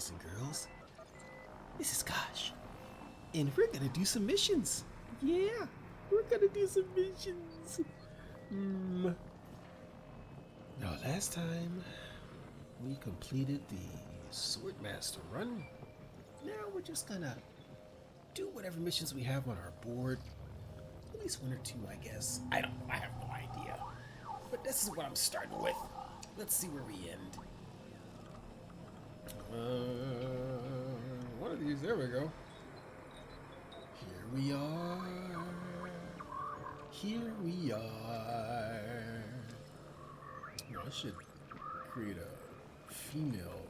boys and girls. This is Kosh, and we're gonna do some missions. Yeah, we're gonna do some missions. Now, last time we completed the Swordmaster run. Now we're just gonna do whatever missions we have on our board. At least one or two, I guess. I don't know. I have no idea. But this is what I'm starting with. Let's see where we end. One of these, there we go. Here we are. Here we are. I should create a female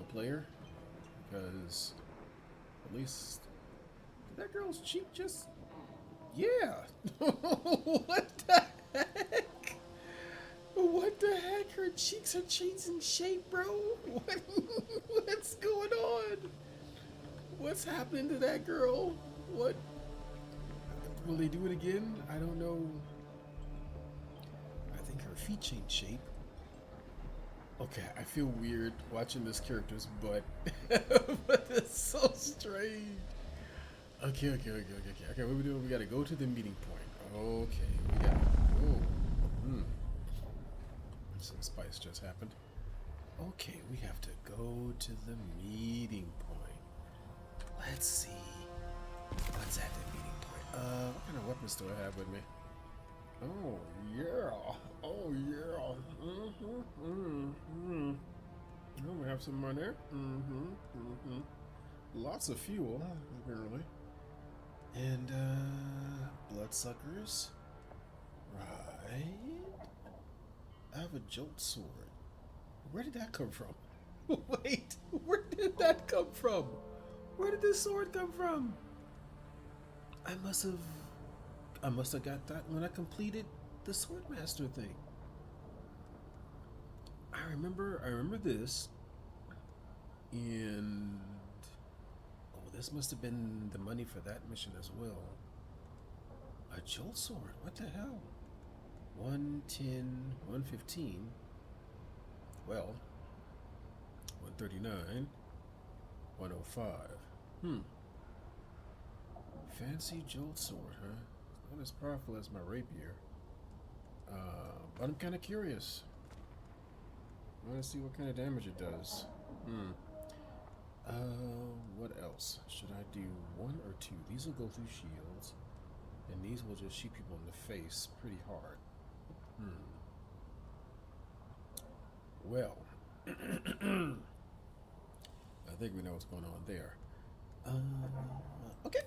player, because at least that girl's cheek just, yeah. What the heck? What the heck? Her cheeks are changing shape, bro. What's going on? What's happening to that girl? What? Will they do it again? I don't know. I think her feet change shape. Okay, I feel weird watching this character's butt. But it's so strange. Okay, what are we doing? We gotta go to the meeting point. Okay, we gotta go. Some spice just happened. Okay, we have to go to the meeting point. Let's see. What's at the meeting point? What kind of weapons do I have with me? Oh yeah. Oh yeah. Oh, we have some money. Lots of fuel, apparently. And bloodsuckers. Right. I have a jolt sword. Where did that come from? Wait, where did that come from? Where did this sword come from? I must have got that when I completed the Swordmaster thing. I remember this, and this must have been the money for that mission as well. A jolt sword, what the hell? 110, 115. Well, 139, 105. Fancy jolt sword, huh? Not as powerful as my rapier. But I'm kind of curious. I want to see what kind of damage it does. What else? Should I do one or two? These will go through shields, and these will just shoot people in the face pretty hard. Well, I think we know what's going on there. Okay.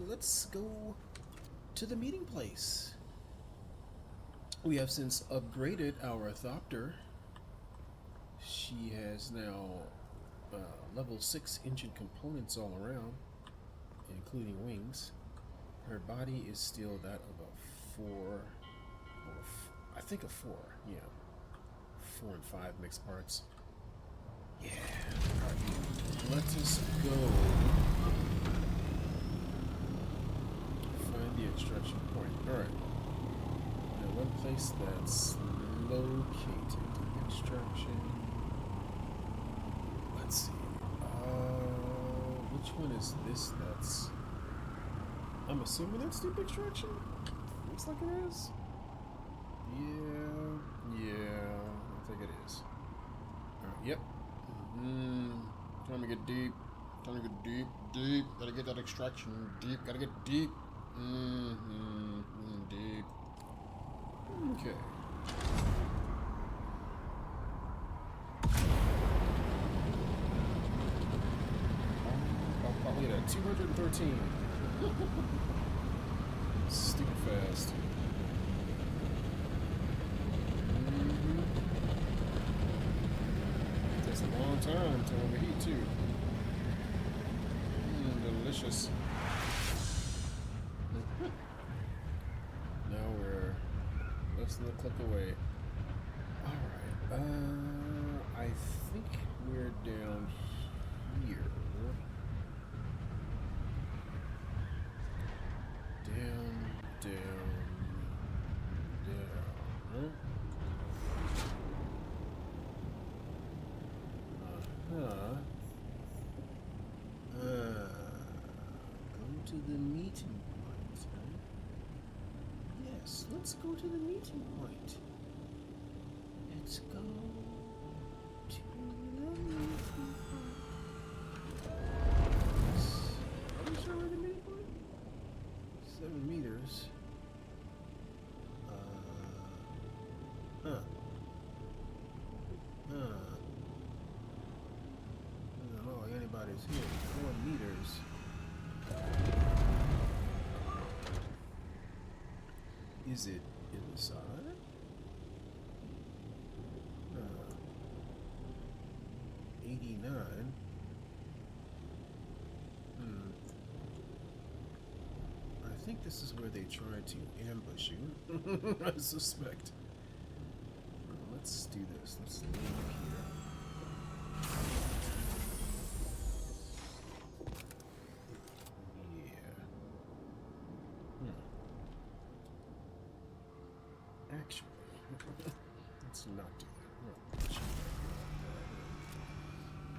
Let's go to the meeting place. We have since upgraded our Thopter. She has now level 6 engine components all around, including wings. Her body is still that of a 4, or I think a 4, yeah. 4 and 5 mixed parts. Yeah. Alright, let us go find the extraction point. Alright. Now, one place that's located. Extraction. Let's see. Which one is this that's... I'm assuming that's deep extraction? Looks like it is. Yeah, I think it is. Alright, yep. Time to get deep. Time to get deep. Gotta get that extraction deep. Gotta get deep. Deep. Okay. I'll hit at 213. Stupid fast. Takes a long time to overheat too. Delicious. Now we're less than a click away. Alright, I think we're down here. Down. let's go to the meeting point. Let's go to the meeting point. Are we sure we're the meeting point? 7 meters. Huh. Doesn't look like anybody's here. 4 meters. Is it inside? 89. I think this is where they tried to ambush you. I suspect. Let's do this. Let's leave here. Yeah. Actually, let's not do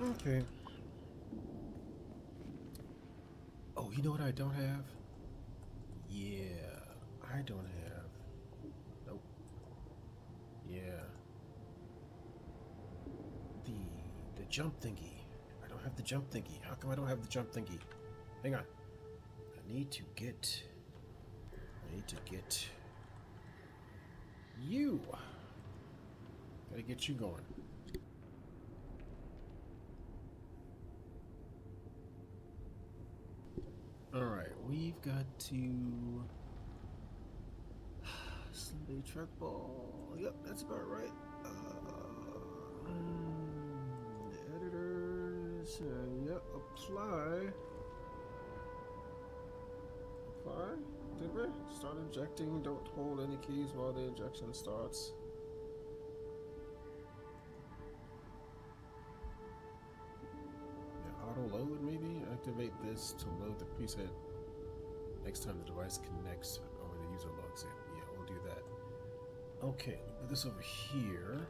that. Okay. Oh, you know what I don't have? Yeah, I don't have. Nope. Yeah. The jump thingy. I don't have the jump thingy. How come I don't have the jump thingy? Hang on. I need to get you. Gotta get you going. Alright, we've got to Sunday trackball. Yep, that's about right. Editors. Yep, apply. Apply? Did we? Start injecting. Don't hold any keys while the injection starts. Yeah, auto load maybe? Activate this to load the preset next time the device connects or the user logs in. Yeah, we'll do that. Okay, put this over here.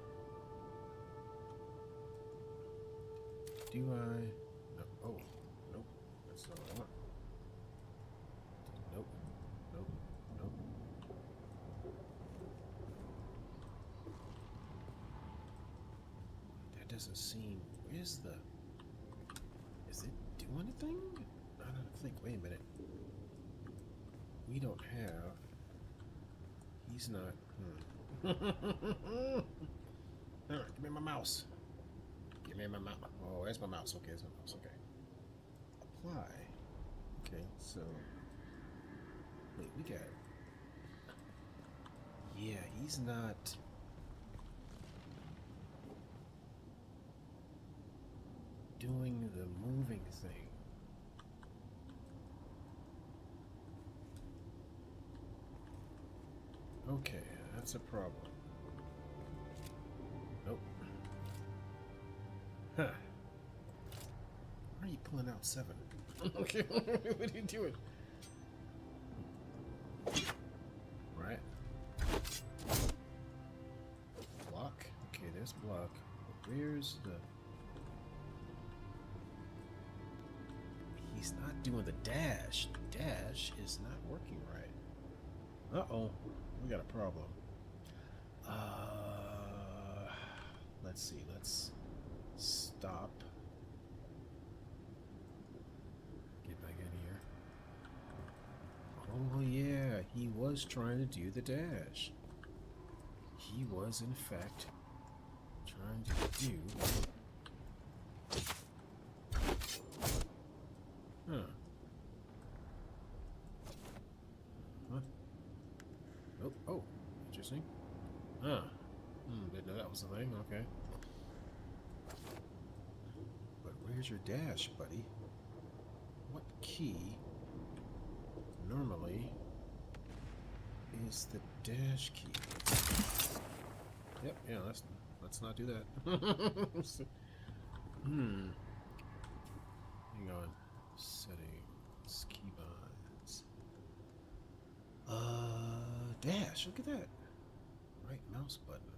Do I? No. Oh, nope. That's not what I want. Nope. Nope. Nope. That doesn't seem. Where's the? Is it do anything? I don't think. Wait a minute. We don't have. He's not. Alright, give me my mouse. Give me my mouse. Oh, there's my mouse. Okay, there's my mouse. Okay. Apply. Okay, so. Wait, we got. Yeah, he's not. Doing the moving thing. Okay, that's a problem. Nope. Huh. Why are you pulling out 7? Okay, what are you doing? Right. Block. Okay, there's block. Where's the... He's not doing the dash. The dash is not working right. Uh-oh. We got a problem. Let's see. Let's stop. Get back in here. Oh, yeah. He was trying to do the dash. He was, in fact, trying to do... Huh. Huh? Oh, oh, interesting. Huh. Didn't know that was a thing. Okay. But where's your dash, buddy? What key normally is the dash key? Yep. Yeah. Let's not do that. Hang on. Settings. Keybinds. Dash. Look at that. Right mouse button.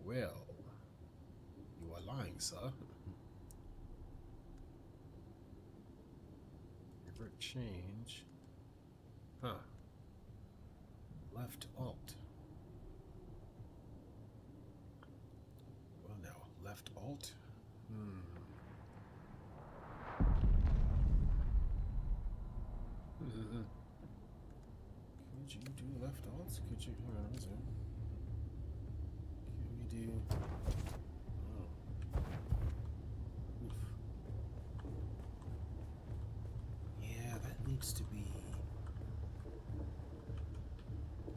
Well, you are lying, sir. Revert change. Huh. Left alt. Well, now, left alt? Hmm. Could you do left alt? Could you? Hang on, let me zoom. Can we do. Oh. Oof. Yeah, that needs to be.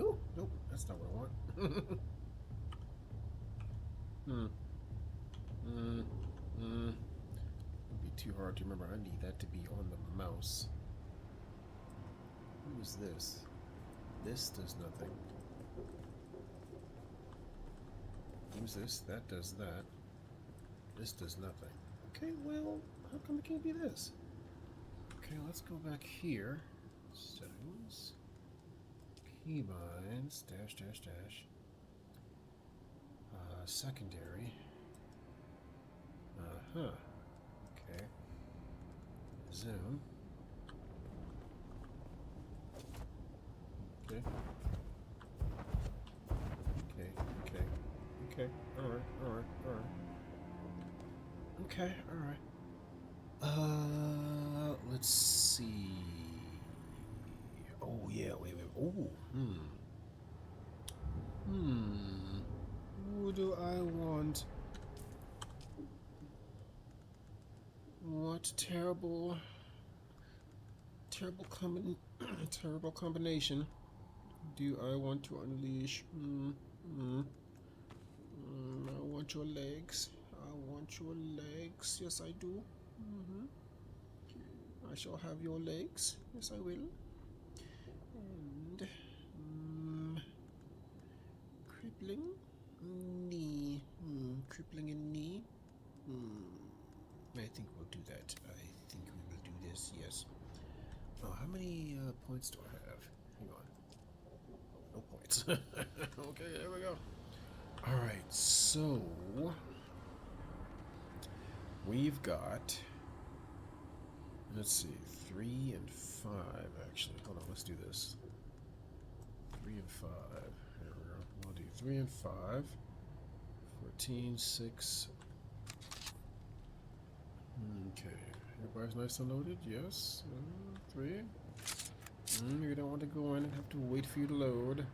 Oh, nope, that's not what I want. hmm. Mm. Mm. It'd be too hard to remember. I need that to be on the mouse. Who is this? This does nothing. Who's this? That does that. This does nothing. Okay, well, how come it can't be this? Okay, let's go back here. Settings. Keybinds. Dash, dash, dash. Secondary. Uh-huh. Okay. Zoom. Okay. Okay, okay. Okay, alright, alright, alright. Okay, alright. Let's see. Oh, yeah, wait. Oh, Who do I want? What terrible, terrible combination do I want to unleash? I want your legs. I want your legs. Yes, I do. I shall have your legs. Yes, I will. And crippling knee. Crippling in knee. I think we'll do that. I think we will do this. Yes. Oh, how many points do I have? Hang on. No points. Okay, there we go. All right, so we've got. Let's see, 3 and 5 actually. Hold on, let's do this. 3 and 5. There we go. We'll do 3 and 5. 14, 6. Okay. Everybody's nice and loaded? Yes. 3. You don't want to go in and have to wait for you to load.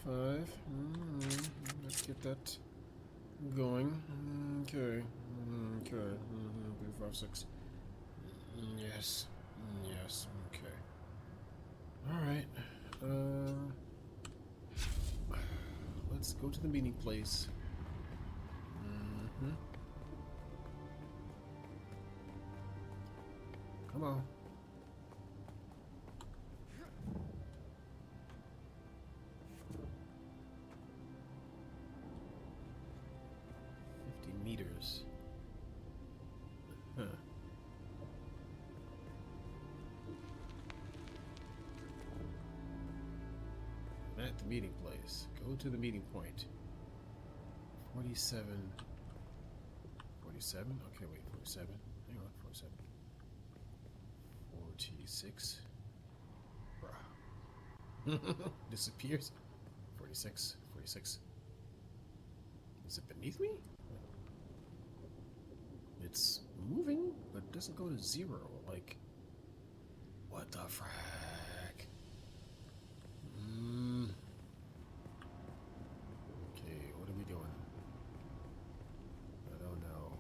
5. Let's get that going. Okay. Okay. 3, 5, 6. Yes. Yes. Okay. Alright. Let's go to the meeting place. Come on. Meters. Huh. At the meeting place. Go to the meeting point. 47. 47? Okay, wait, 47. Hang on, 47. 46. Bruh. Disappears. 46. 46. Is it beneath me? It's moving, but it doesn't go to 0. Like, what the frack? Okay, what are we doing? I don't know.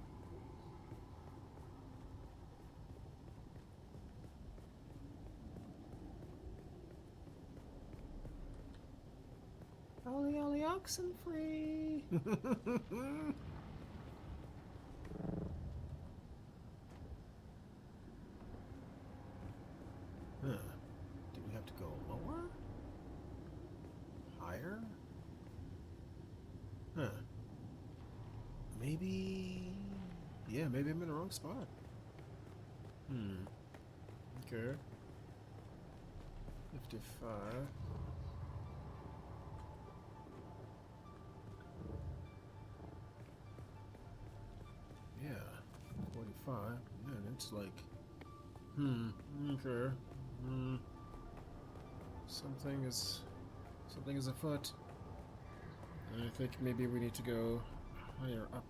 Ollie, oxen free. Huh. Do we have to go lower? Higher? Huh. Maybe... Yeah, maybe I'm in the wrong spot. Okay. 55. Yeah. 45. Yeah, it's like... Okay. Something is afoot. And I think maybe we need to go higher up.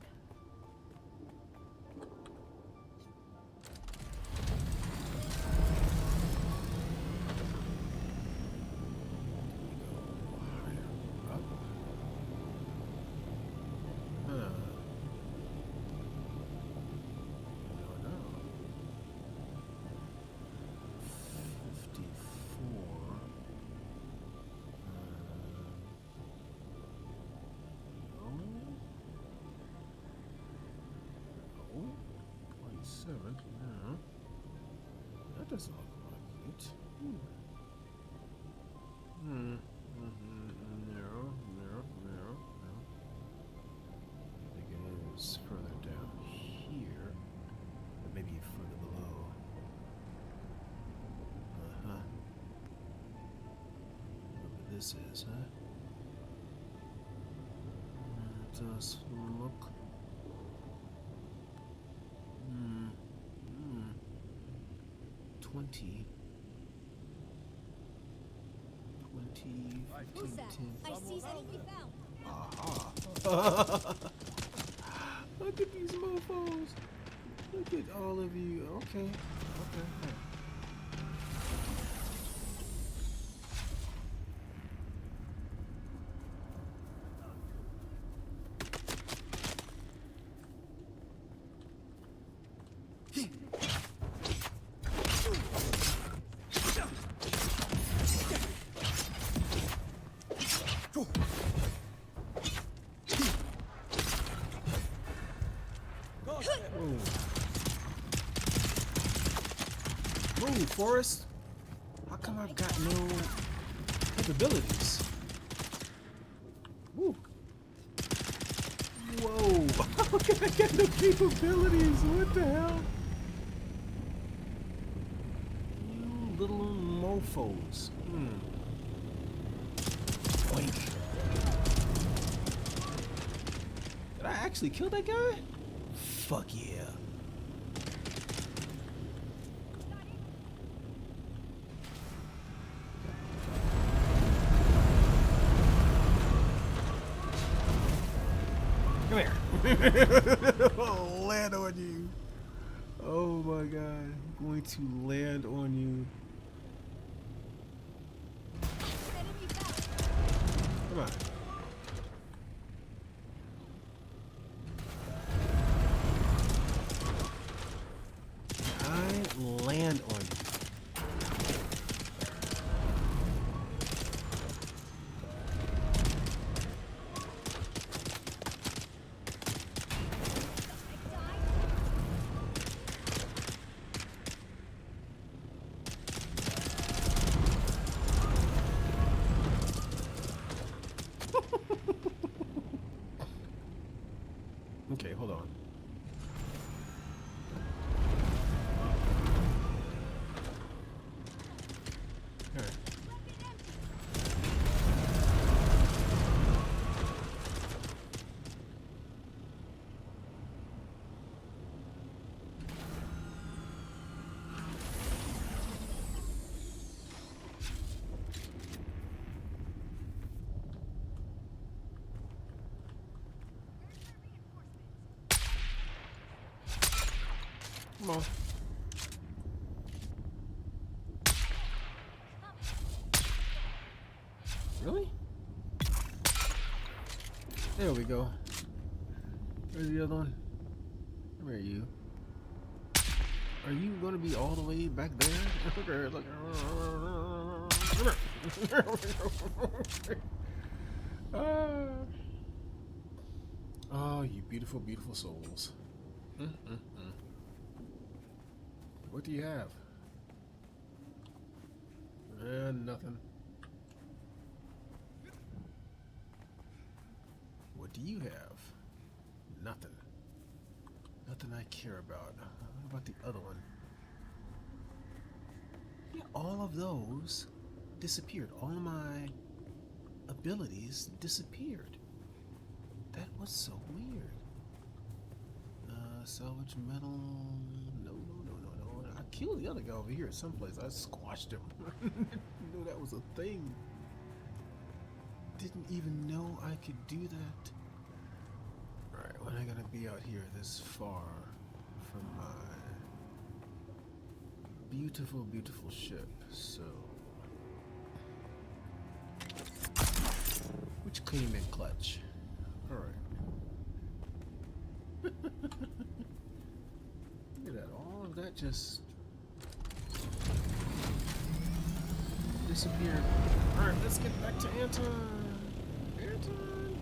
No. That doesn't look like it. No. I think it is further down here. Or maybe further below. Uh-huh. Whatever this is, huh? It does look... 20, 15, 10. I seize any we found. Aha. Look at these mofos. Look at all of you. Okay. Move, Forrest. How come I've got no capabilities? Woo. Whoa. How come I got no capabilities? What the hell? You little mofos. Oink. Did I actually kill that guy? Fuck yeah. Come here. I'll land on you. Oh my god. I'm going to land on you. Come on. Land on you. Okay, hold on. Come on. Really? There we go. Where's the other one? Where are you? Are you gonna be all the way back there? Okay, look. Oh, you beautiful, beautiful souls. What do you have? Nothing. What do you have? Nothing. Nothing I care about. What about the other one? Yeah, all of those disappeared. All of my abilities disappeared. That was so weird. Salvage metal. No. killed the other guy over here at someplace. I squashed him. Didn't know that was a thing. Didn't even know I could do that. Alright, when am I gonna be out here this far from my beautiful, beautiful ship? So, which came in clutch. Alright. Look at that. All of that just disappeared. Alright, let's get back to Anton. Anton!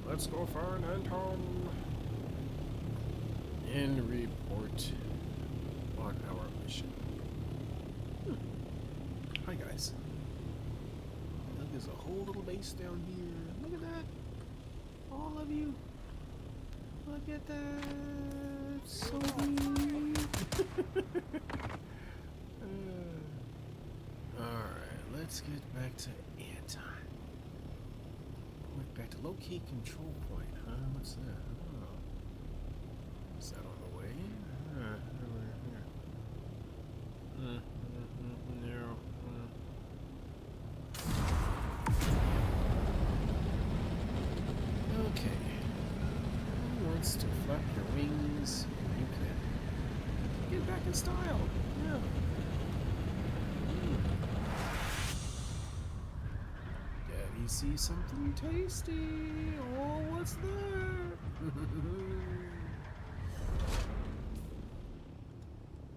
Let's go find Anton. And report on our mission. Hi, guys. Look, there's a whole little base down here. Look at that. All of you. Look at that. So neat. Alright, let's get back to Anton. Went back to locate control point, huh? What's that? Oh. Is that on the way? No. Okay. Who wants to flap your wings? You can. Get back in style. Yeah. Daddy see something tasty. Oh, what's that?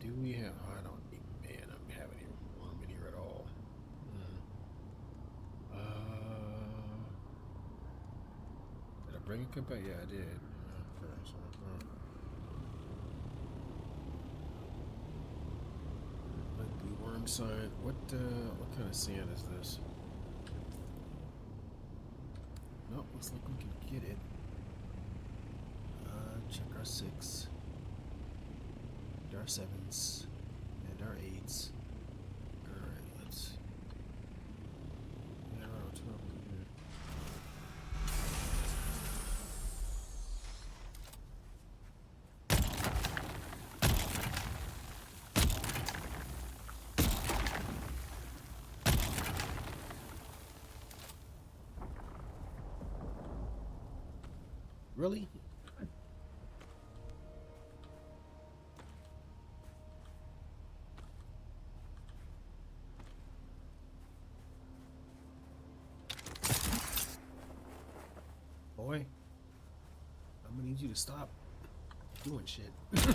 Do we have? I don't. Man, I don't have any room in here at all. Did I bring a compare? Yeah, I did. First. Like blue worm sign. What kind of sand is this? Nope, looks like we can get it. Check our 6, and our 7s, and our 8s. Alright, let's narrow trouble here. Really? Boy, I'm gonna need you to stop doing shit. Hitting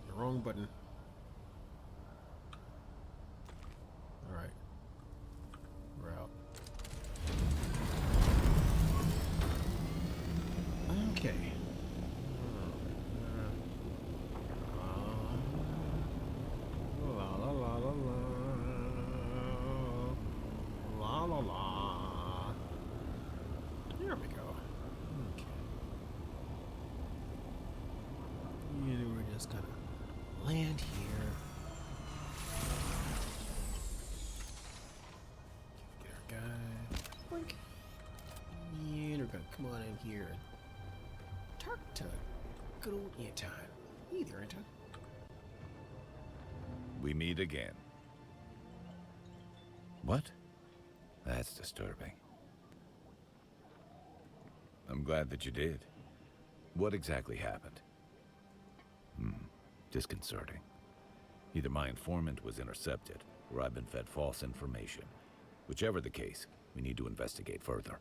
the wrong button. Alright. We're out. Okay. La la la la la. La la la. There we go. Okay. And we're just gonna land here. Get our guy. Boink. And we're gonna come on in here and talk to good old Anton. Hey there, Anton. We meet again. What? That's disturbing. I'm glad that you did. What exactly happened? Disconcerting. Either my informant was intercepted, or I've been fed false information. Whichever the case, we need to investigate further.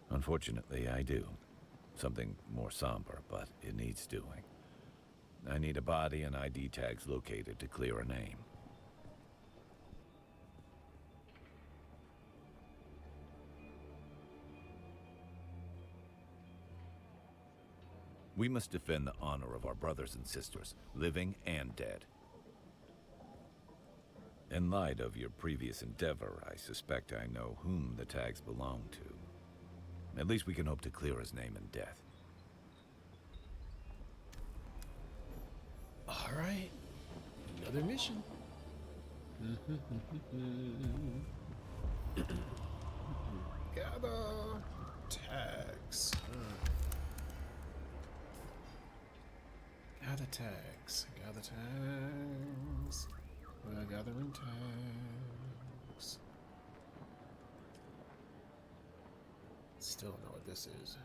Unfortunately, I do. Something more somber, but it needs doing. I need a body and ID tags located to clear a name. We must defend the honor of our brothers and sisters, living and dead. In light of your previous endeavor, I suspect I know whom the tags belong to. At least we can hope to clear his name in death. Alright. Another mission. Gather tags. tags. Gather tags. We're gathering tags. Still don't know what this is.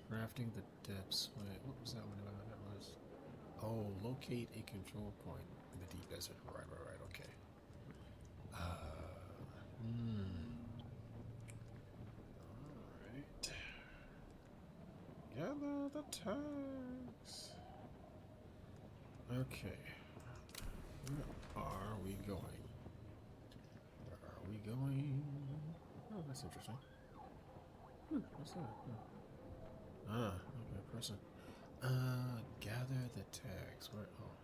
Crafting the depths. Wait, what was that one? That was. Oh, locate a control point in the deep desert. Right, okay. Alright. Gather the tags. Okay. Where are we going? Where are we going? Oh, that's interesting. What's that? Okay, person. Gather the tags. Where? Oh.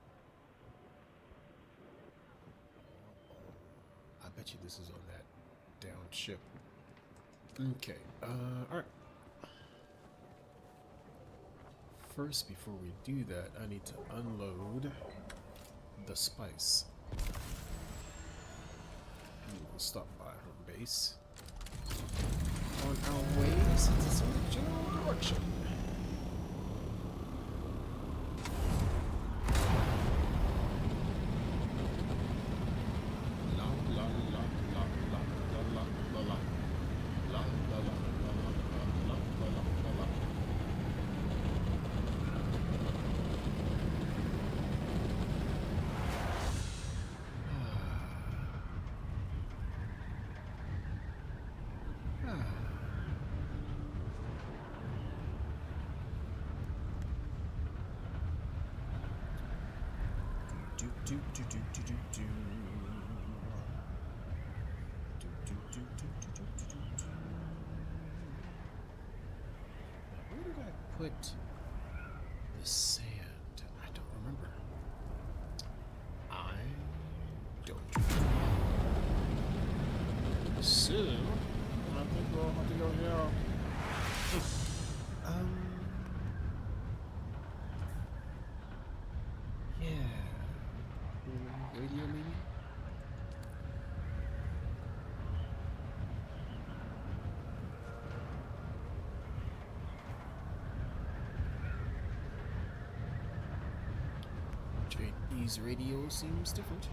I bet you this is on that down ship. Okay. Alright. First, before we do that, I need to unload the spice. We'll stop by home base on our way since it's in the general direction. Where did I put the sand? I don't remember. I don't remember. So, I think we'll have to go here. Yeah. Radio maybe? Chinese radio seems different.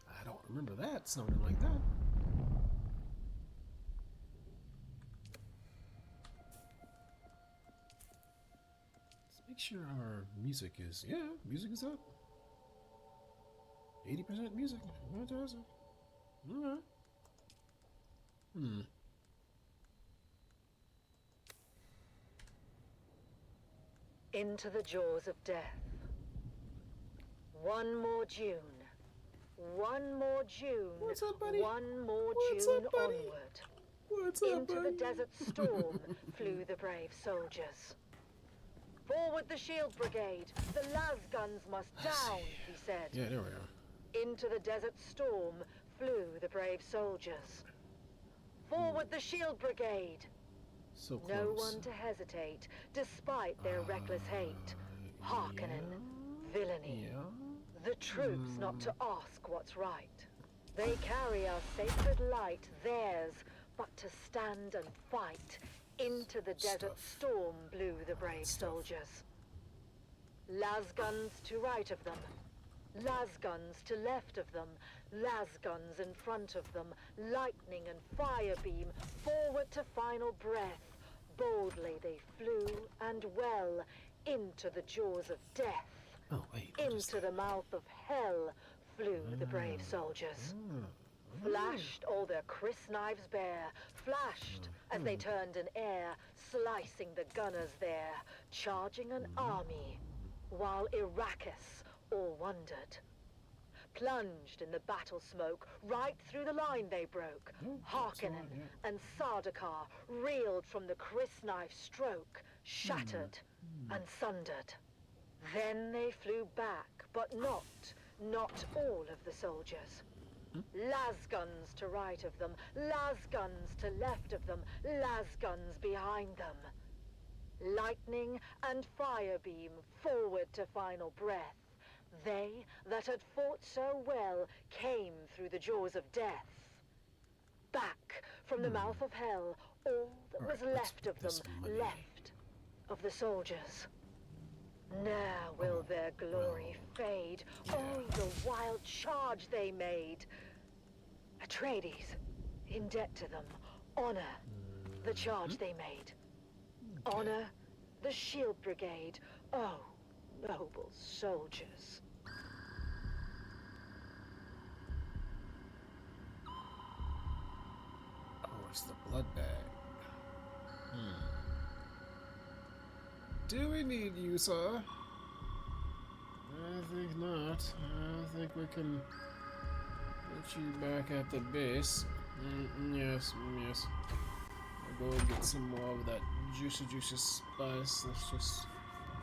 I don't remember that sounding like that. Let's make sure our music is, music is up. 80% music. Fantastic. Alright. Into the jaws of death. One more Dune. One more Dune. What's up, buddy? One more What's Dune up, buddy? onward. What's up, Into buddy? the desert storm flew the brave soldiers. Forward the shield brigade. The las guns must down, he said. Yeah, there we are. Into the desert storm flew the brave soldiers. Forward the shield brigade. So close. No one to hesitate, despite their reckless hate. Hearkening, villainy. Yeah. The troops not to ask what's right. They carry our sacred light, theirs, but to stand and fight. Into the desert storm blew the brave soldiers. Las guns to right of them. Las guns to left of them. Las guns in front of them. Lightning and fire beam forward to final breath. Boldly they flew and well into the jaws of death. Oh, wait. Into the mouth of hell flew the brave soldiers. Flashed all their crisp knives bare, flashed as they turned in air, slicing the gunners there, charging an army, while Arrakis all wondered. Plunged in the battle smoke, right through the line they broke. Harkonnen and Sardaukar reeled from the crisp knife stroke. shattered and sundered. Then they flew back, but not all of the soldiers. Lasguns to right of them, lasguns to left of them, lasguns behind them. Lightning and firebeam forward to final breath. They that had fought so well came through the jaws of death. Back from the mouth of hell, all that was left of them, left of the soldiers. Ne'er will their glory fade. Oh, the wild charge they made. Atreides, in debt to them, honor the charge they made. Honor the Shield Brigade. Oh, noble soldiers. Oh, it's the blood bag. Do we need you, sir? I think not. I think we can put you back at the base. Yes. I'll go and get some more of that juicy spice that's just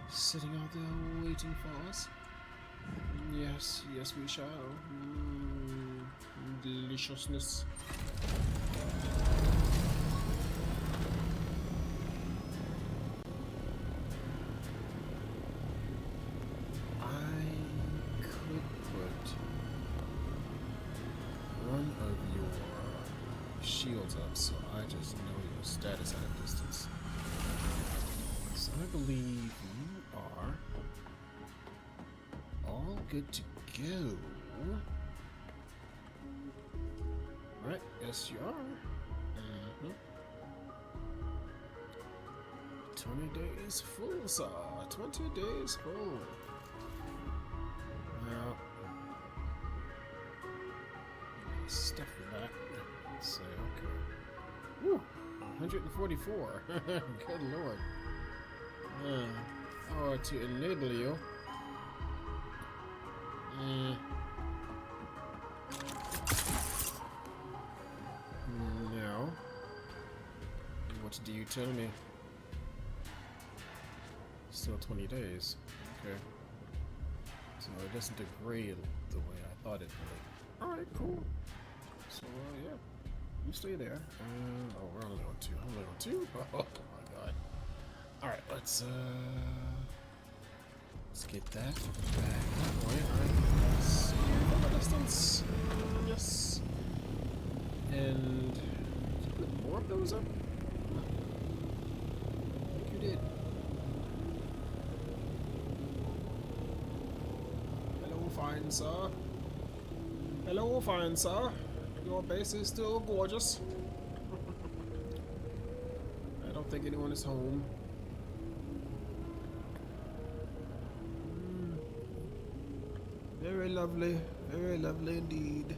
sitting out there waiting for us. Yes, we shall. Deliciousness. Shields up, so I just know your status at a distance. So I believe you are all good to go. Right, yes you are. 20 days full, sir. 20 days full. Well, stuff for that. Let's say, okay. Woo! 144. Good lord. Or to enable you. No. What do you tell me? Still 20 days. Okay. So it doesn't degrade the way I thought it would. Alright, cool. So, yeah. You stay there. Oh, we're on level 2. I'm level 2? Oh my god. Alright, let's get that back that way. Alright, let's go the distance. Yes. And did you put more of those up? I think you did. Hello, fine sir. Hello, fine sir. Your base is still gorgeous. I don't think anyone is home. Very lovely indeed.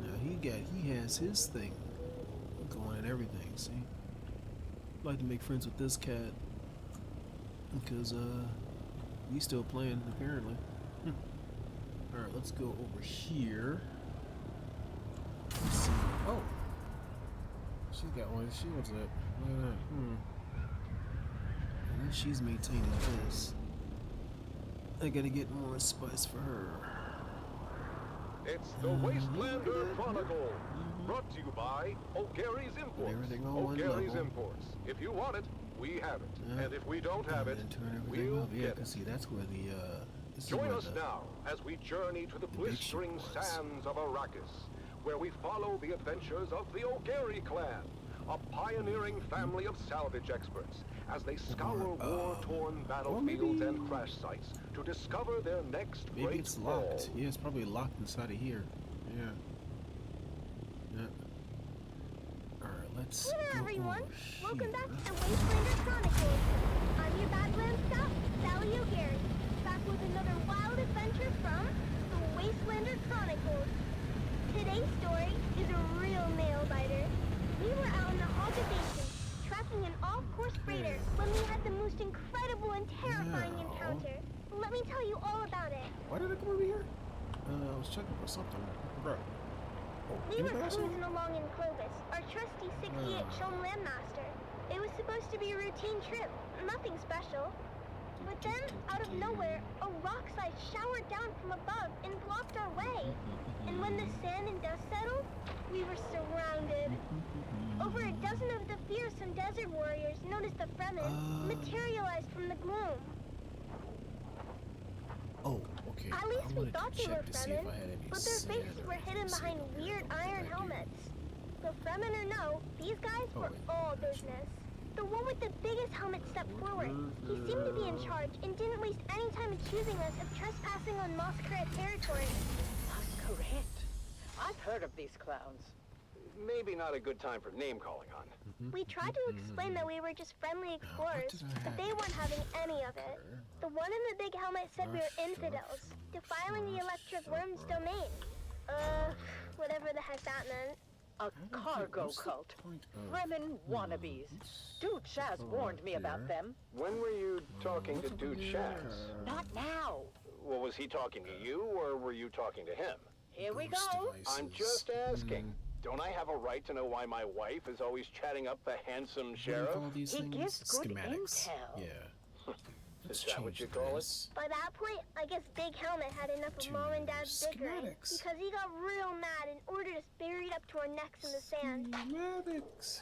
Now he has his thing going and everything, see? I'd like to make friends with this cat because he's still playing apparently. Alright, let's go over here. Let's see. Oh! She's got one of the shields up. Look at that. And then she's maintaining this. I gotta get more spice for her. It's the Wastelander Chronicle, brought to you by O'Gary's Imports. Everything on one O'Gary's level. Imports. If you want it, we have it. And if we don't have it, Turn everything we'll up. Yeah, get cause it. see, that's where the this is Join where us the- now as we journey to the big ship blistering was. sands of Arrakis, where we follow the adventures of the O'Gary clan, a pioneering family of salvage experts, as they scour war-torn battlefields maybe- and crash sites to discover their next Maybe great it's locked. fall. Yeah, it's probably locked inside of here. Yeah. Alright, let's Hello go everyone! over Welcome back here. to Wastelander Chronicles. I'm your Badlands Scout, Sally O'Gary, back with another wild adventure from the Wastelander Chronicles. Today's story is a real nail-biter. We were out in the Alta Basin, tracking an off-course freighter when we had the most incredible and terrifying Now. encounter. Let me tell you all about it. Why did I come over here? I was checking for something. Bro. We were Anybody else? cruising along in Clovis, our trusty 68 Shom Landmaster. It was supposed to be a routine trip, nothing special. But then, out of nowhere, a rock slide showered down from above and blocked our way. And when the sand and dust settled, we were surrounded. Over a dozen of the fearsome desert warriors, known as the Fremen, materialized from the gloom. Oh, okay. At least we I wanted thought to they were check to see if Fremen, I had any but their sand faces or were anything hidden saved behind here. weird I don't iron think I do. helmets. But Fremen or no, these guys Oh, were wait. all business. The one with the biggest helmet stepped forward. He seemed to be in charge and didn't waste any time accusing us of trespassing on Masquerade territory. Masquerade. I've heard of these clowns. Maybe not a good time for name calling, hon. We tried to explain that we were just friendly explorers, did I but have they here? weren't having any of it. The one in the big helmet said we were infidels, defiling the electric worm's domain. Whatever the heck that meant. A cargo cult. Fremen wannabes. Dude Shaz warned me about them. When were you talking to Dude Shaz? Not now. Well, was he talking to you, or were you talking to him? Here we go. I'm just asking. Don't I have a right to know why my wife is always chatting up the handsome sheriff? These He things? gives good Schematics. intel. Yeah. Is that what you call it? By that point, I guess Big Helmet had enough of Mom and Dad's bickering, schematics. because he got real mad and ordered us buried up to our necks in the sand. Schematics.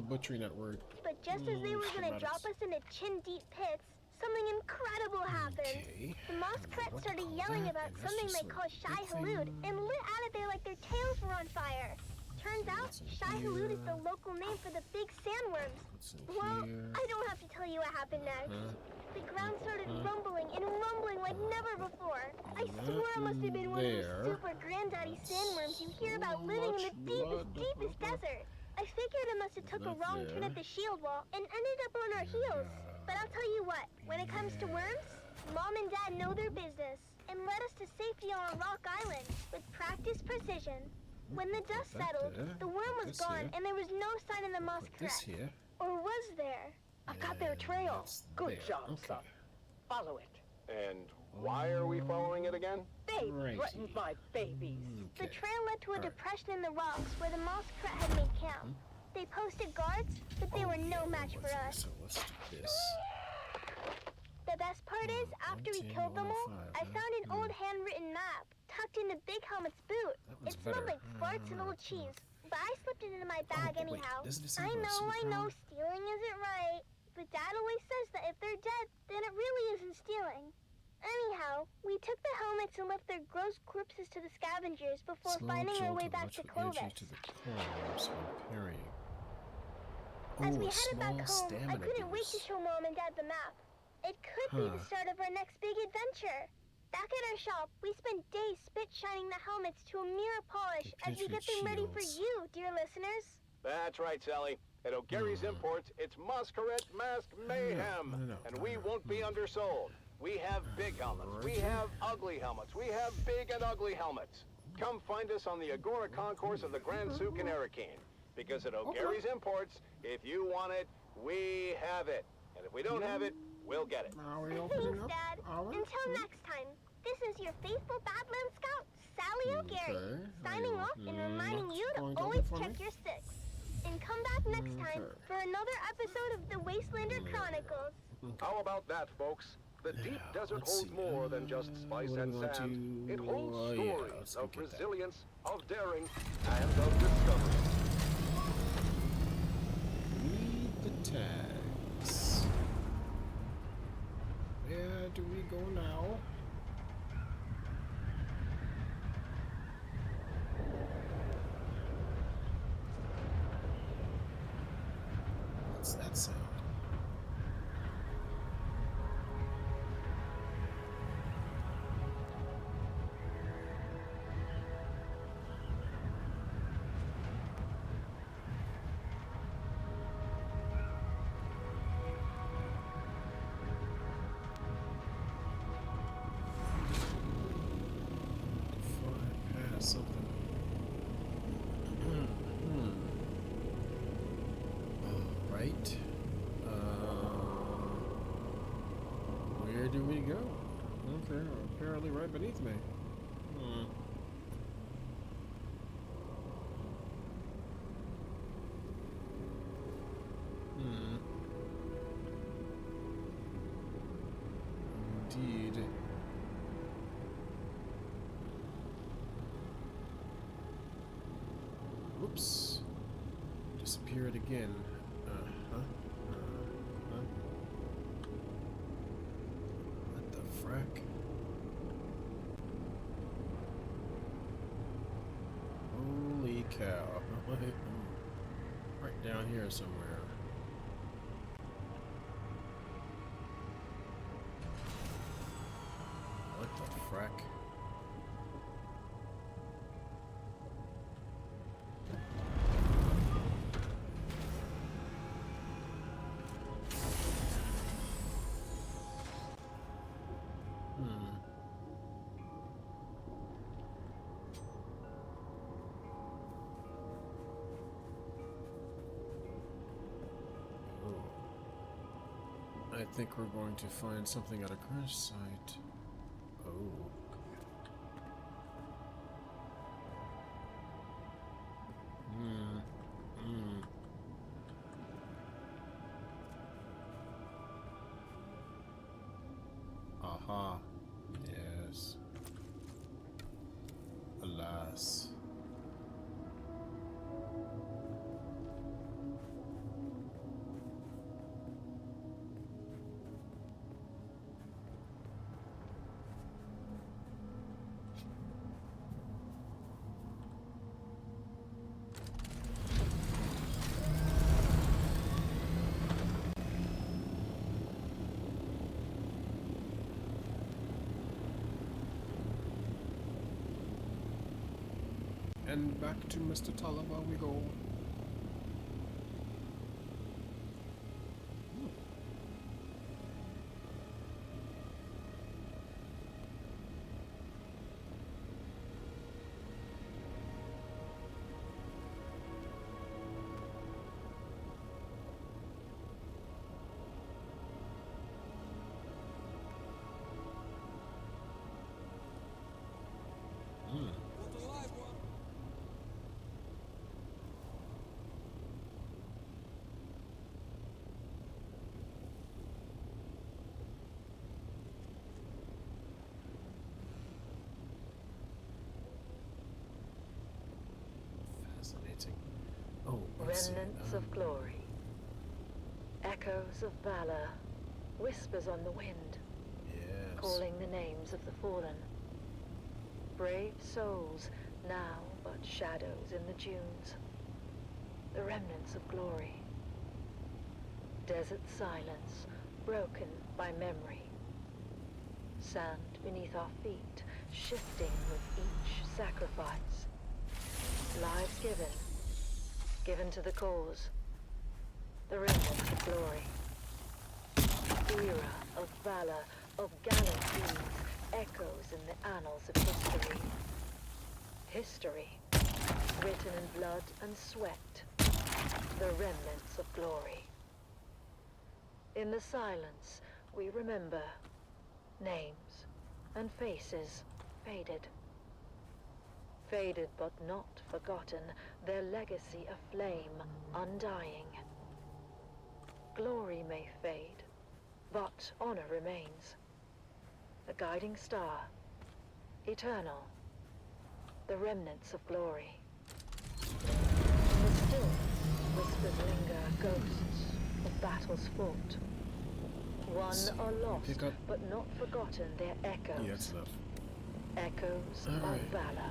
Butchering that word. But just as they were going to drop us into chin-deep pits, something incredible happened. Okay. The Masquerade What to started call yelling that, about and that's something just they a call Shai big Halud thing. and lit out of there like their tails were on fire. Turns out, What's in Shai Halud is here? the local name for the big sandworms. What's in Well, here? I don't have to tell you what happened next. The ground started rumbling and rumbling like never before. I swear it must have been one of there. those super granddaddy sandworms you hear about living in the deepest desert. I figured it must have took a Not wrong turn there. at the shield wall and ended up on our heels. But I'll tell you what, when it comes to worms, Mom and Dad know their business and led us to safety on Rock Island with practiced precision. When the dust Put that settled, there. the worm was This gone here. and there was no sign of the Put this Masquerade. here. Or was there? I've got their And trail. that's Good there. job, Okay. son. Follow it. And why are we following it again? They Righty. threatened my babies. The Okay. trail led to a Alright. depression in the rocks where the Masquerade had made camp. They posted guards, but they were no match for us. So let's do this. The best part is, after we 110, killed them all, 105, I found an old handwritten map tucked into Big Helmet's boot. That one's It smelled better. like farts and old cheese, but I slipped it into my bag but wait, anyhow. doesn't it say I about a know, superpower? stealing isn't right, but Dad always says that if they're dead, then it really isn't stealing. Anyhow, we took the helmets and left their gross corpses to the scavengers before Small finding our jolt way of back to electrical energy Clovis. to the cores when parrying. As Oh, we a headed back small home, I stamina couldn't wait to boost. show Mom and Dad the map. It could be the start of our next big adventure. Back at our shop, we spent days spit shining the helmets to a mirror polish as we get them ready for Shields. you, dear listeners. That's right, Sally. At O'Gary's Imports, it's Masquerade Mask Mayhem. no, And we won't be undersold. We have big helmets. We have ugly helmets. We have big and ugly helmets. Come find us on the Agora Concourse of the Grand Souk in Arakeen. Because at O'Gary's Imports, if you want it, we have it. And if we don't have it, we'll get it. Are we opening Thanks, up? Dad. Are we? Until next time, this is your faithful Badland Scout, Sally O'Gary, Okay. signing off and reminding you Going to to always open for check me? your six. And come back next time Okay. for another episode of the Wastelander Chronicles. How about that, folks? The deep Yeah, desert let's holds see. more than just spice what do and we want sand. to- It holds yeah, stories let's go of get that. resilience, of daring, and of discovery. Read the tags. Where do we go now? What's that sound? Before I pass something. All right. Where do we go? Okay, apparently right beneath me. indeed. Whoops. Disappeared again. Uh-huh. Uh-huh. What the frack? Holy cow. Right down here somewhere. What the frack? I think we're going to find something at a crash site. Oh. Aha. Yes. Alas. And back to Mr. Talaba we go. Fascinating. Oh, let's see. Remnants of glory. Echoes of valor. Whispers on the wind. Yes. Calling the names of the fallen. Brave souls, now but shadows in the dunes. The remnants of glory. Desert silence, broken by memory. Sand beneath our feet, shifting with each sacrifice. Lives given to the cause. The remnants of glory. Era of valor, of gallant deeds, echoes in the annals of history. History, written in blood and sweat. The remnants of glory. In the silence, we remember names and faces faded. Faded but not forgotten, their legacy a flame undying. Glory may fade, but honor remains. A guiding star, eternal, the remnants of glory. In the stillness, whispers linger, ghosts of battles fought. Won or lost, pick up. but not forgotten, their echoes. Yeah, that's enough. Echoes All of right. valor.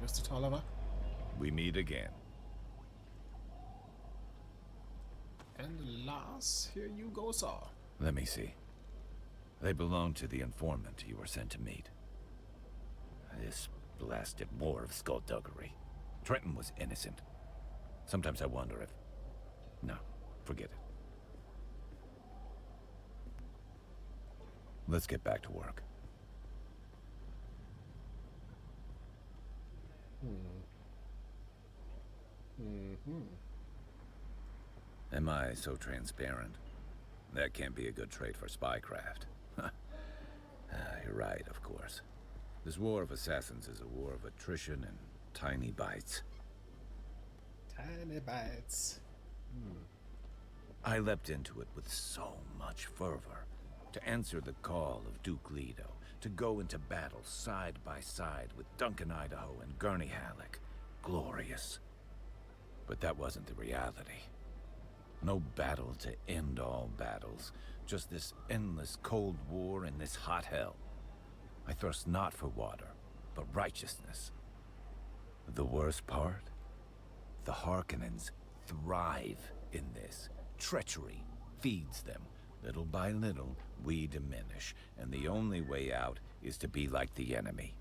Mr. Tolliver. We meet again. And alas, here you go, sir. Let me see. They belong to the informant you were sent to meet. This blasted war of skullduggery. Trenton was innocent. Sometimes I wonder if... No, forget it. Let's get back to work. Am I so transparent? That can't be a good trait for spycraft. You're right, of course. This war of assassins is a war of attrition and tiny bites. Tiny bites. I leapt into it with so much fervor. To answer the call of Duke Leto, to go into battle side by side with Duncan Idaho and Gurney Halleck. Glorious. But that wasn't the reality. No battle to end all battles, just this endless cold war in this hot hell. I thirst not for water, but righteousness. The worst part? The Harkonnens thrive in this. Treachery feeds them. Little by little, we diminish, and the only way out is to be like the enemy.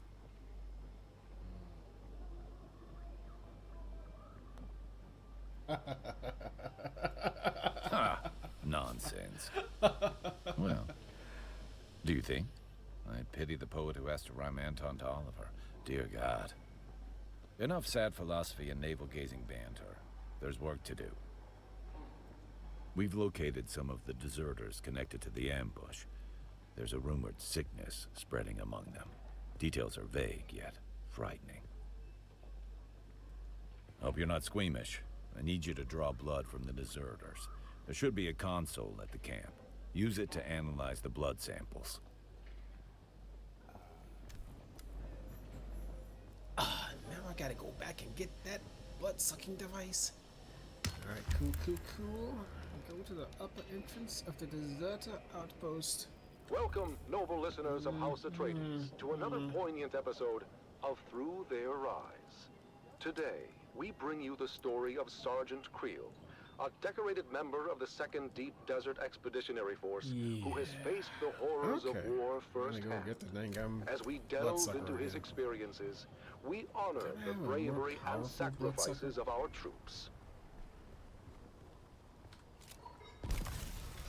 Ha! Nonsense. Well, do you think? I pity the poet who has to rhyme Anton to Oliver. Dear God. Enough sad philosophy and navel-gazing banter. There's work to do. We've located some of the deserters connected to the ambush. There's a rumored sickness spreading among them. Details are vague, yet frightening. Hope you're not squeamish. I need you to draw blood from the deserters. There should be a console at the camp. Use it to analyze the blood samples. Now I gotta go back and get that blood-sucking device. Alright, cool. Go to the upper entrance of the deserter outpost. Welcome, noble listeners of House Atreides, to another poignant episode of Through Their Eyes. Today, we bring you the story of Sergeant Creel, a decorated member of the 2nd Deep Desert Expeditionary Force who has faced the horrors of war firsthand. As we delve into his experiences, we honor the bravery and sacrifices of our troops.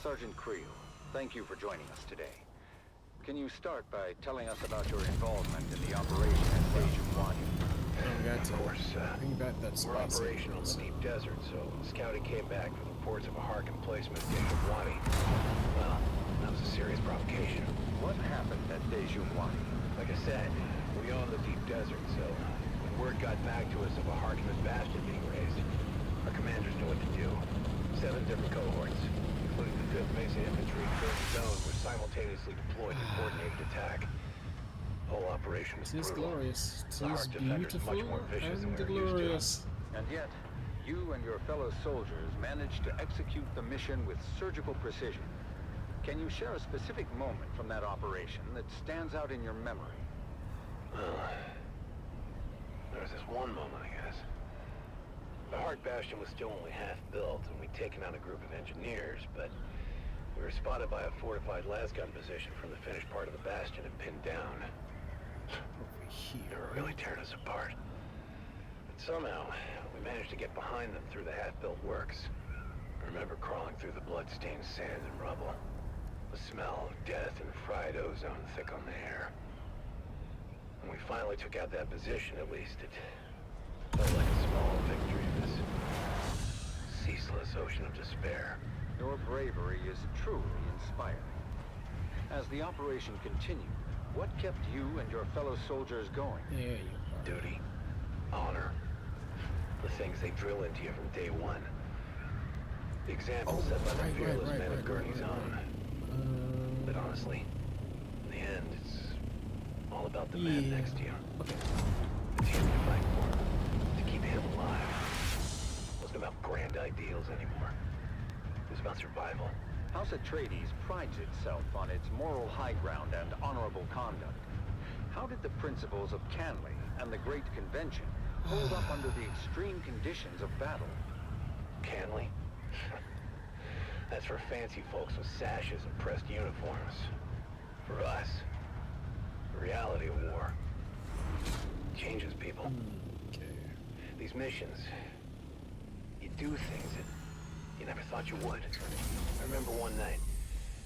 Sergeant Creel, thank you for joining us today. Can you start by telling us about your involvement in the operation at Station 1? Of course, we're operational in the deep desert, so scouting came back with reports of a Harkin placement at Dejumwadi. Well, that was a serious provocation. What happened at Dejumwadi? Like I said, we own the deep desert, so when word got back to us of a Harkonnen bastion being raised, our commanders knew what to do. 7 different cohorts, including the 5th Mesa Infantry and 3rd Zone, were simultaneously deployed to coordinated attack. The whole operation was Tis brutal. glorious. The Hark Tis defenders beautiful much more vicious than and we were used to. glorious. And yet, you and your fellow soldiers managed to execute the mission with surgical precision. Can you share a specific moment from that operation that stands out in your memory? Well, there was this one moment, I guess. The Hark Bastion was still only half built, and we'd taken out a group of engineers, but we were spotted by a fortified lasgun position from the finished part of the bastion and pinned down. Over They here. were really tearing us apart. But somehow, we managed to get behind them through the half-built works. I remember crawling through the blood-stained sand and rubble. The smell of death and fried ozone thick on the air. When we finally took out that position, at least, it felt like a small victory in this ceaseless ocean of despair. Your bravery is truly inspiring. As the operation continued, what kept you and your fellow soldiers going? There you are. Duty, honor, the things they drill into you from day one. The example set by the fearless men of Gurney's own. But honestly, in the end, it's all about the man next to you. It's him to fight for, to keep him alive. It wasn't about grand ideals anymore. It was about survival. House Atreides prides itself on its moral high ground and honorable conduct. How did the principles of Canley and the Great Convention hold up under the extreme conditions of battle? Canley? That's for fancy folks with sashes and pressed uniforms. For us, the reality of war changes people. Okay. These missions, do things that you never thought you would. I remember one night,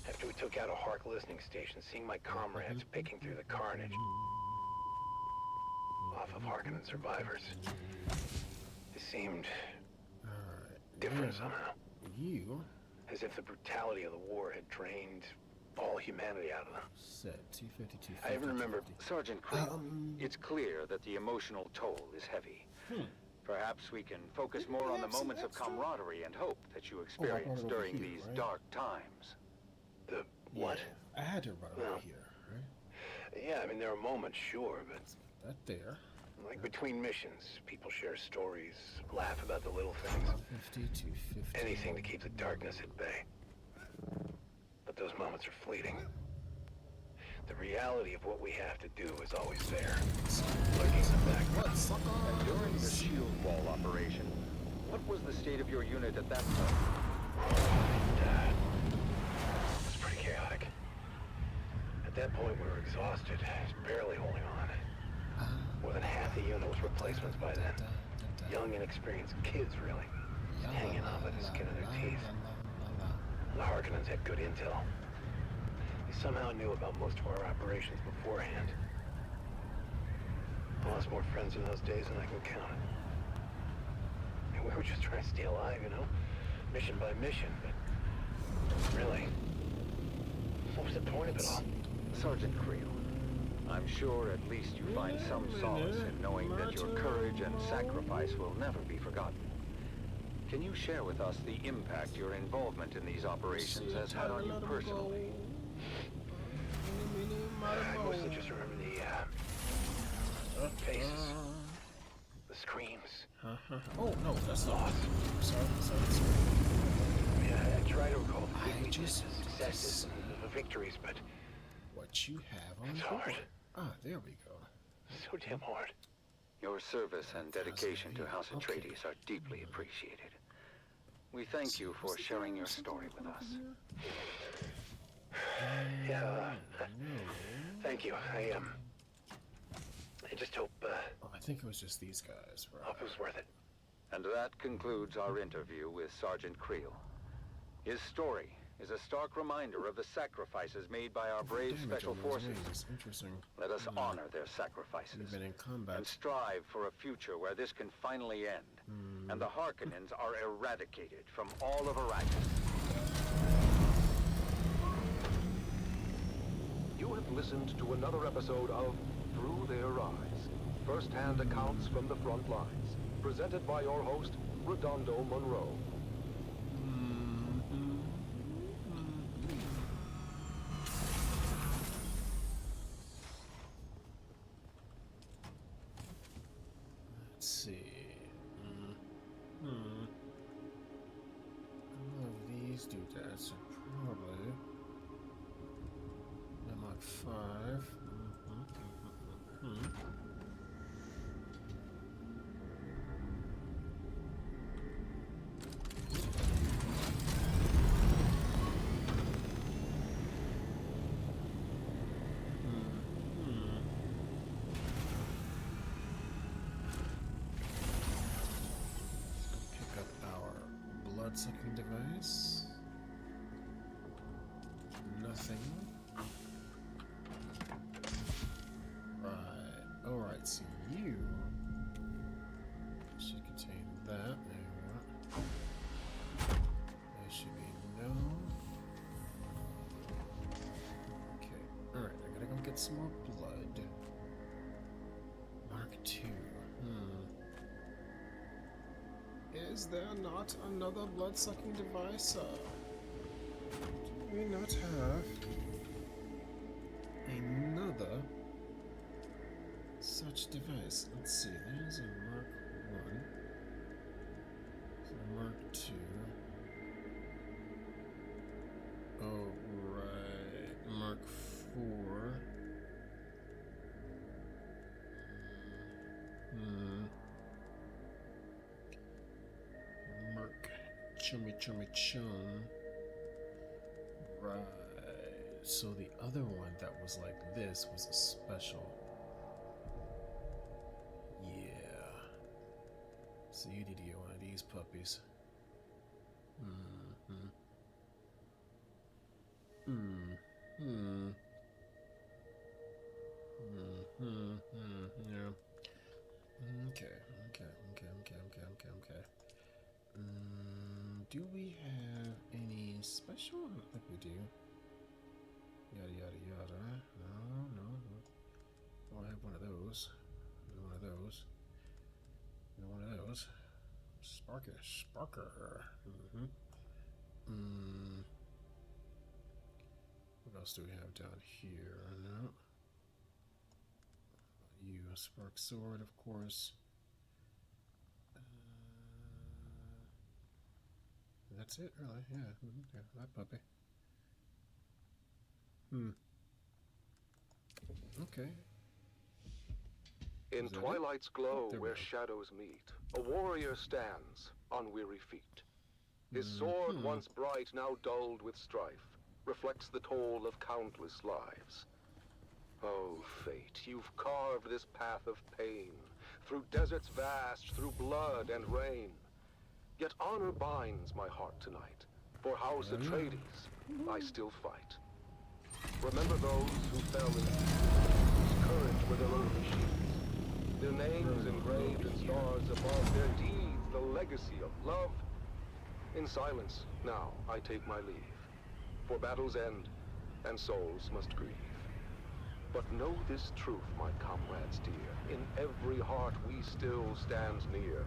after we took out a Hark listening station, seeing my comrades picking through the carnage off of Harkonnen survivors. It seemed different somehow. You As if the brutality of the war had drained all humanity out of them. said 250, I even remember... Sergeant Creel, it's clear that the emotional toll is heavy. Perhaps we can focus more on the moments of camaraderie and hope that you experienced during these dark times. The what? Yeah, I had to run over here, right? Yeah, I mean, there are moments, sure, but... That there. Like between missions, people share stories, laugh about the little things. 50, 250. Anything to keep the darkness at bay. But those moments are fleeting. The reality of what we have to do is always there. Lurking in the background. And during the shield wall operation, what was the state of your unit at that time? It was pretty chaotic. At that point, we were exhausted, just barely holding on. More than half the unit was replacements by then. Young, inexperienced kids, really. Hanging on by the skin of their teeth. The Harkonnens had good intel. They somehow knew about most of our operations beforehand. I lost more friends in those days than I can count. And we were just trying to stay alive, you know? Mission by mission, but... really? What was the point of it all? Sergeant Creel, I'm sure at least you find some solace in knowing that your courage and sacrifice will never be forgotten. Can you share with us the impact your involvement in these operations has had on you personally? I mostly just remember the faces, the screams. Oh no, that's not. Sorry. Yeah, I try to recall the I just successes and the victories, but what you have on it's board. hard. Ah, there we go. So damn hard. Your service and dedication to House Atreides are deeply appreciated. We thank you for sharing your story with us. Yeah, thank you. I just hope, Oh, I think it was just these guys, bro. hope it was worth it. And that concludes our interview with Sergeant Creel. His story is a stark reminder of the sacrifices made by our brave Damage special on those forces. wings. Interesting. Let us honor their sacrifices You've been in combat. and strive for a future where this can finally end, and the Harkonnens are eradicated from all of Arrakis. You have listened to another episode of Through Their Eyes, first-hand accounts from the front lines, presented by your host, Redondo Monroe. Let's see. All of these doodads are probably Mark 5. Pick up our blood-sucking device. Nothing. Right. Alright, so you should contain that. There we go. There should be no. Okay. Alright, I gotta go get some more blood. Mark 2. Is there not another blood-sucking device? Do we not have another such device? Let's see, there's a Mark 1. There's a Mark 2. Oh, right. Mark 4. Mark Chummy Chum. Right. So the other one that was like this was a special. Yeah. So you need to get one of these puppies. Yeah. Okay. Do we have any special? I think we do. Yada yada yada. No. Oh, I have one of those. One of those. One of those. Sparker. What else do we have down here? No. You, a spark sword, of course. That's it, really. Yeah, that puppy. Okay. In twilight's glow where shadows meet, a warrior stands on weary feet. His sword, once bright, now dulled with strife, reflects the toll of countless lives. Oh, fate, you've carved this path of pain, through deserts vast, through blood and rain. Yet honor binds my heart tonight. For House Atreides, I still fight. Remember those who fell in whose courage were their only shields. Their names engraved in stars above, their deeds the legacy of love. In silence, now I take my leave. For battles end, and souls must grieve. But know this truth, my comrades dear, in every heart we still stand near.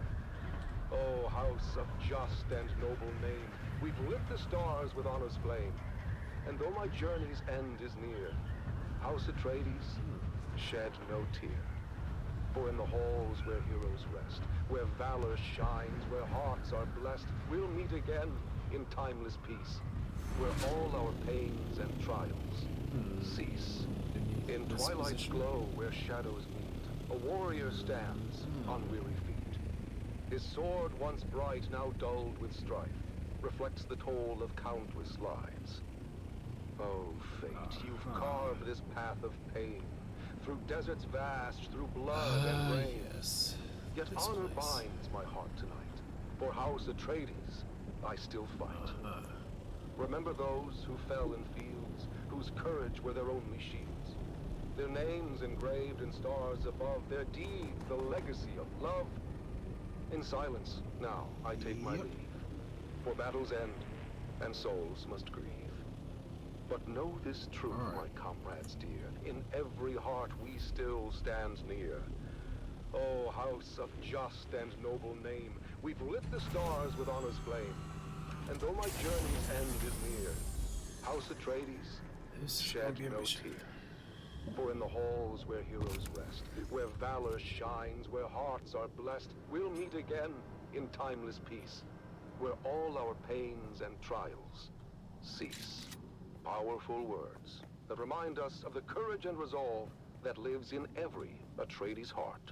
Oh, house of just and noble name, we've lit the stars with honor's flame. And though my journey's end is near, House Atreides, shed no tear. For in the halls where heroes rest, where valor shines, where hearts are blessed, we'll meet again in timeless peace, where all our pains and trials cease. In twilight's glow where shadows meet, a warrior stands on weary feet. His sword, once bright, now dulled with strife, reflects the toll of countless lives. Oh, fate, you've carved this path of pain, through deserts vast, through blood and rain. Yes. Yet This honor place. binds my heart tonight. For House Atreides, I still fight. Remember those who fell in fields, whose courage were their only shields. Their names engraved in stars above, their deeds the legacy of love. In silence, now I take my leave. For battles end, and souls must grieve. But know this truth, my comrades dear, in every heart we still stand near. Oh, house of just and noble name, we've lit the stars with honor's flame. And though my journey's end is near, House Atreides, shed no tear. For in the halls where heroes rest, where valor shines, where hearts are blessed, we'll meet again in timeless peace, where all our pains and trials cease. Powerful words that remind us of the courage and resolve that lives in every Atreides heart.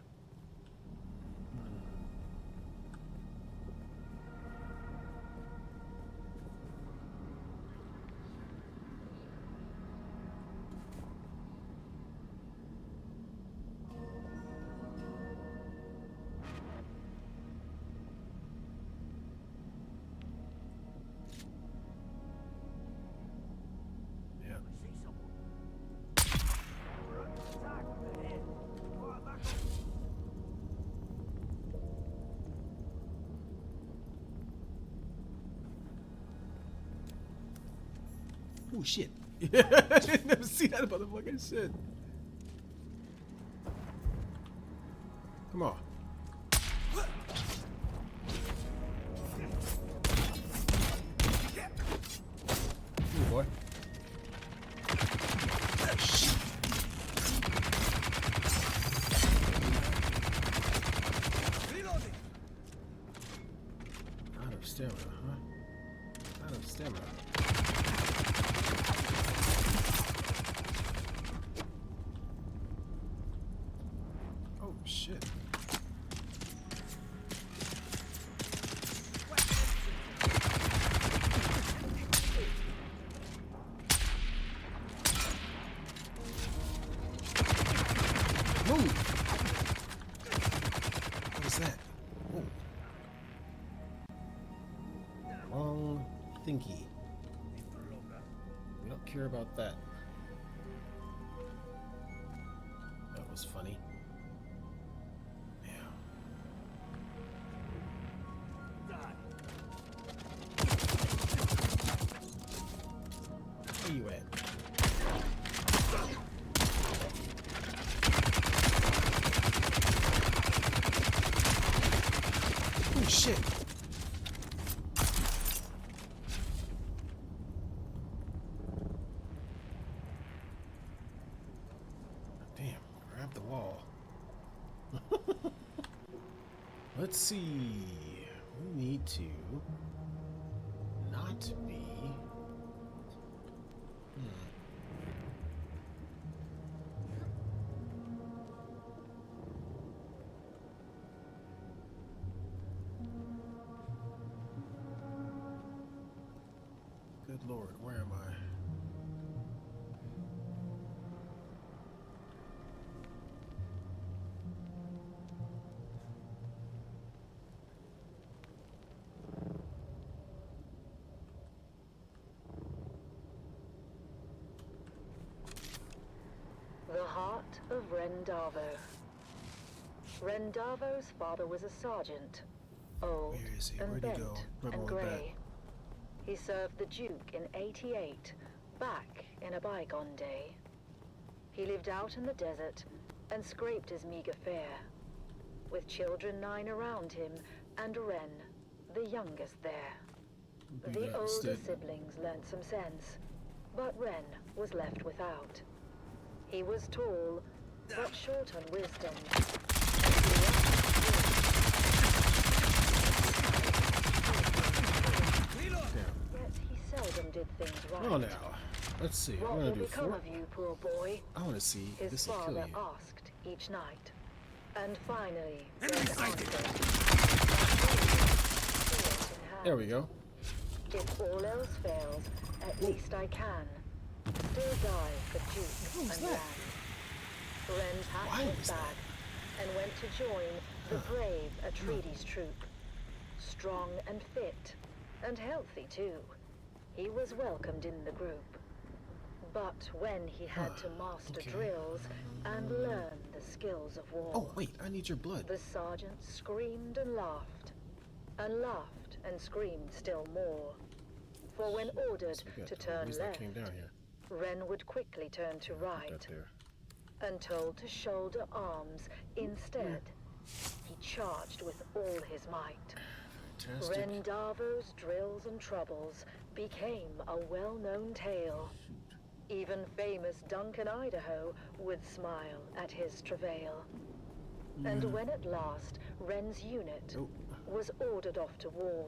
Oh shit. I didn't never see that motherfucking shit. Come on. Ooh, boy. Out of stamina, huh? Out of stamina. Oh shit. Move! What is that? Oh. Long thinky. We don't don't care about that. That was funny. Yeah. Where you at? Oh shit! Damn, grab the wall. Let's see. We need to not be. Good Lord, where am I? The heart of Rendavo. Rendavo's father was a sergeant, old Where is he? and Where'd he bent go? We're and going back. grey. He served the Duke in '88, back in a bygone day. He lived out in the desert and scraped his meager fare, with children 9 around him and Ren, the youngest there. You The got older stood. siblings learnt some sense, but Ren was left without. He was tall, but short on wisdom. Yet he seldom did things right. Well, now, let's see. What I'm will gonna do become 4. of you, poor boy? I want to see if His this will kill father you. asked each night. And finally, Ren answered. There we go. If all else fails, at least I can. Still die for Duke was and that? Ren. Ren packed Why his was bag that? and went to join the brave Atreides troop. Strong and fit, and healthy too. He was welcomed in the group. But when he had to master okay. drills and learn the skills of war, Oh, wait, I need your blood. the sergeant screamed and laughed and screamed still more. For when ordered So we got to the turn reason I left, came down here. Ren would quickly turn to Put right, that there. and told to shoulder arms instead. He charged with all his might. Fantastic. Rendavo's drills and troubles became a well-known tale. Even famous Duncan, Idaho, would smile at his travail. And when at last Ren's unit Oh, was ordered off to war,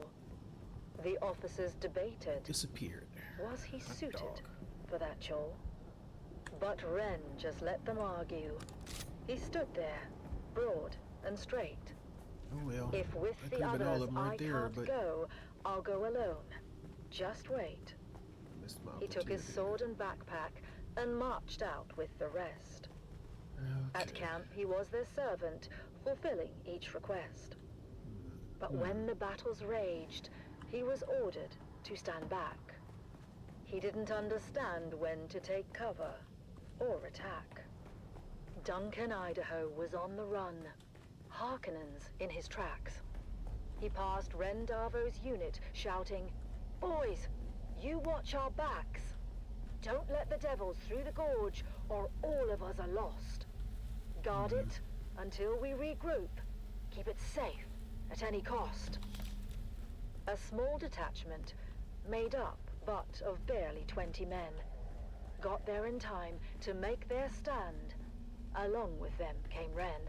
the officers debated, disappeared. was he Hot suited dog. for that chore? But Ren just let them argue. He stood there, broad and straight. Oh well. If with that the could've been all others of them right I there, can't but go, I'll go alone. Just wait. missed my He took his opportunity. sword and backpack and marched out with the rest. At Okay. camp, he was their servant, fulfilling each request. But when the battles raged, he was ordered to stand back. He didn't understand when to take cover or attack. Duncan, Idaho was on the run, Harkonnens in his tracks. He passed Rendavo's unit, shouting, "Boys, you watch our backs. Don't let the devils through the gorge, or all of us are lost. Guard it until we regroup. Keep it safe at any cost." A small detachment, made up but of barely 20 men, got there in time to make their stand. Along with them came Ren.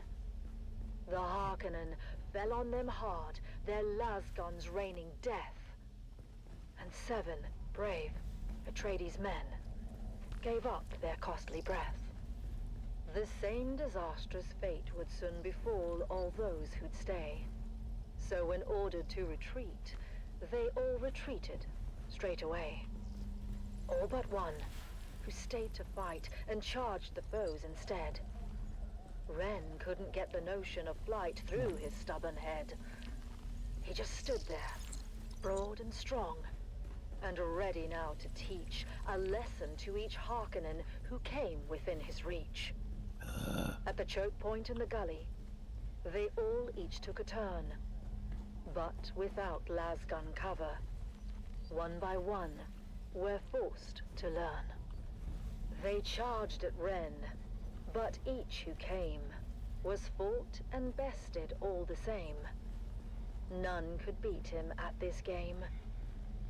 The Harkonnen fell on them hard, their lasguns raining death. And 7 brave Atreides men gave up their costly breath. The same disastrous fate would soon befall all those who'd stay. So when ordered to retreat, they all retreated straight away. All but one, who stayed to fight and charged the foes instead. Ren couldn't get the notion of flight through his stubborn head. He just stood there, broad and strong, and ready now to teach a lesson to each Harkonnen who came within his reach. At the choke point in the gully, they all each took a turn, but without lasgun cover. One by one, were forced to learn. They charged at Ren, but each who came was fought and bested all the same. None could beat him at this game,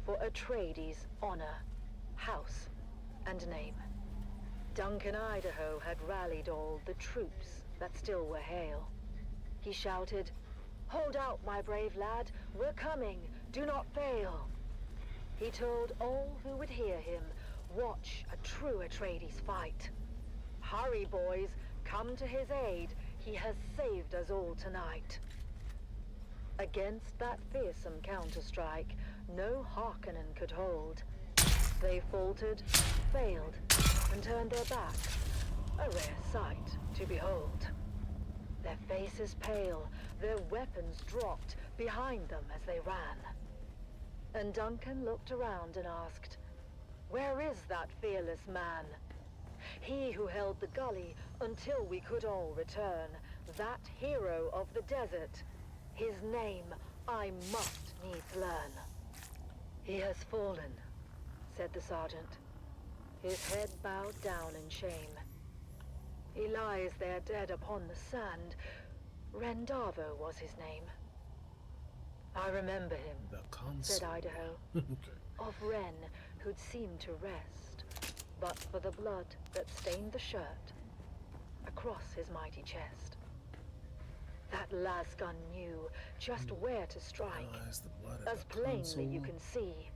for Atreides' honor, house, and name. Duncan Idaho had rallied all the troops that still were hale. He shouted, "Hold out, my brave lad, we're coming, do not fail." He told all who would hear him, watch a true Atreides fight. Hurry, boys, come to his aid, he has saved us all tonight. Against that fearsome counter-strike, no Harkonnen could hold. They faltered, failed, and turned their backs, a rare sight to behold. Their faces pale, their weapons dropped behind them as they ran. And Duncan looked around and asked, "Where is that fearless man? He who held the gully until we could all return, that hero of the desert. His name I must needs learn." "He has fallen," said the sergeant, his head bowed down in shame. "He lies there dead upon the sand. Rendavo was his name." "I remember him," The console. said Idaho, Okay. "of Ren, who'd seemed to rest, but for the blood that stained the shirt across his mighty chest. That lasgun knew just where to strike, Analyze the blood of as the plainly you console. can see,"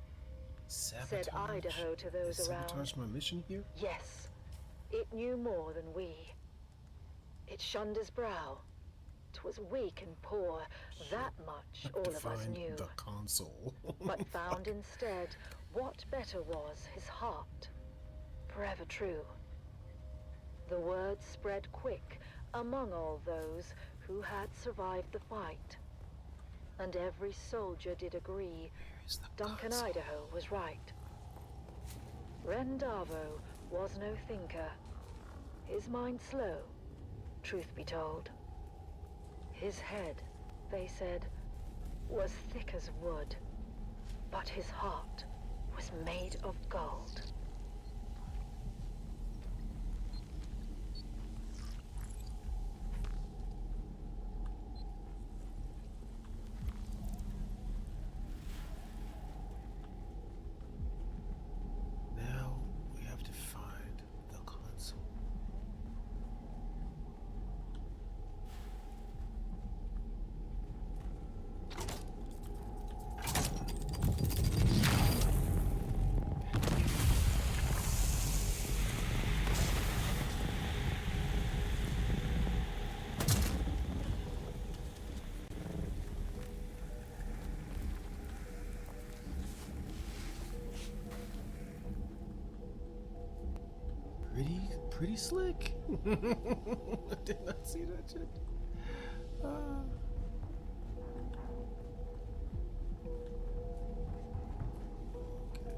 Sabotage? said Idaho to those Is around. sabotage my mission here? "Yes, it knew more than we. It shunned his brow. 'Twas weak and poor, that much all of us Defined knew. the console. But found instead what better was his heart, forever true. The word spread quick among all those who had survived the fight, and every soldier did agree Where's the Duncan console? Idaho was right. Rendavo was no thinker, his mind slow, truth be told. His head, they said, was thick as wood, but his heart was made of gold. Now we have to find the console. Pretty slick. I did not see that shit. Okay.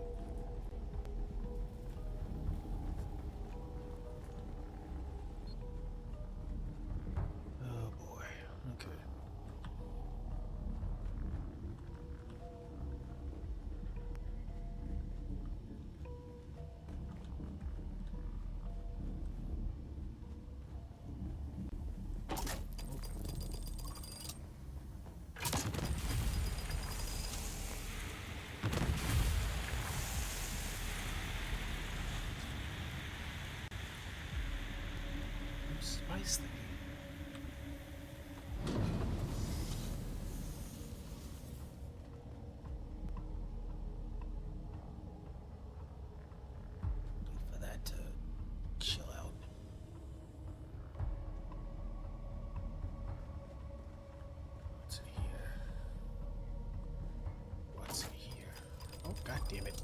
Oh boy. Okay. Spice thing. For that to chill out. What's in here? What's in here? Oh, god damn it.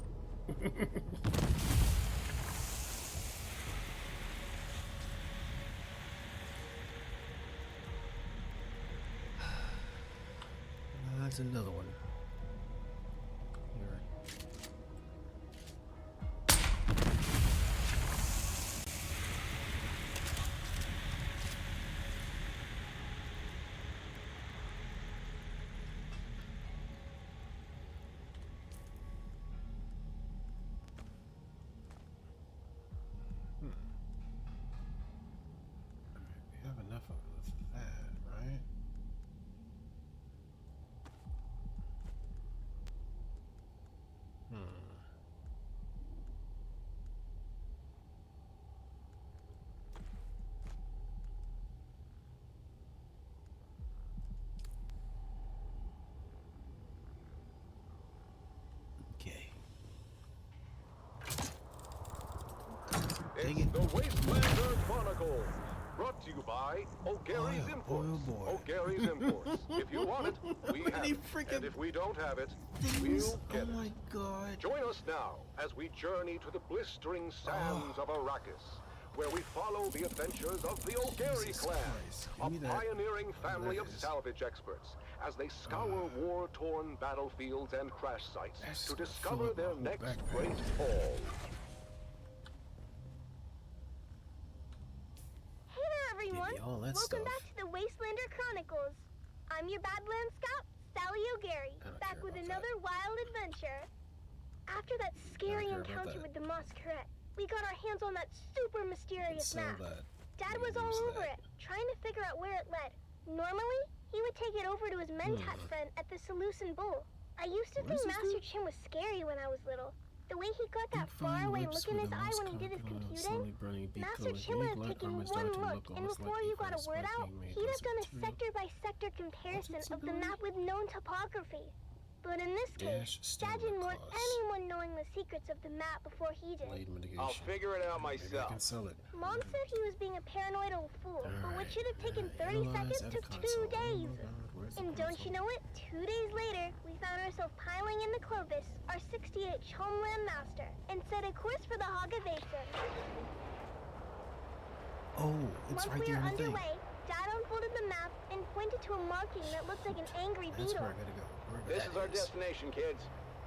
That's another one. Here. Dang it. The Wastelander Chronicles. Brought to you by O'Gary's Boy, Imports. oh boy. O'Gary's Imports. If you want it, we Look at have he it. freaking And if we don't have it, Things. we'll Oh get my it. god. Join us now as we journey to the blistering sands of Arrakis, where we follow the adventures of the O'Gary Jesus clan, Christ. a Give me that. pioneering family There of it is. salvage experts, as they scour war-torn battlefields and crash sites That's to gonna discover fill up my their whole next backpack. great haul. Hey there, everyone! Give me all that Welcome stuff. back to the Wastelander Chronicles. I'm your Badlands Scout, Sally O'Gary, I don't back care with about another wild adventure. After that scary care about encounter that. with the Masquerade, we got our hands on that super mysterious Sell map. that. Dad We was can all use over that. it, trying to figure out where it led. Normally, he would take it over to his Mentat friend at the Seleucid Bull. I used to What think is this Master dude? Chin was scary when I was little. The way he got that Fine faraway lips look in with his a eye mouse when he did his cock, computing. slowly burning beak Master color. Chin would have Black taken armor one started to look, look and almost before like you evil got a word spiking out, made he'd by have done a some sector-by-sector comparison of the ability? map with known topography. But in this Dash case, Dad stamina didn't want clause. anyone knowing the secrets of the map before he did. Blade mitigation. I'll figure it out Maybe I myself. can sell it. Mom said he was being a paranoid old fool, but what should have taken 30 Analyze seconds at a took 2 console. days. Oh my god, where's the And don't you console? know it? 2 days later, we found ourselves piling in the Clovis, our 60H Homeland Master, and set a course for the Hagavation. Oh, it's Once right we there were on the thing. underway, Dad unfolded the map and pointed to a marking that looked like an angry That's beetle. where I gotta go. Wherever This that is our destination, kids.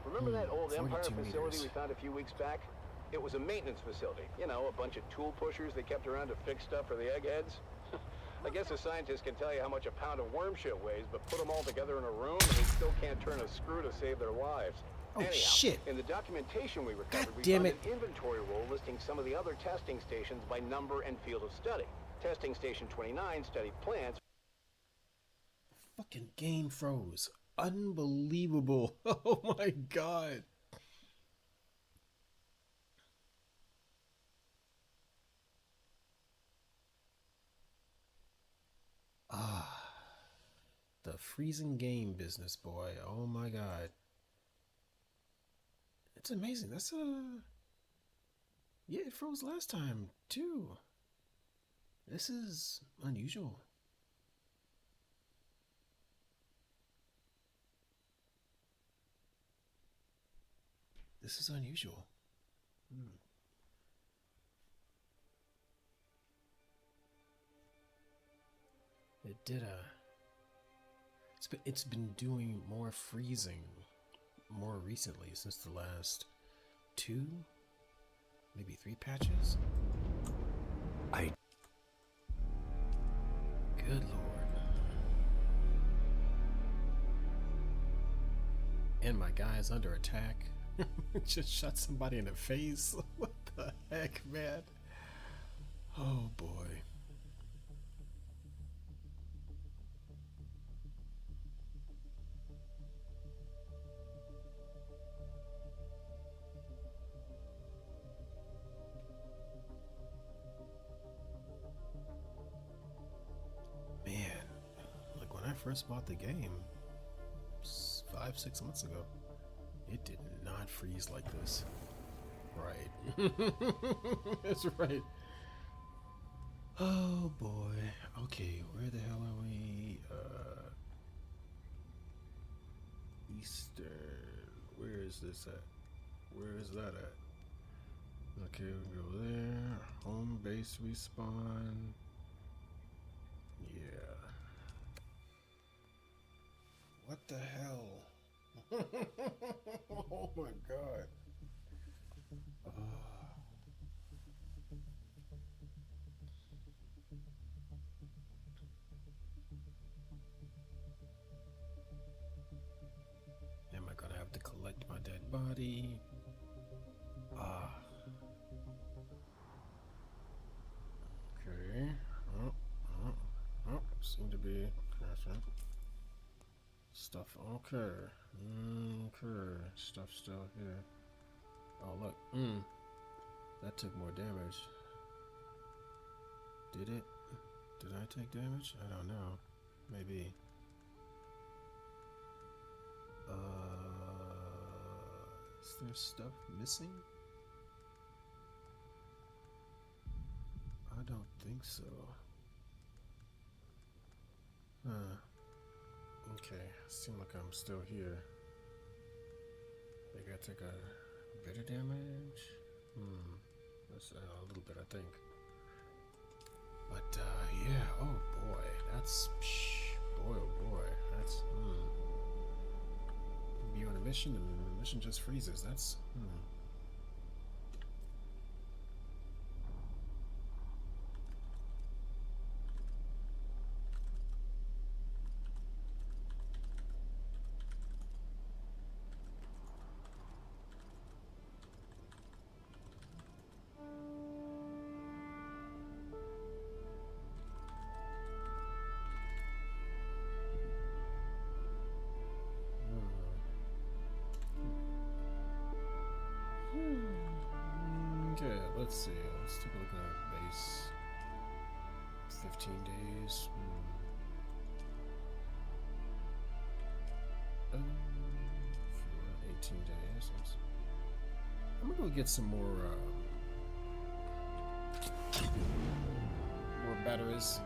Remember that old Empire 42 facility meters. we found a few weeks back? It was a maintenance facility. You know, a bunch of tool pushers they kept around to fix stuff for the eggheads. I guess a scientist can tell you how much a pound of worm shit weighs, but put them all together in a room and they still can't turn a screw to save their lives. Oh, Anyhow, shit. in the documentation we recovered, we damn found it. an inventory roll listing some of the other testing stations by number and field of study. Testing Station 29 studied plants. Fucking game froze. Unbelievable. Oh my god. Ah. The freezing game business, boy. Oh my god. It's amazing. That's yeah, it froze last time too. This is unusual. This is unusual. It did it's been doing more freezing more recently since the last 2, maybe 3 patches. Good lord. And my guy is under attack. Just shot somebody in the face. What the heck, man? Oh boy. Man, like when I first bought the game 5-6 months ago, it did not freeze like this. Right. That's right. Oh boy. Okay, where the hell are we? Eastern. Where is this at? Where is that at? Okay, we go there. Home base respawn. Yeah. What the hell? Oh my god. Am I gonna have to collect my dead body? Okay. Seem to be crashing. Stuff. Okay. Okay. Stuff still here. Oh look. That took more damage. Did it? Did I take damage? I don't know. Maybe. Is there stuff missing? don't think so. Huh. Okay, seems like I'm still here. Maybe I take a bit of damage? That's a little bit, I think. But, yeah, oh boy, that's, boy, oh boy, that's, Be on a mission and the mission just freezes, that's, Okay, let's see. Let's take a look at our base. 15 days. 18 days. I'm gonna go get some more batteries.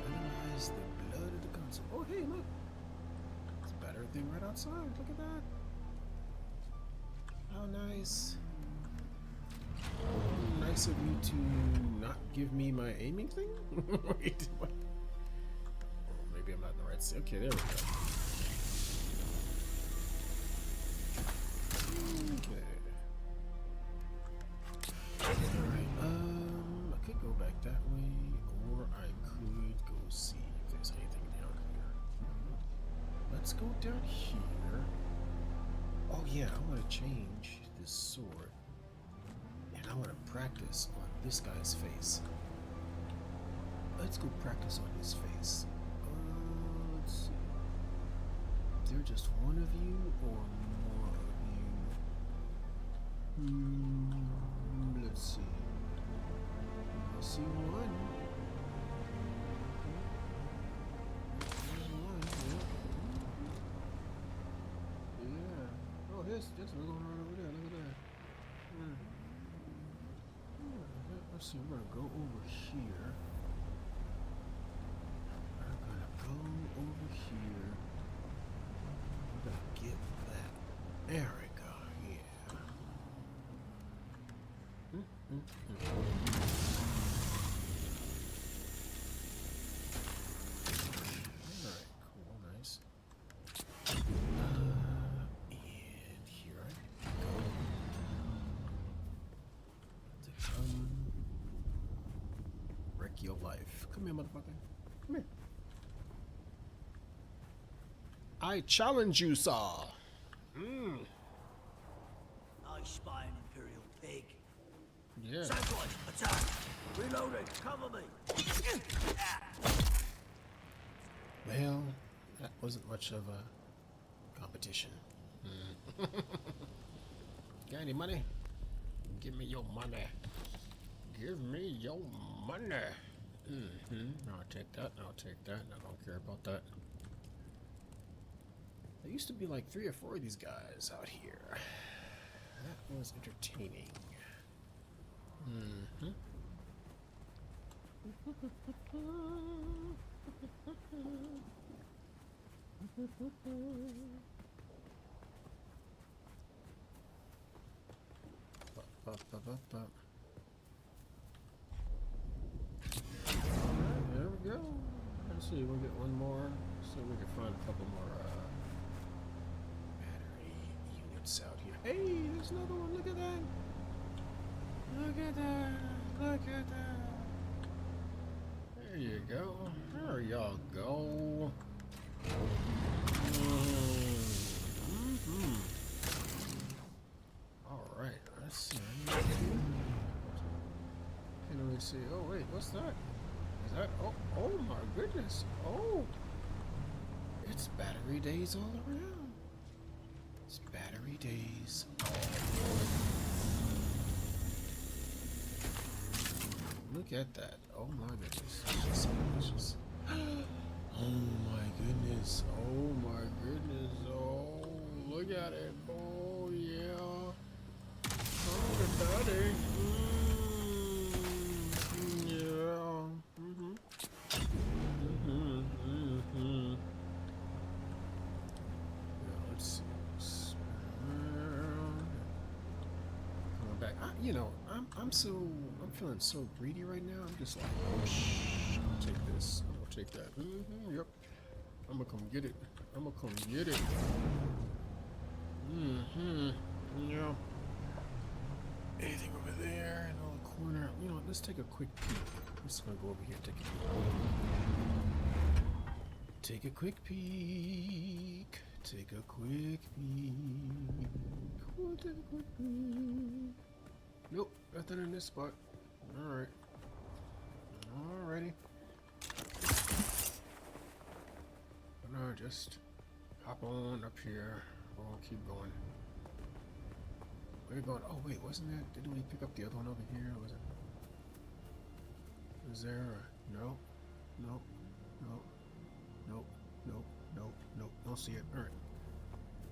Minimize the blood of the console. Oh, hey, look. It's a battery thing right outside. Look at that. How nice. Nice of you to not give me my aiming thing? Wait, what? Oh, maybe I'm not in the right seat. Okay, there we go. Okay. Alright, I could go back that way, or I could go see if there's anything down here. Let's go down here. Oh yeah, I want to change this sword. And I want to practice on this guy's face. Let's go practice on his face. Let's see. Is there just one of you or more of you? Let's see. I see one. There's one, yeah. Yeah. Oh, there's another one right over there. Look at that. Let's see, we're gonna go over here. We're gonna go over here. We're gonna get that. There we go, yeah. Alright, cool, nice. And here I go. To come wreck your life. Come here, motherfucker. Come here. I challenge you, sir. I spy an Imperial pig. Yeah. Sandwich, attack! Reloading, cover me! Well, that wasn't much of a competition. Got any money? Give me your money. Give me your money. I'll take that. I'll take that. I don't care about that. There used to be like 3 or 4 of these guys out here. That was entertaining. There we go. Let's see, we'll get one more. So we can find a couple more battery units out here. Hey, there's another one. Look at that. Look at that. Look at that. There you go. There y'all go. Alright, let's see. Can't really see. Oh, wait, what's that? Is that? Oh my goodness. Oh. It's battery days all around. It's battery days all around. Look at that. Oh my goodness. It's so delicious. Oh my goodness. Oh my goodness. Oh, look at it. Oh yeah. Oh, the daddy. Yeah. Yeah, let's see. Coming back. I'm feeling so greedy right now. I'm just like, oh shh. I'll take this. I'll take that. Yep. I'm gonna come get it. I'm gonna come get it. Yeah. Anything over there in the corner? You know what? Let's take a quick peek. I'm just gonna go over here and take a peek. Take a quick peek. Take a quick peek. We'll take a quick peek. Nope, nothing in this spot. Alright. Alrighty. No, just hop on up here. We'll keep going. Where are you going? Oh wait, wasn't that? Didn't we pick up the other one over here? Was it? Was there? No. Nope. Nope. Nope. Nope. Nope. Nope. Don't see it. All right.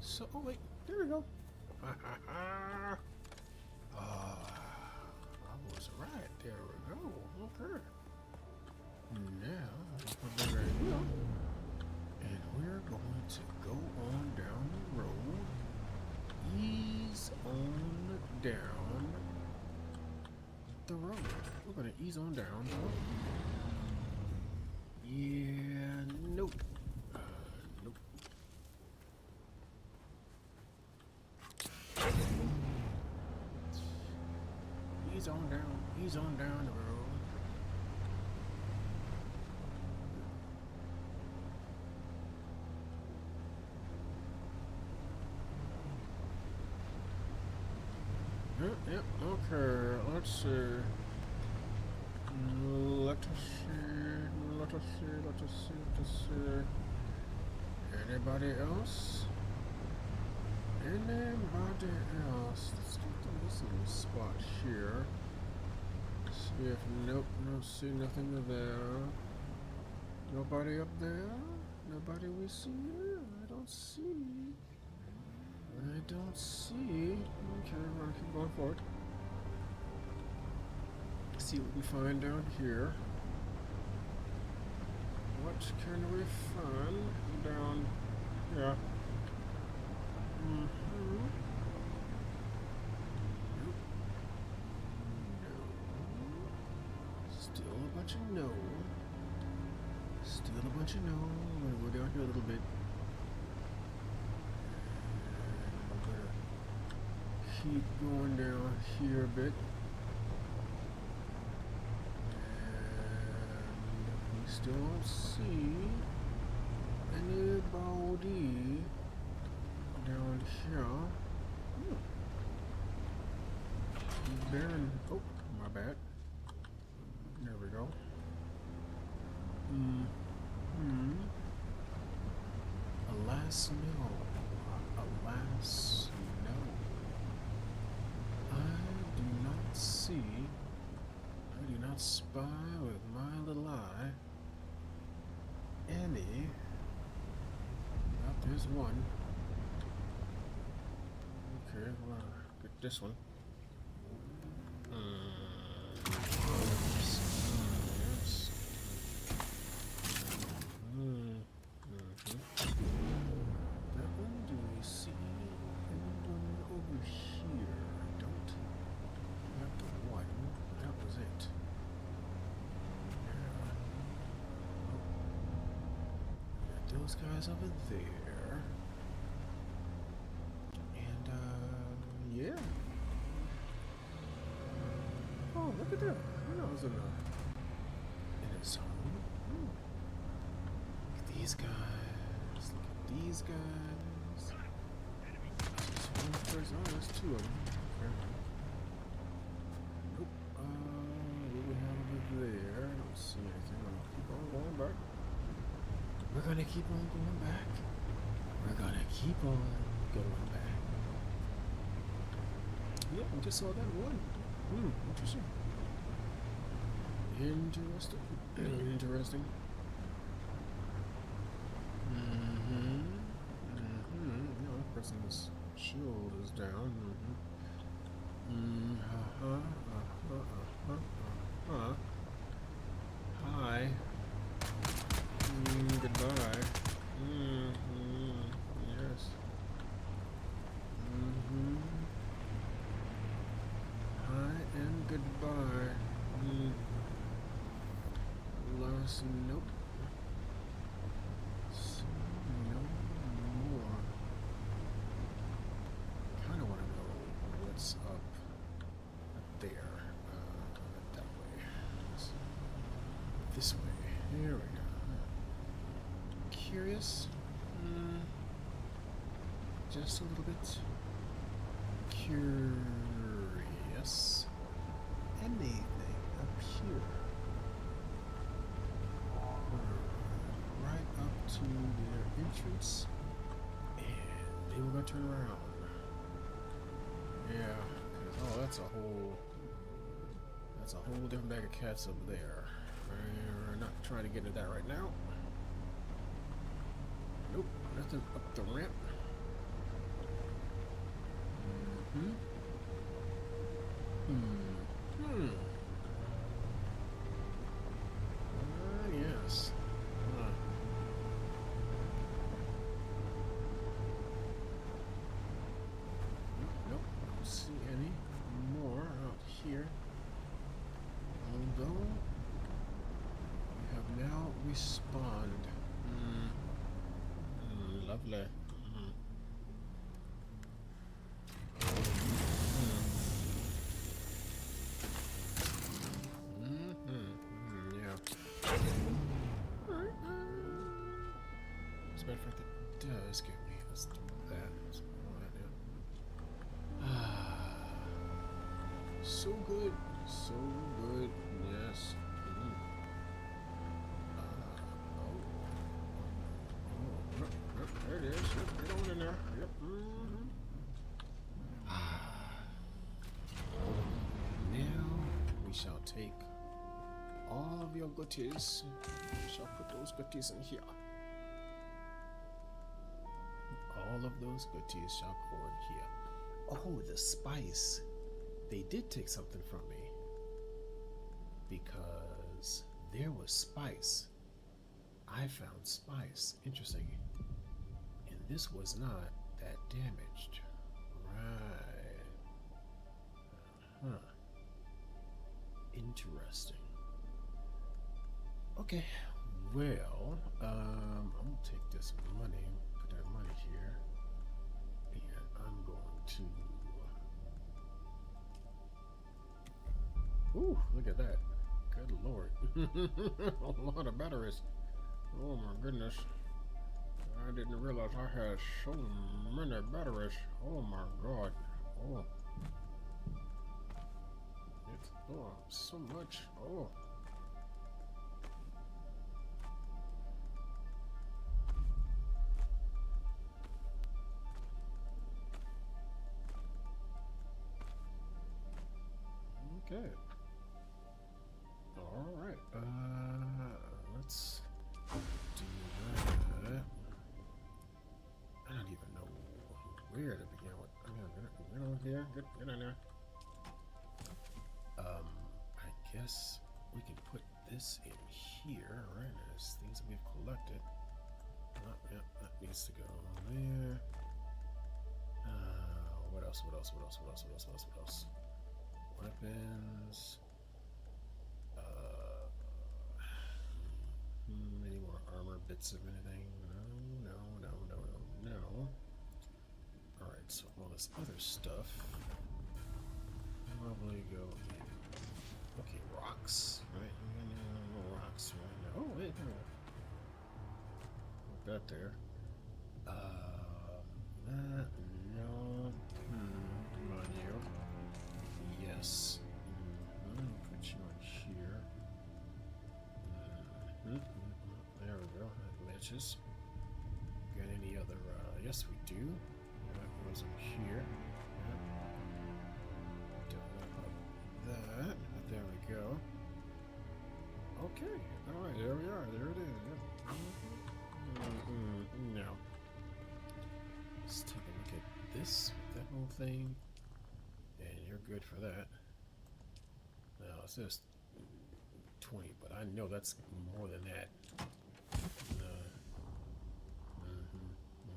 So, oh wait, there we go. Ha ha ha. I was right. There we go. Okay. Now, there we go. And we're going to go on down the road. Ease on down the road. We're going to ease on down the road. Yeah, nope. Nope. Ease on down the road. Yep, okay, let's see. Let us see. Anybody else? Anybody else? Let's get to this little spot here. See if, nope, no, see nothing there. Nobody up there? Nobody we see? I don't see. I don't see. Okay, we're gonna keep going forward. See what we find down here. What can we find down here? Nope. No. Still a bunch of no. Still a bunch of no. I'm gonna go down here a little bit. I'm gonna keep going down here a bit. Still don't see anybody down here. Barren. Oh, my bad. There we go. Alas, no. Alas, no. I do not see. I do not spy with my little eye. Any. Well, there's one. Okay, well, get this one. Yes. That one, do we see anyone over here? I don't. Not the one. That was it. Those guys over there. And, yeah. Oh, look at that. I was in a zone. Look at these guys. Look at these guys. Just one person. Oh, there's two of them. Okay. Nope. What do we have over there? I don't see anything. I'm gonna keep on going back. We're gonna keep on going back. We're gonna keep on going back. Yep, I just saw that one. Interesting. Interesting. Interesting. Mm-hmm. Mm-hmm. You know, that person's shield is down. Mm-hmm. Hi. Goodbye. Yes. Hi and goodbye. Last nope. So no more. Kinda wanna know what's up there. That way. This way. Here we go. Curious? Just a little bit. Curious. Anything up here? Right up to their entrance. And they were gonna turn around. Yeah. Oh, that's a whole different bag of cats up there. We're not trying to get into that right now. Nope, nothing up the ramp. Yes. Nope, don't see any more out here. Although we have now respawned. Lovely. Yeah. As a matter of fact, it does give me. Let's do that. Let's pull that in. So good. So good. Yes. There it is. Yep, right on in there. Yep. Now we shall take all of your goodies. We shall put those goodies in here. All of those goodies shall go in here. Oh, the spice. They did take something from me. Because there was spice. I found spice. Interesting. And this was not that damaged. Right. Interesting. Okay. Well, I'm gonna take this money, put that money here, and I'm going to. Ooh, look at that. Good lord. A lot of batteries. Oh my goodness. I didn't realize I had so many batteries. Oh my god. Oh. It's so much. Oh. Okay. All right. Let's do that. I don't even know where to begin with. I'm gonna get on here. Get in there. I guess we can put this in here, right? As things that we've collected. Yep, that needs to go there. What else? What else? What else? What else? What else? What else? What else? Weapons. Any more armor bits of anything? No. Alright, so all this other stuff probably go in. Okay, rocks, right? Rocks right now. Oh, wait, no. Put that there. That, no. Come on, you. Yes. Put you on here. There we go. That matches. Got any other? Yes, we do. That goes in here. Don't know about that, but there we go. Okay. All right. There we are. There it is. Yep. Now, let's take a look at this, that whole thing, and you're good for that. Now, it says 20, but I know that's more than that.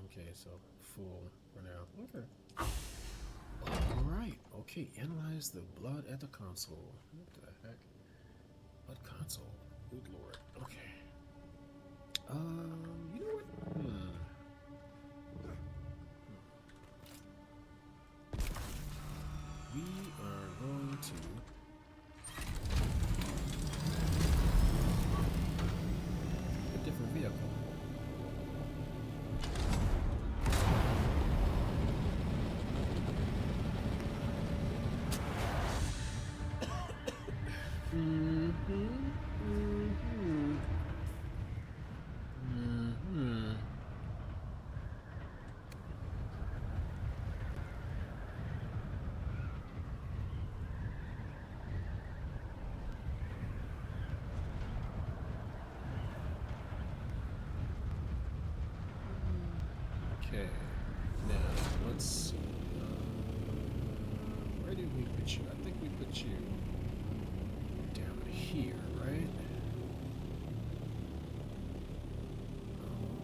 Okay, so full for now. Okay. Alright, okay, analyze the blood at the console. What the heck? Blood console. Good lord. Okay. You know what? We are going to a different vehicle. Okay, now let's see. Where did we put you? I think we put you down here, right?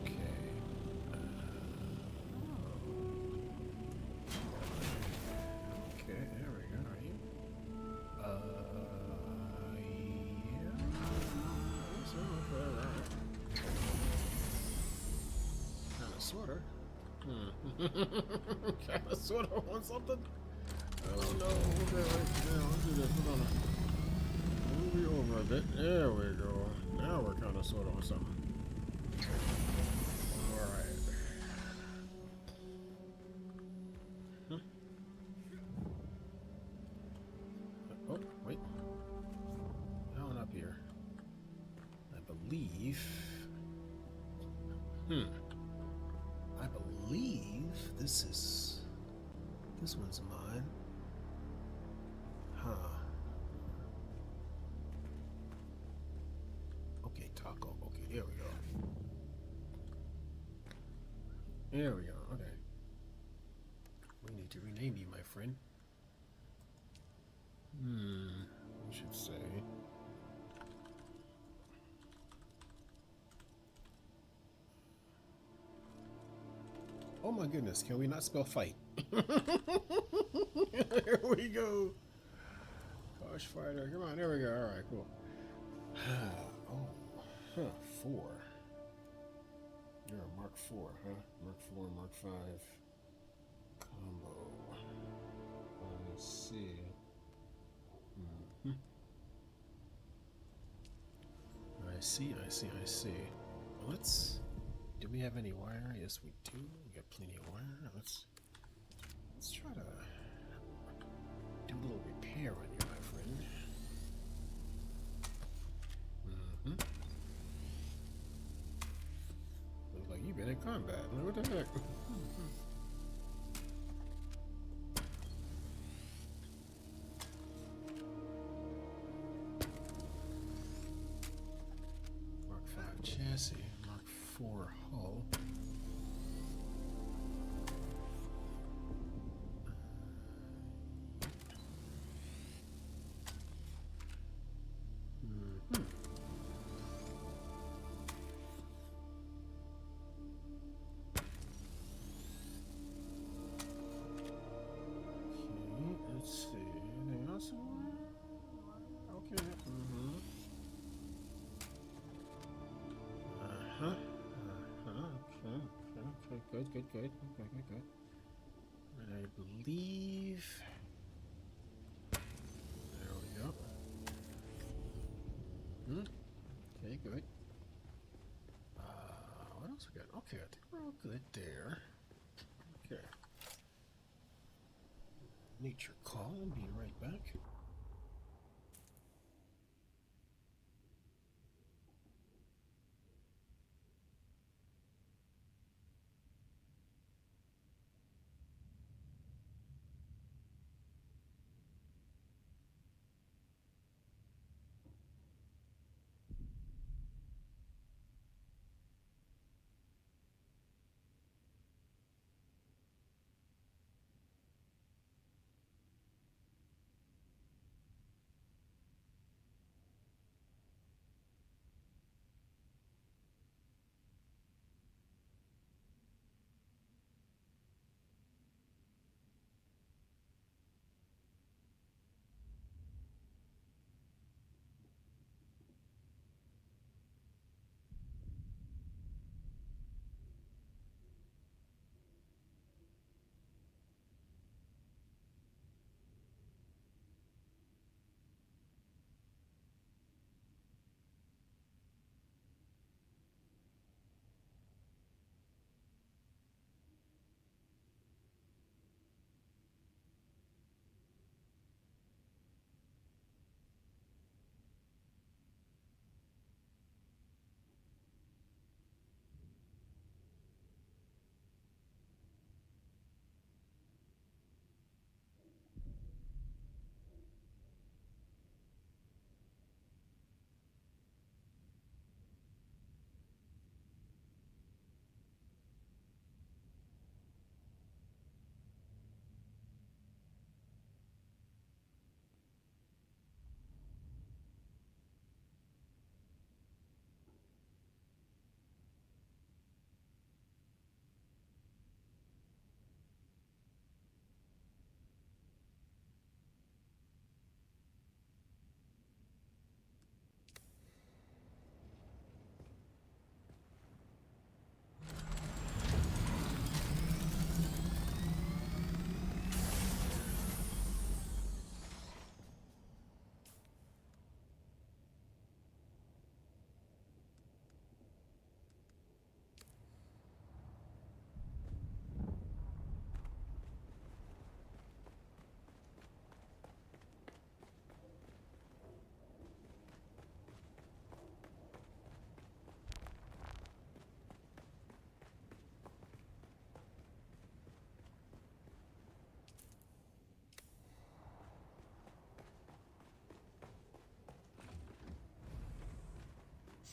Okay. Okay, there we go. Are you? Yeah. So, okay, kinda, sorta. Kinda, sorta want something? I don't know. Okay, wait. Now, let's do this. Hold on. Move you over a bit. There we go. Now we're kinda, sorta on something. Alright. Oh, wait. Down up here. I believe. I believe this one's mine. Huh. Okay, taco. Okay, there we go. There we go. Okay. We need to rename you, my friend. I should say. Oh my goodness, can we not spell fight? There we go. Gosh, fighter. Come on, there we go. Alright, cool. Oh, huh, 4. You're a Mark 4, huh? Mark 4, Mark 5. Combo. Let's see. I see. Let's... Do we have any wire? Yes, we do. We got plenty of wire. Let's try to do a little repair on you, my friend. Looks like you've been in combat. What the heck? Mark 5 chassis, Mark 4 hull. Let's see. Anything else? Okay. Okay. Good. And I believe. There we go. Okay, good. What else we got? Okay, I think we're all good there. Okay. Nature call. I'll be right back.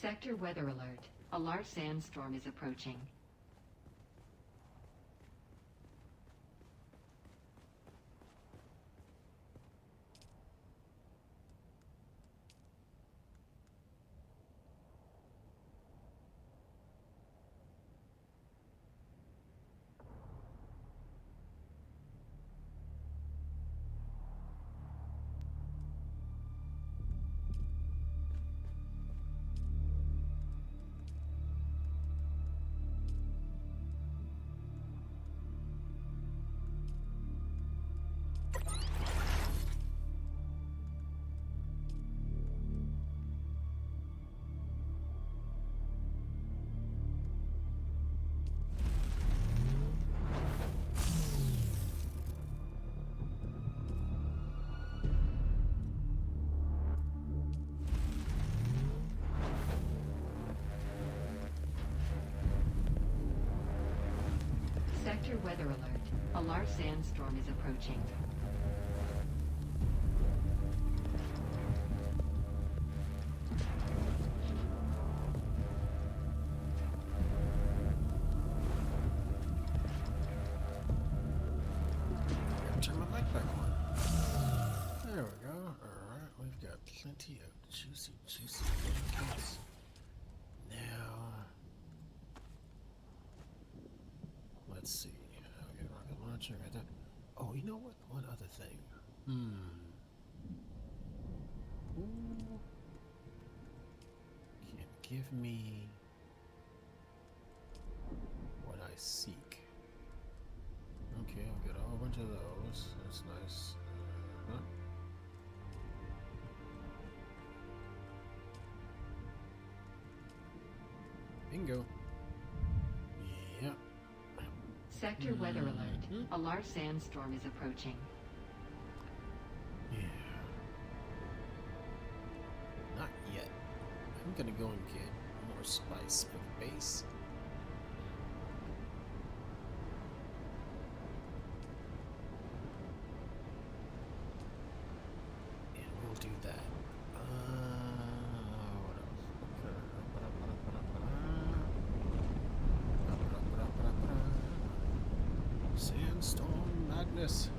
Sector weather alert. A large sandstorm is approaching. Sector weather alert. A large sandstorm is approaching. Turn my light back on. There we go. Alright, we've got plenty of juicy pancakes. Now, let's see. We got a rocket launcher right there. Oh, you know what? One other thing. Who can give me what I seek? Okay, I've got a whole bunch of those. That's nice. Huh? Bingo. Yep. Sector weather alert. A large sandstorm is approaching. Yeah. Not yet. I'm gonna go and get more spice for the base. And we'll do that. What else? Sandstorm madness.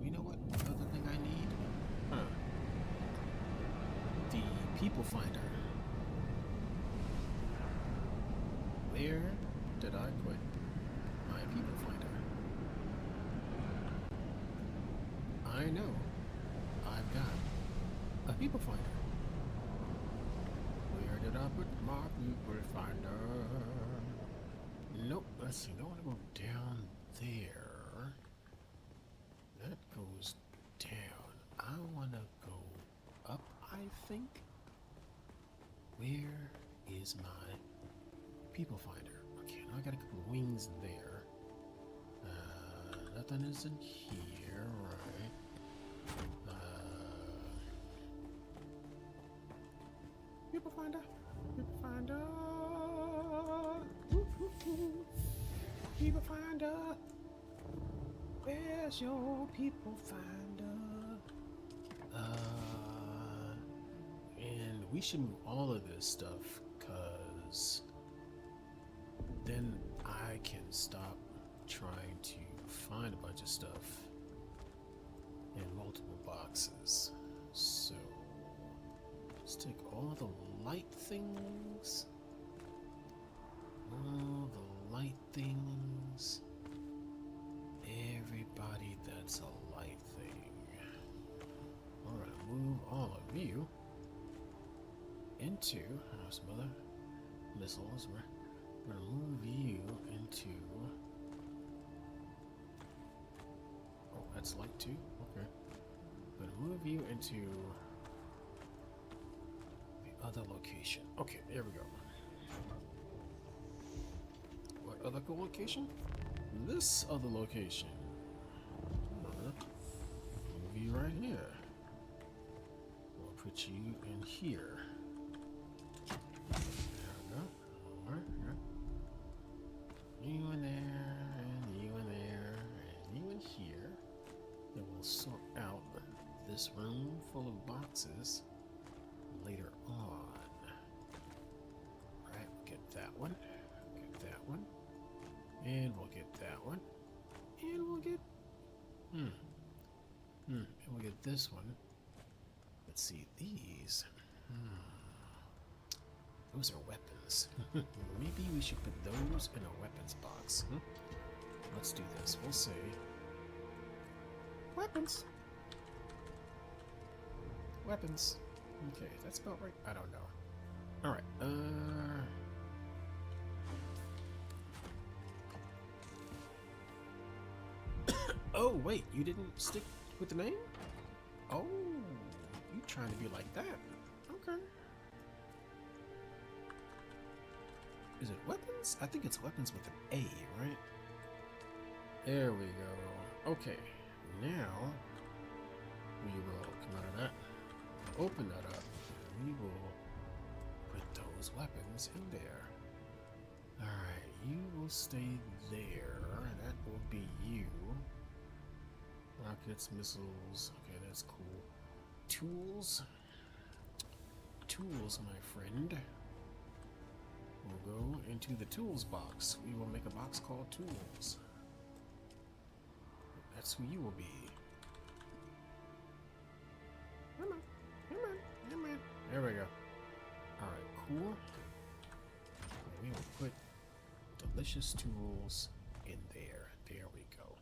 You know what? Another thing I need? The people finder. Where did I put my people finder? I know. I've got a people finder. Where did I put my people finder? Nope. Let's see. I want to go down there. That goes down. I want to go up, I think. Where is my people finder? Okay, now I got a couple of wings there. Nothing is in here, right? People finder. People finder. People finder. Where's your people finder? And we should move all of this stuff, cause then I can stop trying to find a bunch of stuff in multiple boxes. So let's take all the light things. All the light things. Everybody that's a light thing. We're gonna move all of you into some other missiles. We're gonna move you into. Oh, that's light too? Okay. I'm gonna move you into the other location. Okay, there we go. other location? This other location. Move you right here. We'll put you in here. There we go. Alright, yeah. You in there, and you in there, and you in here. Then we'll sort out this room full of boxes later on. Alright, we'll get that one. Get that one. And we'll get that one. And we'll get... And we'll get this one. Let's see, these. Those are weapons. Maybe we should put those in a weapons box. Let's do this. We'll say... Weapons. Weapons. Okay, that's about right. I don't know. Alright, oh, wait, you didn't stick with the name? Oh, you trying to be like that? Okay. Is it weapons? I think it's weapons with an A, right? There we go. Okay, now we will come out of that, open that up, and we will put those weapons in there. Alright, you will stay there. That will be you. Rockets, missiles. Okay, that's cool. Tools. Tools, my friend. We'll go into the tools box. We will make a box called tools. That's who you will be. Come on. Come on. Come on. There we go. Alright, cool. And we will put delicious tools in there. There we go.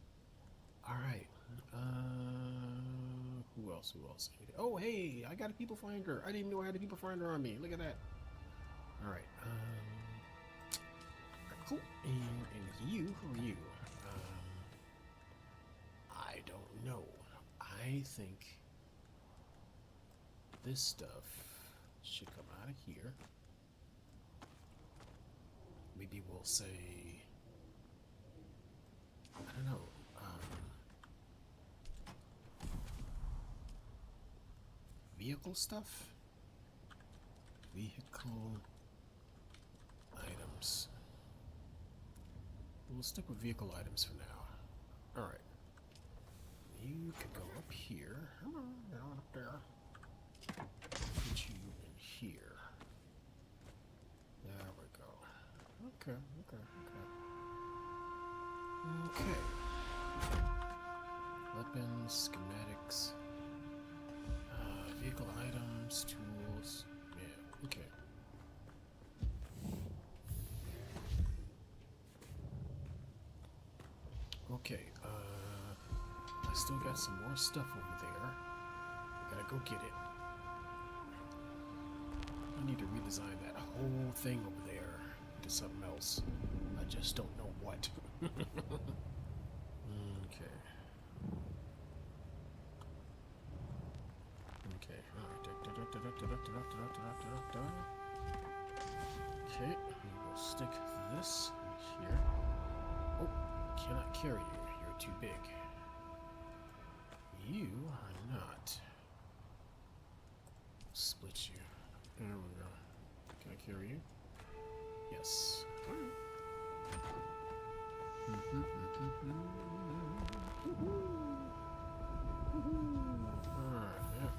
Alright. Who else? Who else? Oh, hey! I got a people finder. I didn't even know I had a people finder on me. Look at that. Alright. Cool. And you, who are you? I don't know. I think this stuff should come out of here. Maybe we'll say, I don't know. Vehicle stuff? Vehicle items. We'll stick with vehicle items for now. Alright. You can go up here. Come on, down up there. Put you in here. There we go. Okay, okay, okay. Okay. Weapons, schematics. Vehicle items, tools. Yeah, okay. Okay, I still got some more stuff over there. I gotta go get it. I need to redesign that whole thing over there into something else. I just don't know what. Okay. Okay, okay, we will stick this in here. Oh, cannot carry you. You're too big. You are not. Split you. There we go. Can I carry you? Yes. Alright, yeah.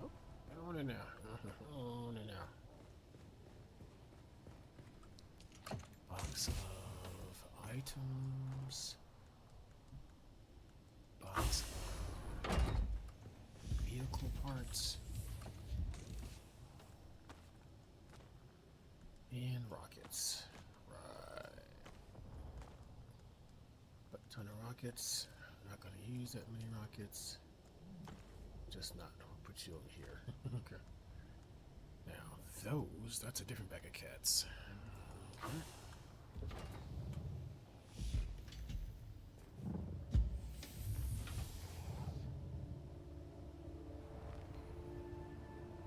Oh, on it now. On it now. Box of items. Box of vehicle parts. And rockets. Right. But a ton of rockets. I'm not going to use that many rockets. Just not. I'll put you over here. Okay. Now, that's a different bag of cats. Okay.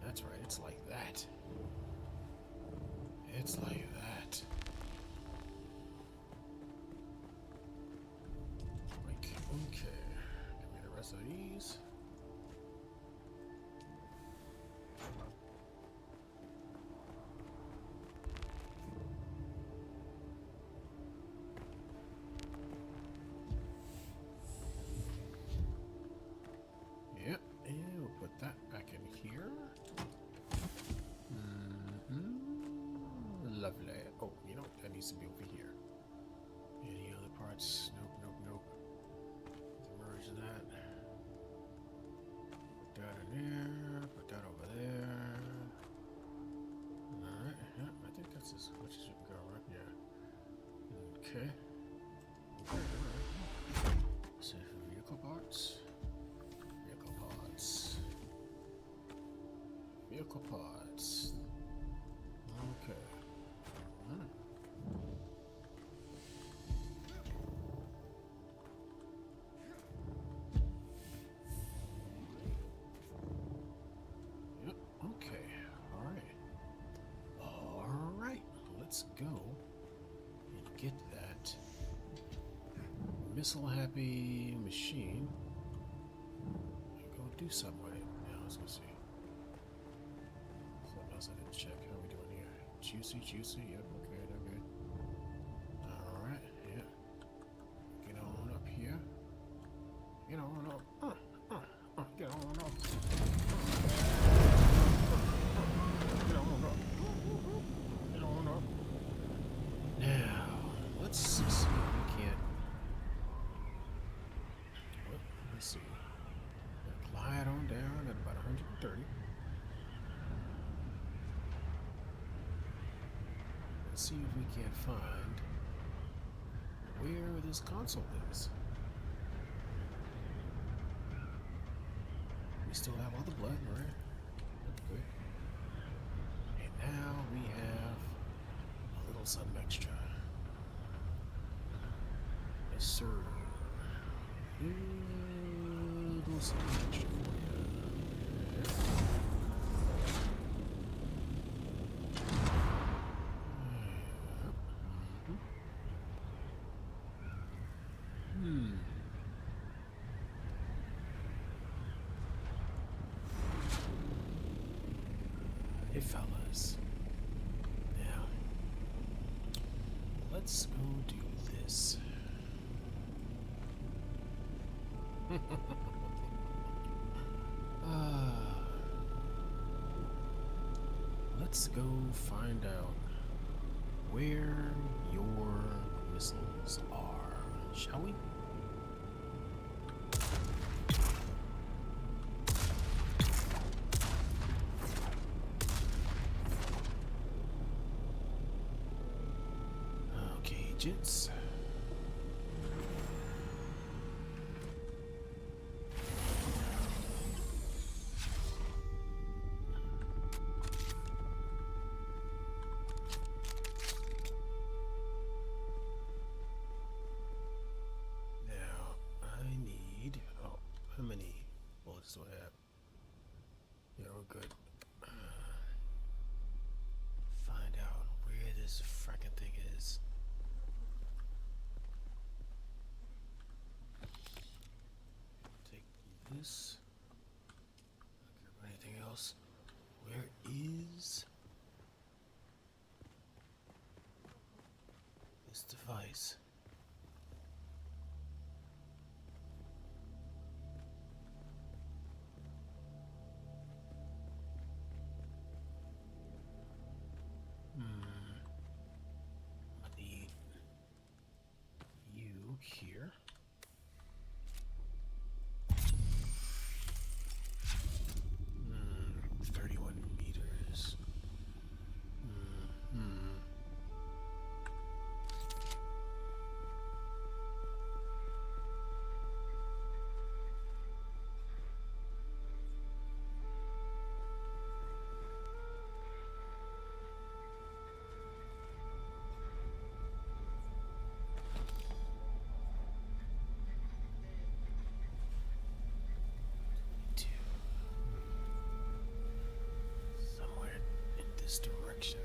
That's right, it's like that. It's like that. Okay, give me the rest of these. Yep, and we'll put that back in here. Lovely. Oh, you know, that needs to be over here. Any other parts? Nope, nope, nope. Merge that. Put that in there. Put that over there. Alright, yeah, I think that's as much as you can go, right? Yeah. Okay. Okay, alright. So, vehicle parts. Vehicle parts. Vehicle parts. Okay. Alright. Yep, okay. Alright. Alright. Let's go and get that missile happy machine and go do something with it. Now let's go see. Something else I didn't check. How are we doing here? Juicy, juicy. Yep, okay, they're good. Alright, yeah. Get on up here. Get on up. Get on up. Get on up. Get on up. Now, let's see if we can't. Well, let's see. Glide on down at about 130. Let's see if we can't find where this console is. We still have all the blood, right? That's good. And now we have a little something extra. Yes, sir. Little something extra for you. Hey, fellas. Now, let's go do this. Let's go find out where your missiles are, shall we? Okay, agents. How many bullets do I have? Yeah, we're good. Find out where this frickin' thing is. Take this. Not care about anything else. Where is this device? I need you here. 31 meters. Somewhere in this direction.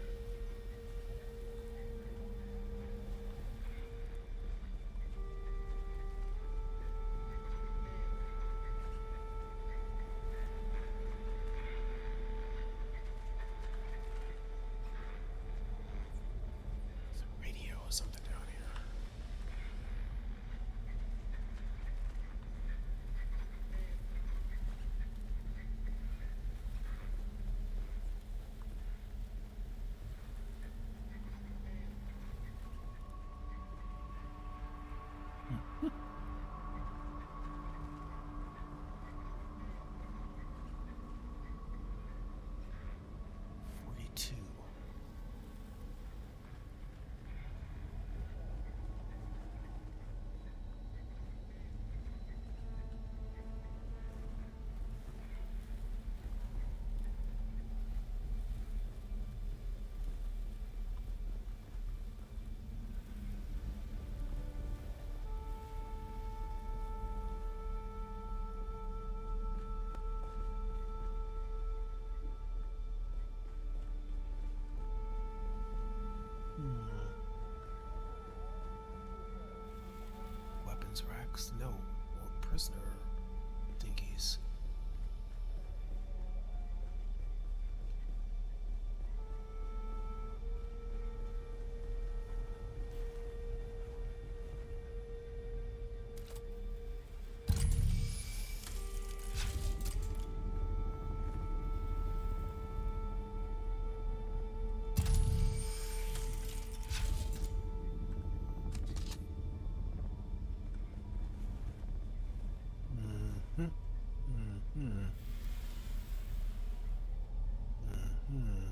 Hmm.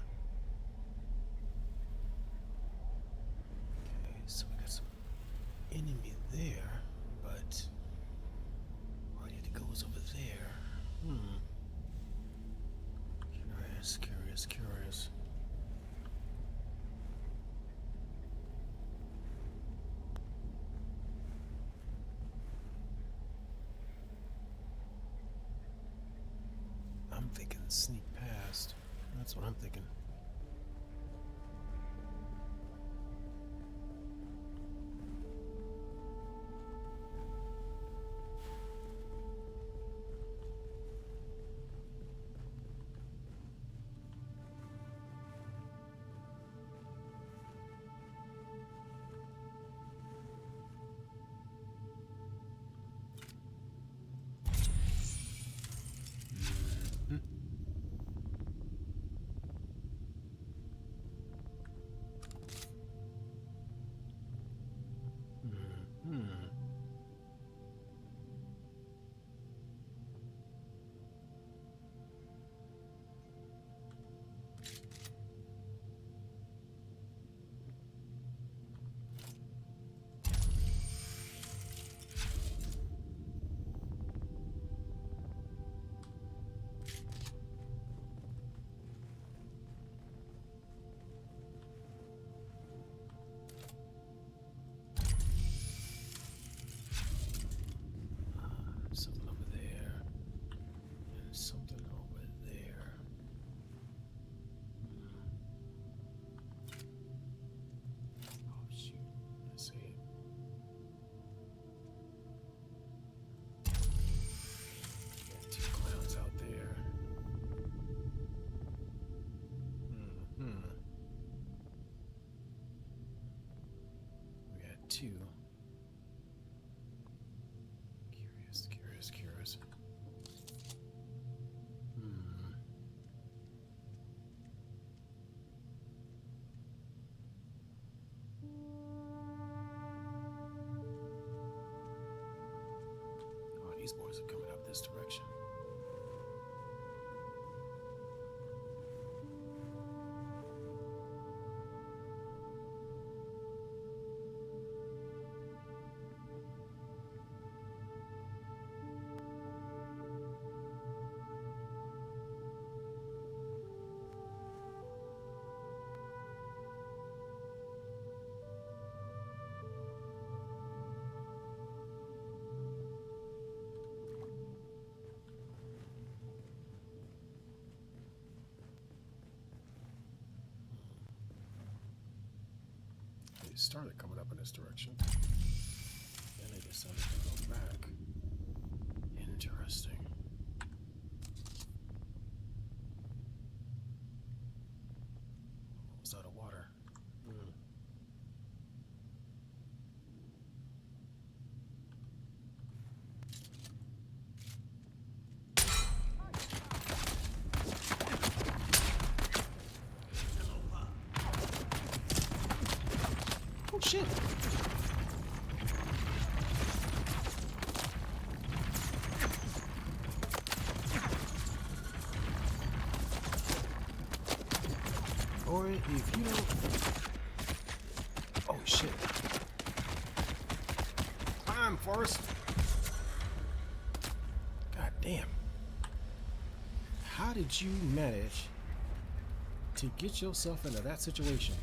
Okay, so we got some enemy there, but where I need to go is over there. Hmm. Curious, curious, curious. I'm thinking sneak past. That's what I'm thinking. Hmm. Something over there. And something over there. Oh shoot. I see it. Got two clowns out there. Hmm. We got two. Curious, curious, curious. Hmm. Oh, these boys are coming up this direction. They started coming up in this direction. Then they decided to go back. Interesting. Almost out of water. Hmm. Oh shit! Or if you don't... Oh shit. Climb, Forrest! God damn. How did you manage to get yourself into that situation?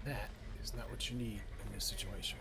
That is not what you need in this situation.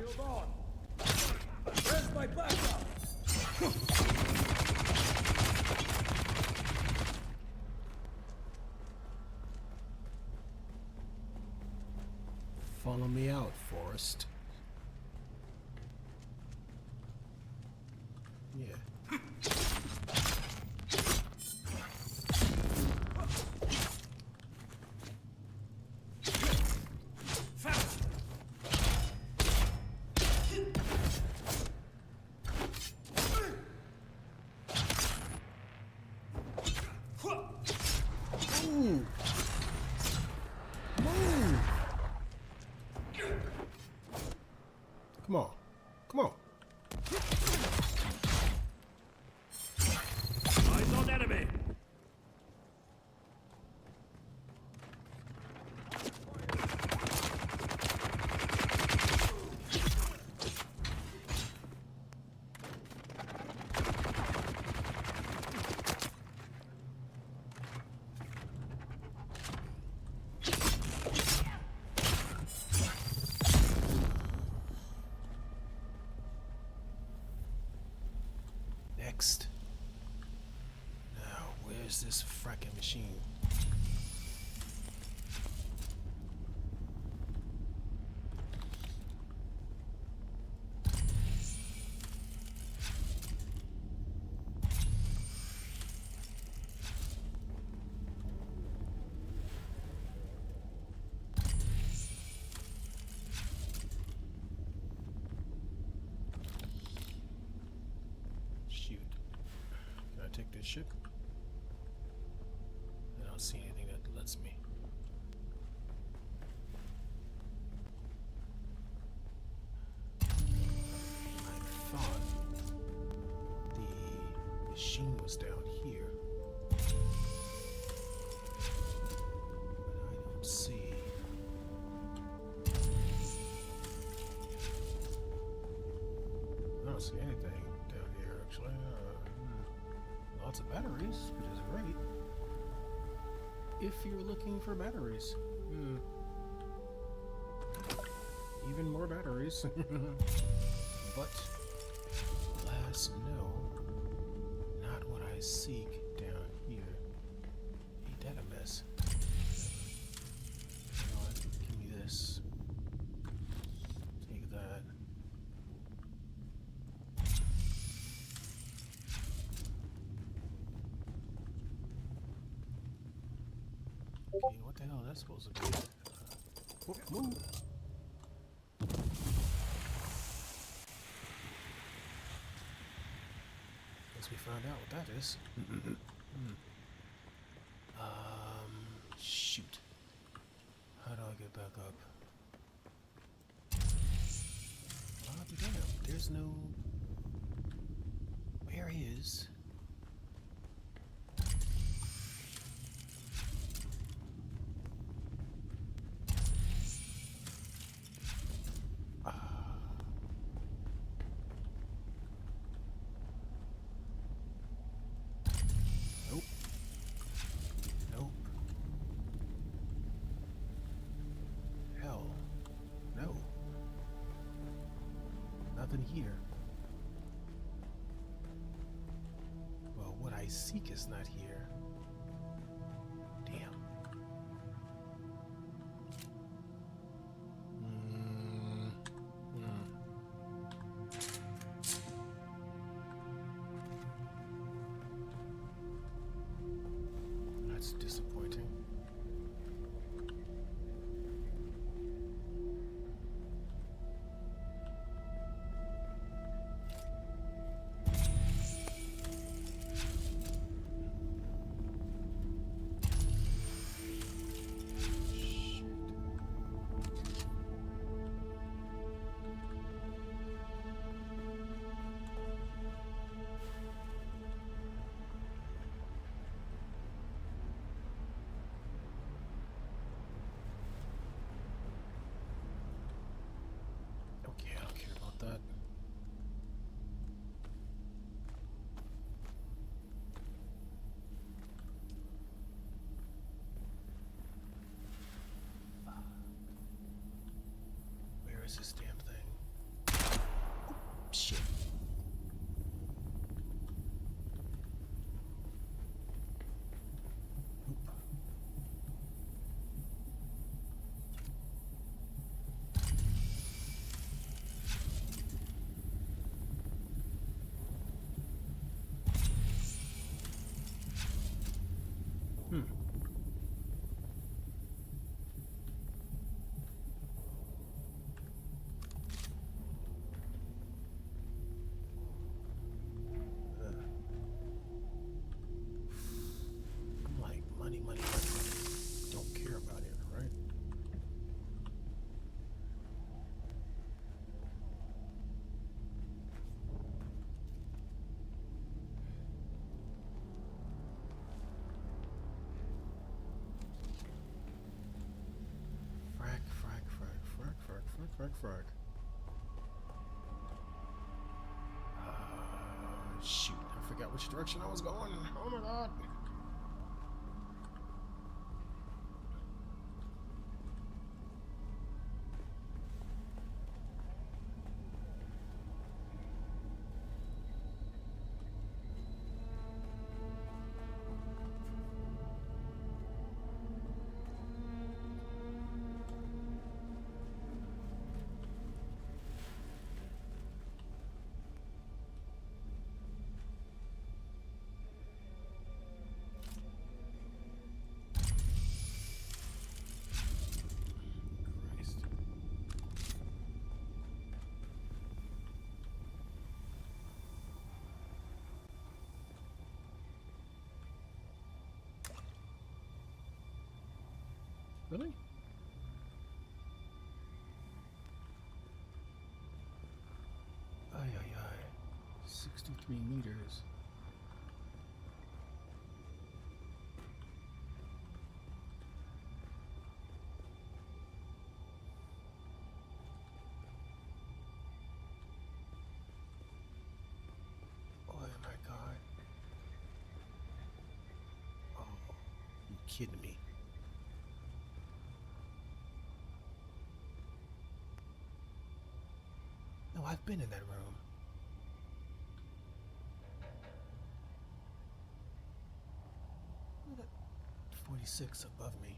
Shield on! Where's my backup? Follow me out, Forrest. Yeah. Ooh. Move. Come on. Come on. Eyes on enemy! Next. Now, where's this fracking machine? Shoot. Can I take this ship? I don't see anything that lets me. I thought the machine was down here. But I don't see. I don't see anything down here, actually. Lots of batteries, which is great. If you're looking for batteries. Even more batteries. But, alas, no. Not what I seek down here. Ain't that a mess? You know what? Give me this. Take that. Okay, what the hell is that supposed to be? Move. Guess we found out what that is. Shoot. How do I get back up? I'll be damned. There's no... Where is... Nope. Nope. Hell. No. Nothing here. Well, what I seek is not here. Damn. That's disappointing. Hmm. I'm like, money, money, money, money. Don't care about it, right? Frack, frack, frack, frack, frack, frack, frack, frack. Shoot, I forgot which direction I was going. Oh my god. Christ. Really? Ay, ay, ay. 63 meters. Oh my god. Oh, you kidding me? No, I've been in that room. Look at that 46 above me.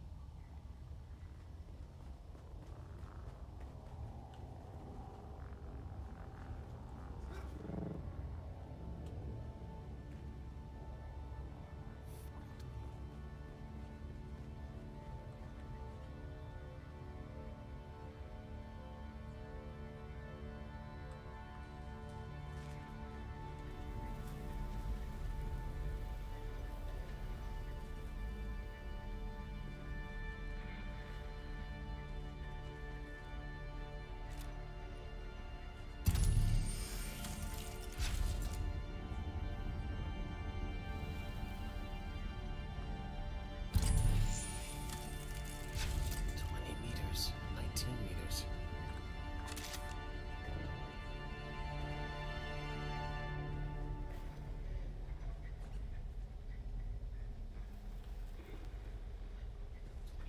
Meters, 19 meters.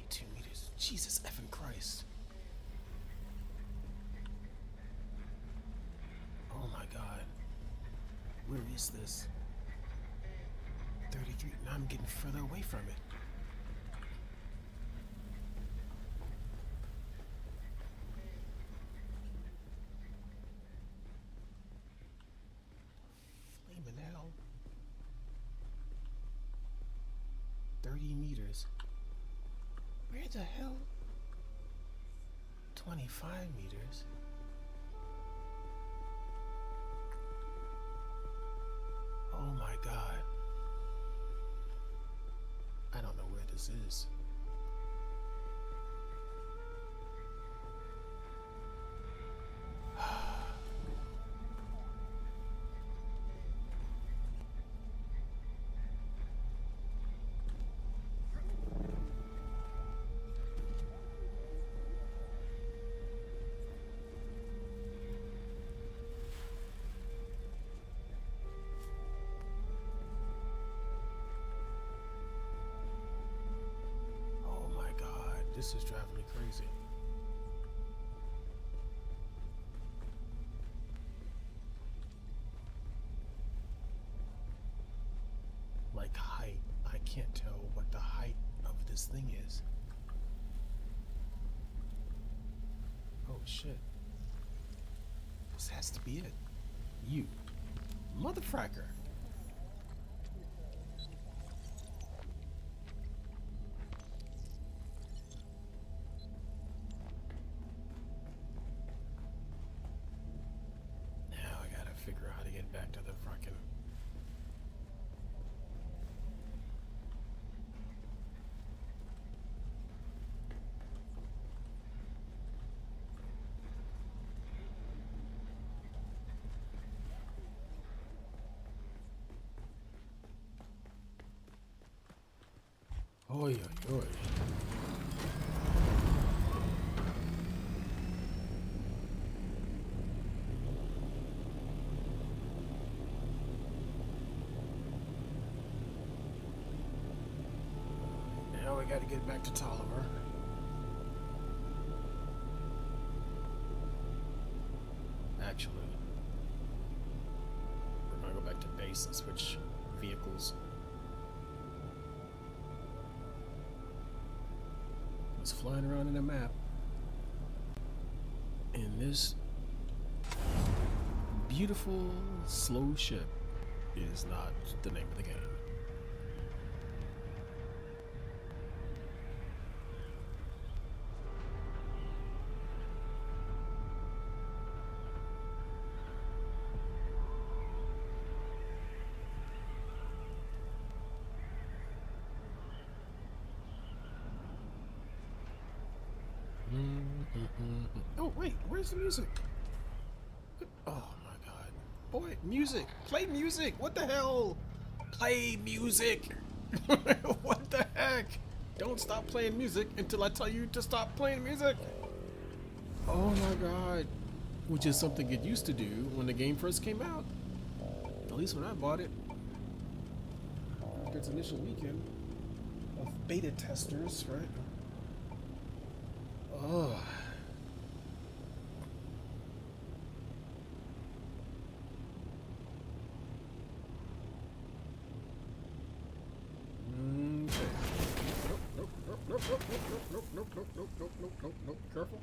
$22 meters. Jesus effing Christ. Oh my god. Where is this? 33. Now I'm getting further away from it. Flaming hell. 30 meters. Where the hell? 25 meters. Oh my god. I don't know where this is. This is driving me crazy. Like height, I can't tell what the height of this thing is. Oh shit. This has to be it. You. Motherfracker. Oi, oi, oi. Now we gotta get back to Tolliver. Actually, we're gonna go back to base and switch vehicles. I was flying around in a map, and this beautiful, slow ship is not the name of the game. Oh, wait, where's the music? Oh my god. Boy, music! Play music! What the hell? Play music! What the heck? Don't stop playing music until I tell you to stop playing music! Oh my god. Which is something it used to do when the game first came out. At least when I bought it. After its initial weekend of beta testers, right? Oh. Nope. Careful.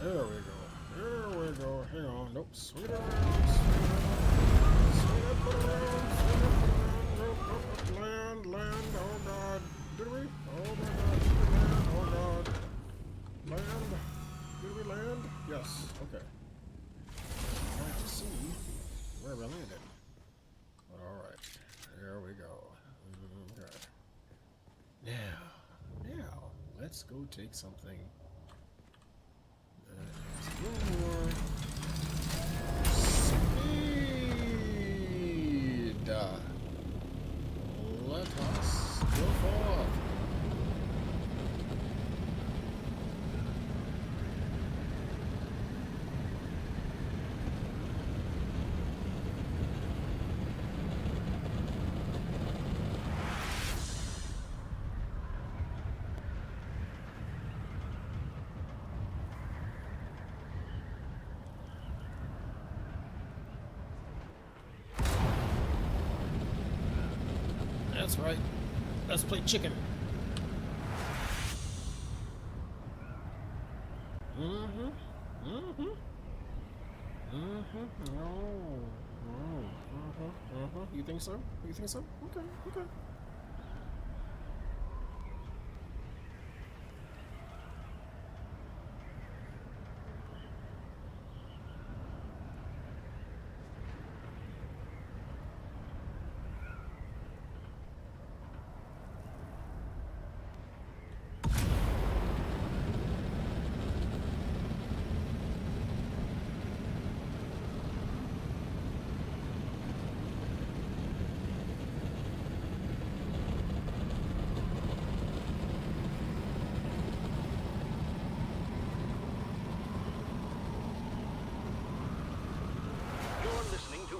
There we go. Hang on. Nope. Swing it around. Land. Oh god. Did we? Oh my god. Oh god. Land. Did we land? Yes. Okay. I want to see where we landed. Alright. There we go. Okay. Now, let's go take something. A little more speed. Let us go forth. That's right. Let's play chicken. You think so? Okay.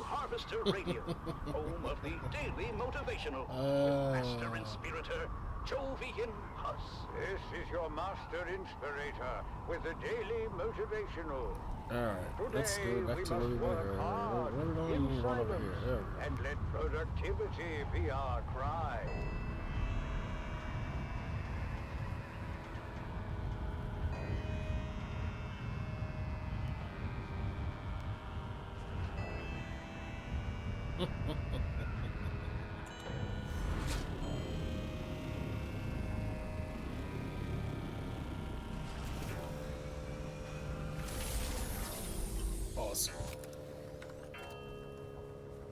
Harvester Radio, home of the daily motivational, with Master Inspirator, Jovian Huss. This is your Master Inspirator with the daily motivational. Alright, let's go back to where we work hard in silence and let productivity be our cry.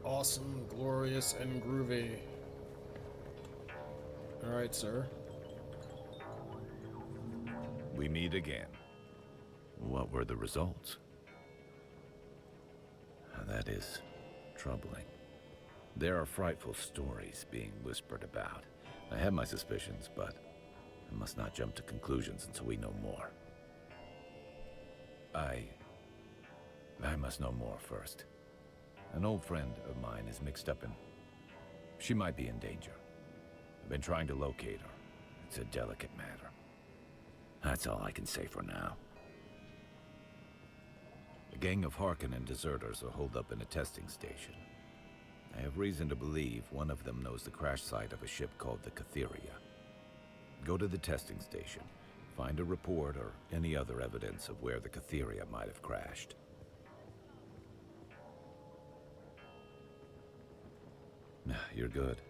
Awesome, glorious, and groovy. Alright, sir. We meet again. What were the results? That is troubling. There are frightful stories being whispered about. I have my suspicions, but I must not jump to conclusions until we know more. I must know more first. An old friend of mine is mixed up in... She might be in danger. I've been trying to locate her. It's a delicate matter. That's all I can say for now. A gang of Harkonnen deserters are holed up in a testing station. I have reason to believe one of them knows the crash site of a ship called the Catheria. Go to the testing station, find a report or any other evidence of where the Catheria might have crashed. You're good.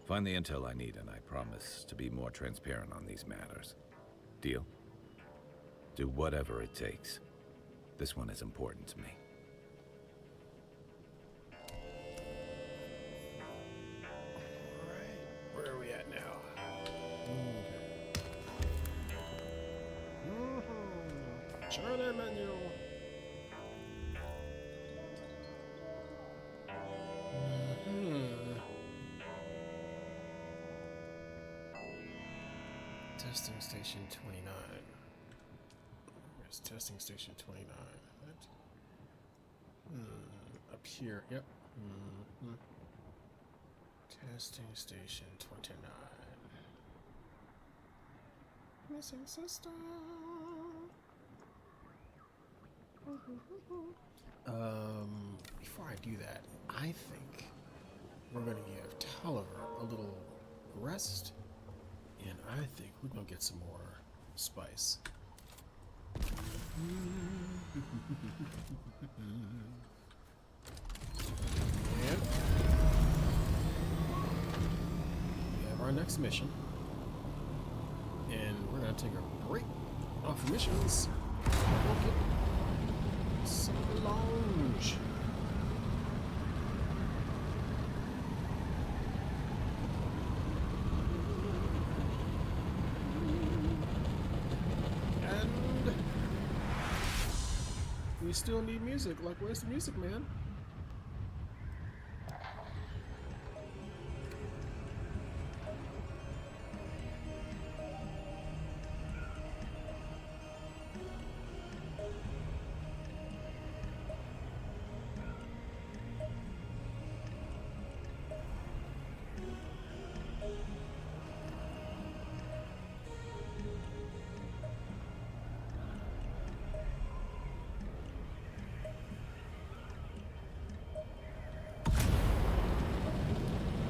Find the intel I need, and I promise to be more transparent on these matters. Deal? Do whatever it takes. This one is important to me. Alright, where are we at now? China menu. Testing station 29. Where's testing station 29? What? Up here. Yep. Testing station 29. Missing sister. Before I do that, I think we're gonna give Tolliver a little rest, and I think we're gonna get some more spice. And we have our next mission, and we're gonna take a break off of missions. We'll get some lounge. And we still need music. Like, where's the music, man?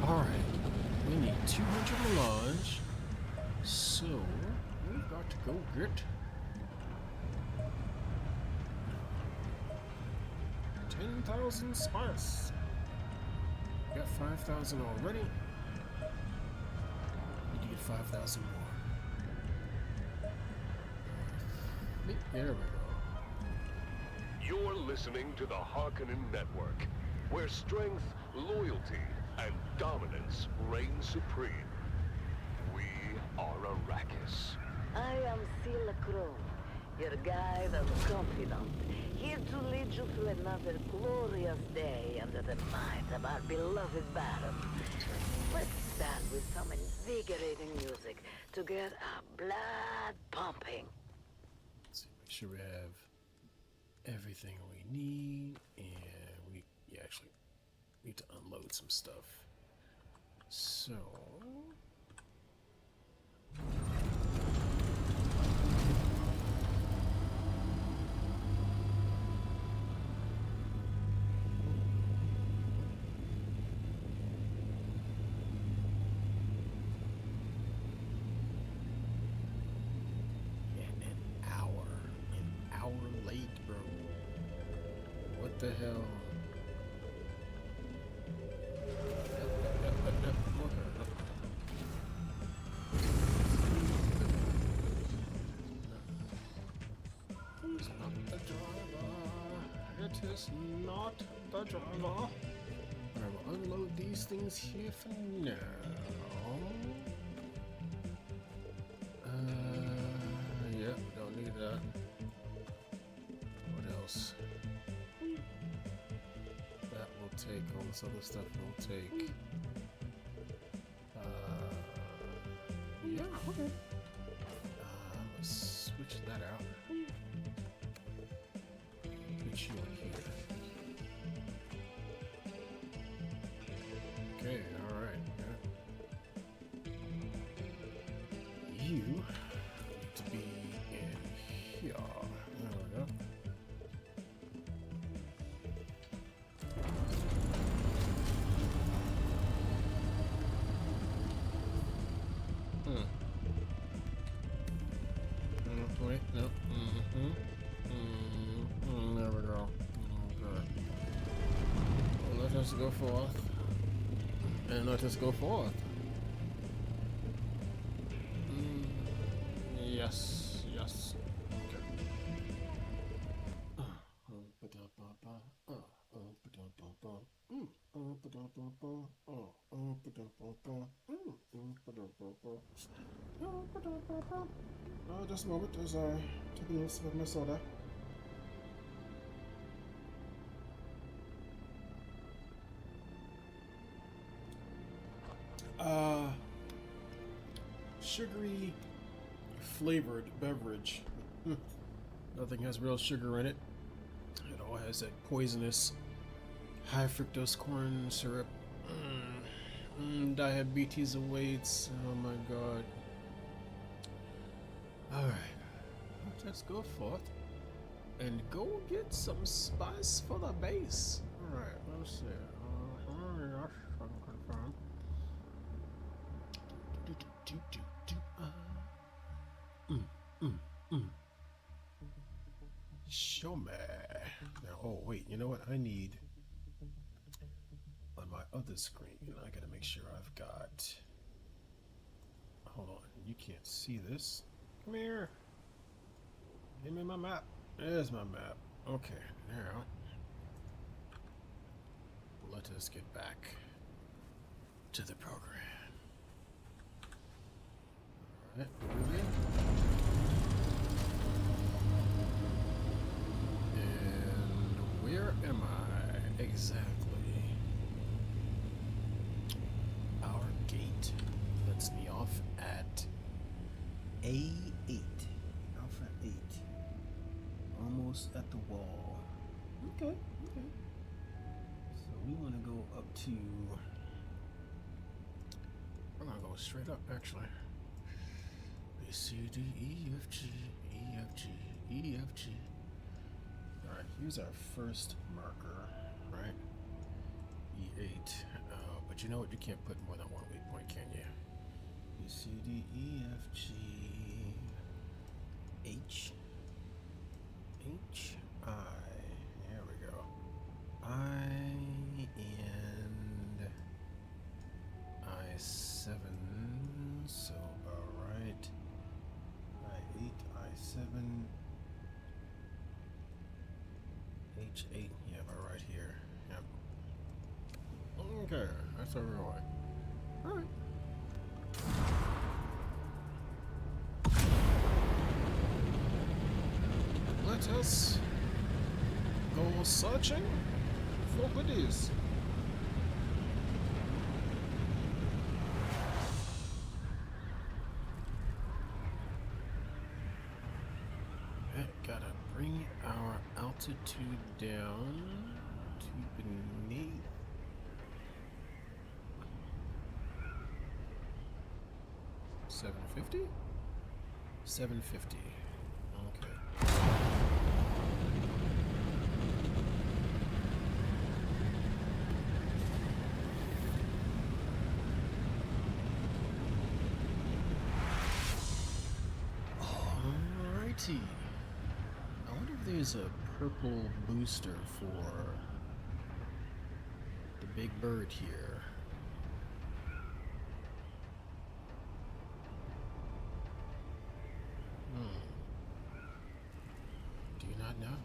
Alright, we need 200 melange, so we've got to go get 10,000 spice. Got 5,000 already. Need to get 5,000 more. There we go. You're listening to the Harkonnen Network, where strength, loyalty, and dominance reign supreme. We are Arrakis. I am Sila Crow, your guide and confidant, here to lead you through another glorious day under the might of our beloved Baron. Let's start with some invigorating music to get our blood pumping. Let's see, make sure we have everything we need, and we actually need to unload some stuff. So an hour late, bro. What the hell? He's not the driver. It is not the driver. I will unload these things here for now. Yep, don't need that. What else? That will take. All this other stuff will take. Okay. Let's switch that out. Put you in here. Okay, alright. You need to be in here. There we go. Wait, no. There we go. Okay. Well, let us go forth. And let us go forth. Yes, yes. Okay. Just a moment, as I take a little sip of my soda. Sugary flavored beverage. Nothing has real sugar in it. It all has that poisonous high fructose corn syrup. Diabetes awaits. Oh my god. Alright. Let's go forth and go get some spice for the base. Alright, let's see. Yes, I can confirm. Show me. Now, oh wait, you know what? I need on my other screen. I gotta make sure I've got. Hold on, you can't see this. Come here. Give me my map. There's my map. Okay, now let us get back to the program. Alright, moving. And where am I exactly? Our gate lets me off at A8. Alpha 8. Almost at the wall. Okay, okay. So we want to go up to. We're gonna go straight up, actually. A, C, D, E, F, G, E, F, G, E, F, G. Alright, here's our first marker, right? E8. But you know what? You can't put more than one waypoint, can you? B, C, D, E, F, G, H, H, I. There we go. I and I7. So, alright. I8, I7. H8, yeah, about right here. Yep. Okay, that's where we're going. Alright. Let us go searching for goodies. Gotta bring our altitude down to beneath. $750? $750. Okay. Alrighty. I wonder if there's a purple booster for the big bird here. Do you not know?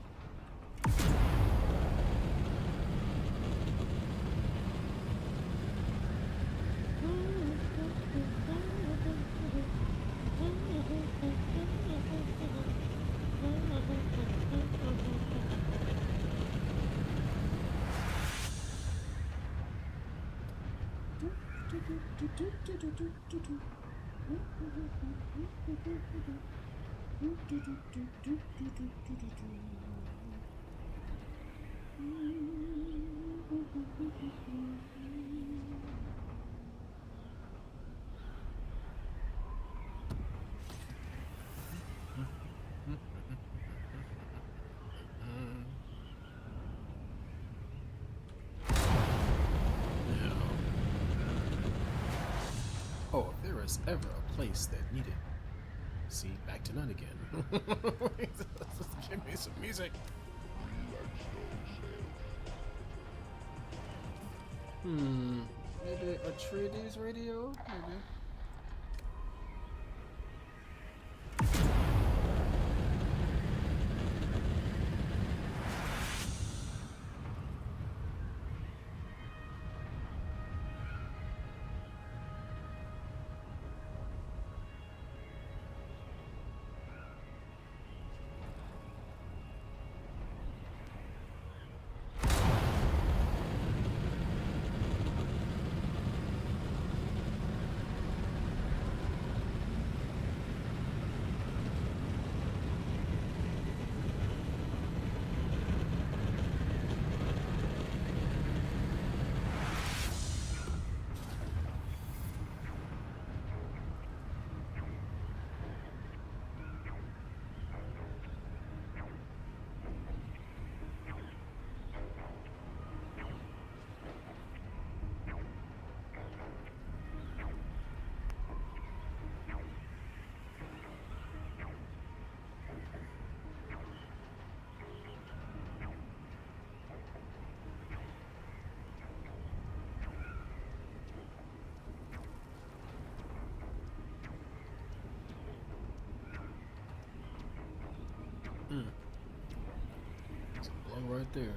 Oh, if there was ever a place that needed. See, back to none again. Give me some music. Maybe a Treaties radio? Maybe. It's a blow right there.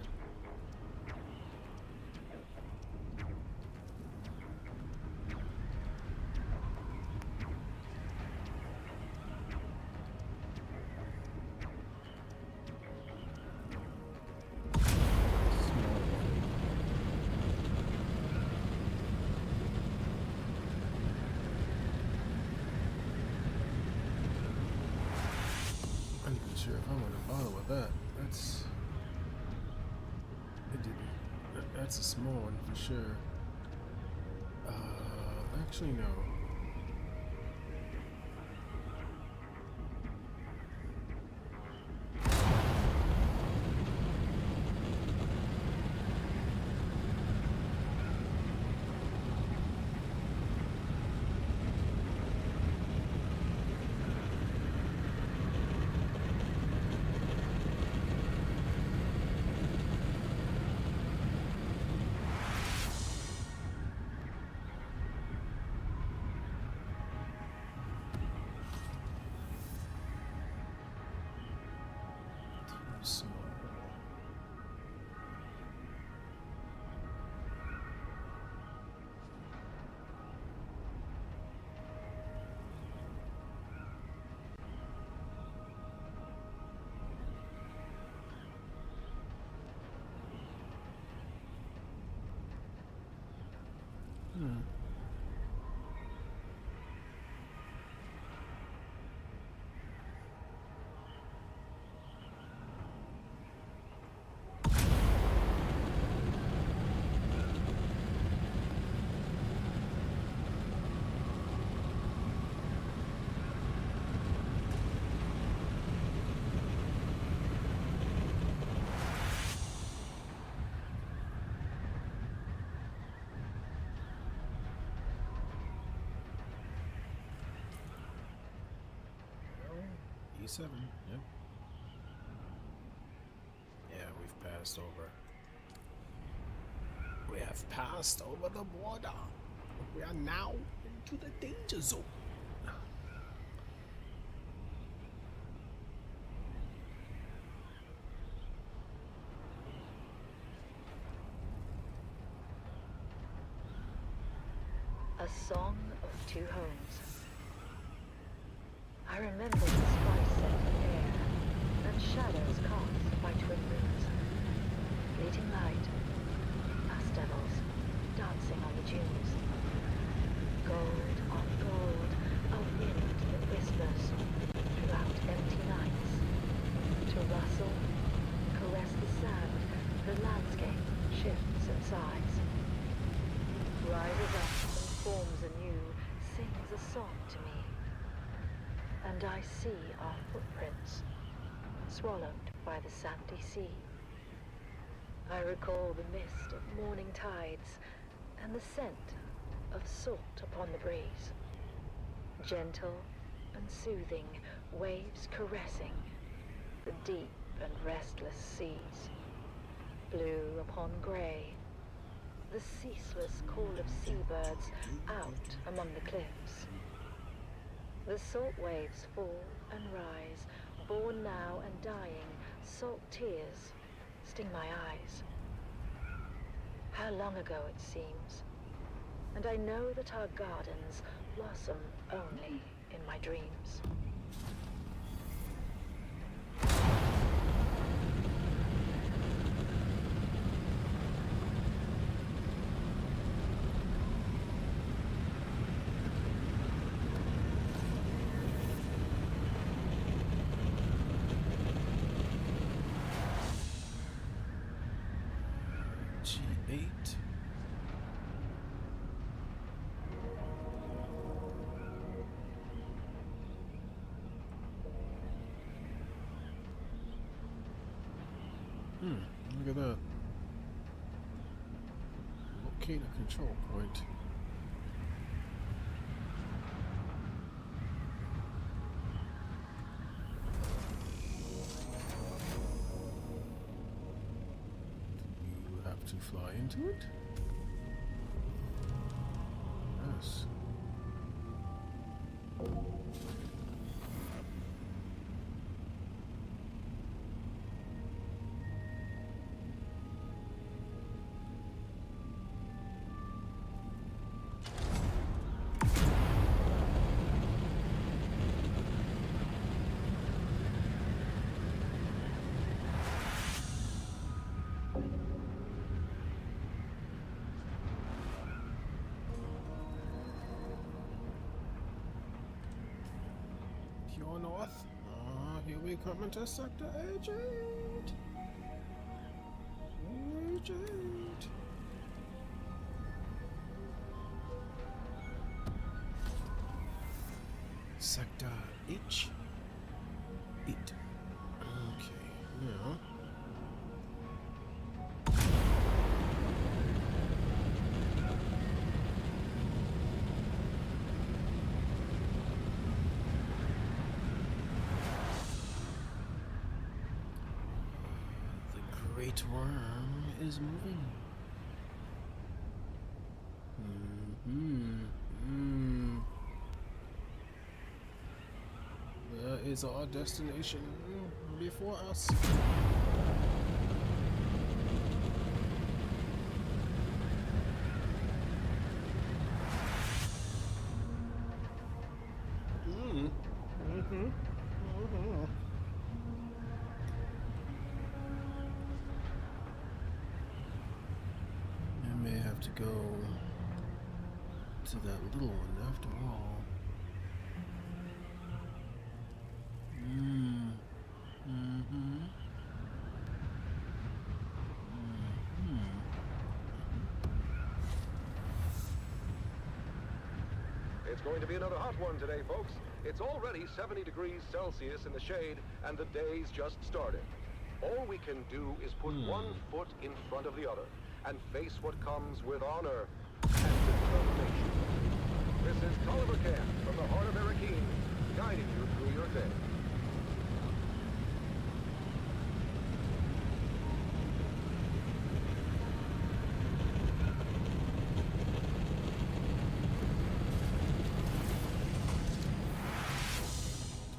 I'm not even sure if I want to bother with that. That's a small one for sure. Actually no. Small. E7, yep. Yeah, we've passed over. We have passed over the border. We are now into the danger zone. A song of two homes. I remember the spice-set air and shadows cast by twin rooms. Fleeting light, past devils, dancing on the dunes. Gold on gold, a to me, and I see our footprints, swallowed by the sandy sea. I recall the mist of morning tides and the scent of salt upon the breeze. Gentle and soothing, waves caressing the deep and restless seas. Blue upon grey, the ceaseless call of seabirds out among the cliffs. The salt waves fall and rise, born now and dying, salt tears sting my eyes. How long ago it seems, and I know that our gardens blossom only in my dreams. G8. Look at that. Locate a control point. You have to fly into it? Yes. Pure north. Here we come into sector H8. H8. Sector H8. Okay, now. Great worm is moving. There is our destination before us. I may have to go to that little one after all. It's going to be another hot one today, folks. It's already 70 degrees Celsius in the shade, and the day's just started. All we can do is put one foot in front of the other and face what comes with honor and determination. This is Tolliver Camp from the heart of Arakeen, guiding you through your day.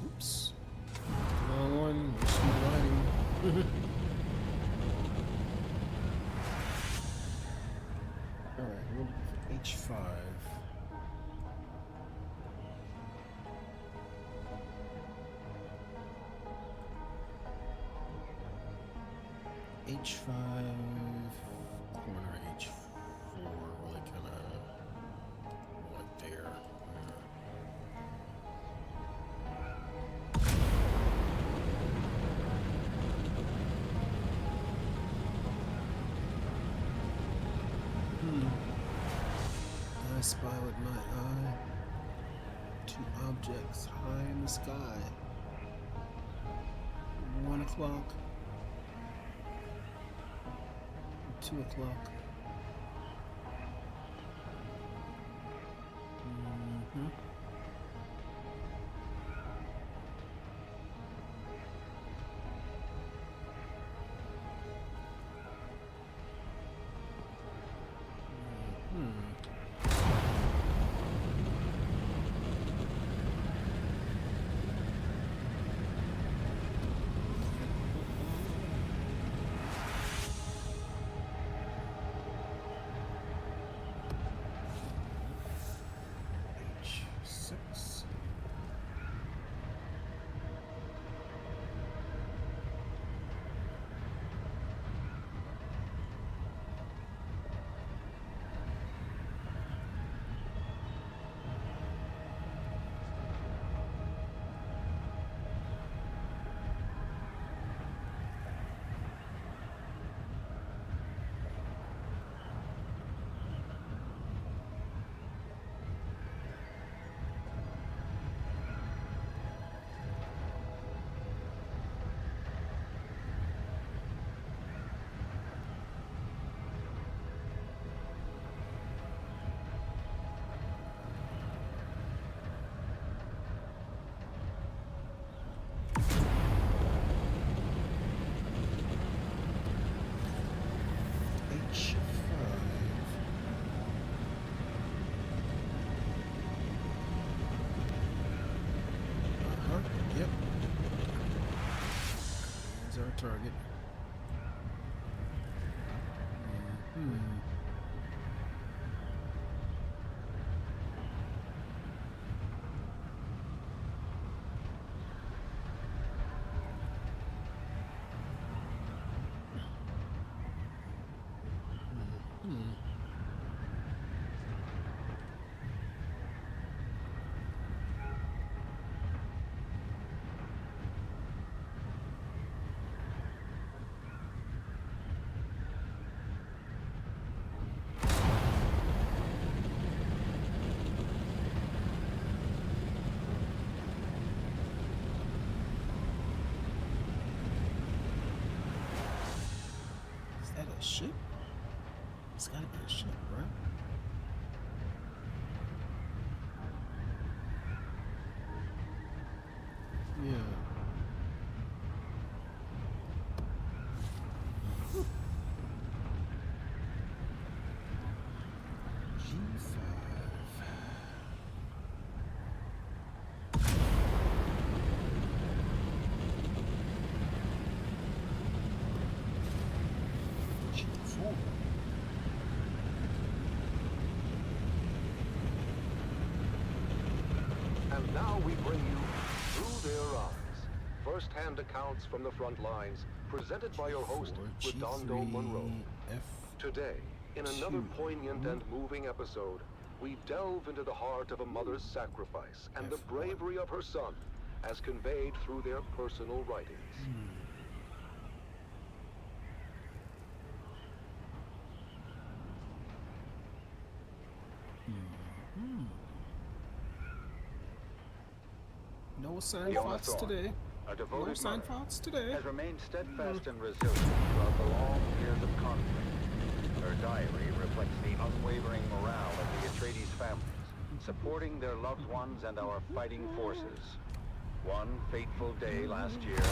Oops. Wrong one. Speed riding. Alright, we're looking for H5. H5, corner H4, really kind of like there. I spy with my eye objects high in the sky. 1 o'clock. 2 o'clock. H6. H5. Yep. There's our target. Is that a ship? It's gotta be a ship, right? Yeah. G5. G4. And now we bring you Through Their Eyes. First-hand accounts from the front lines, presented by your host, Redondo Monroe. Today, in another poignant and moving episode, we delve into the heart of a mother's sacrifice and the bravery of her son, as conveyed through their personal writings. No assigned thoughts today. A devoted No assigned mother, thoughts today. has remained steadfast and resilient throughout the long years of conflict. Her diary reflects the unwavering morale of the Atreides families, supporting their loved ones and our fighting forces. One fateful day last year,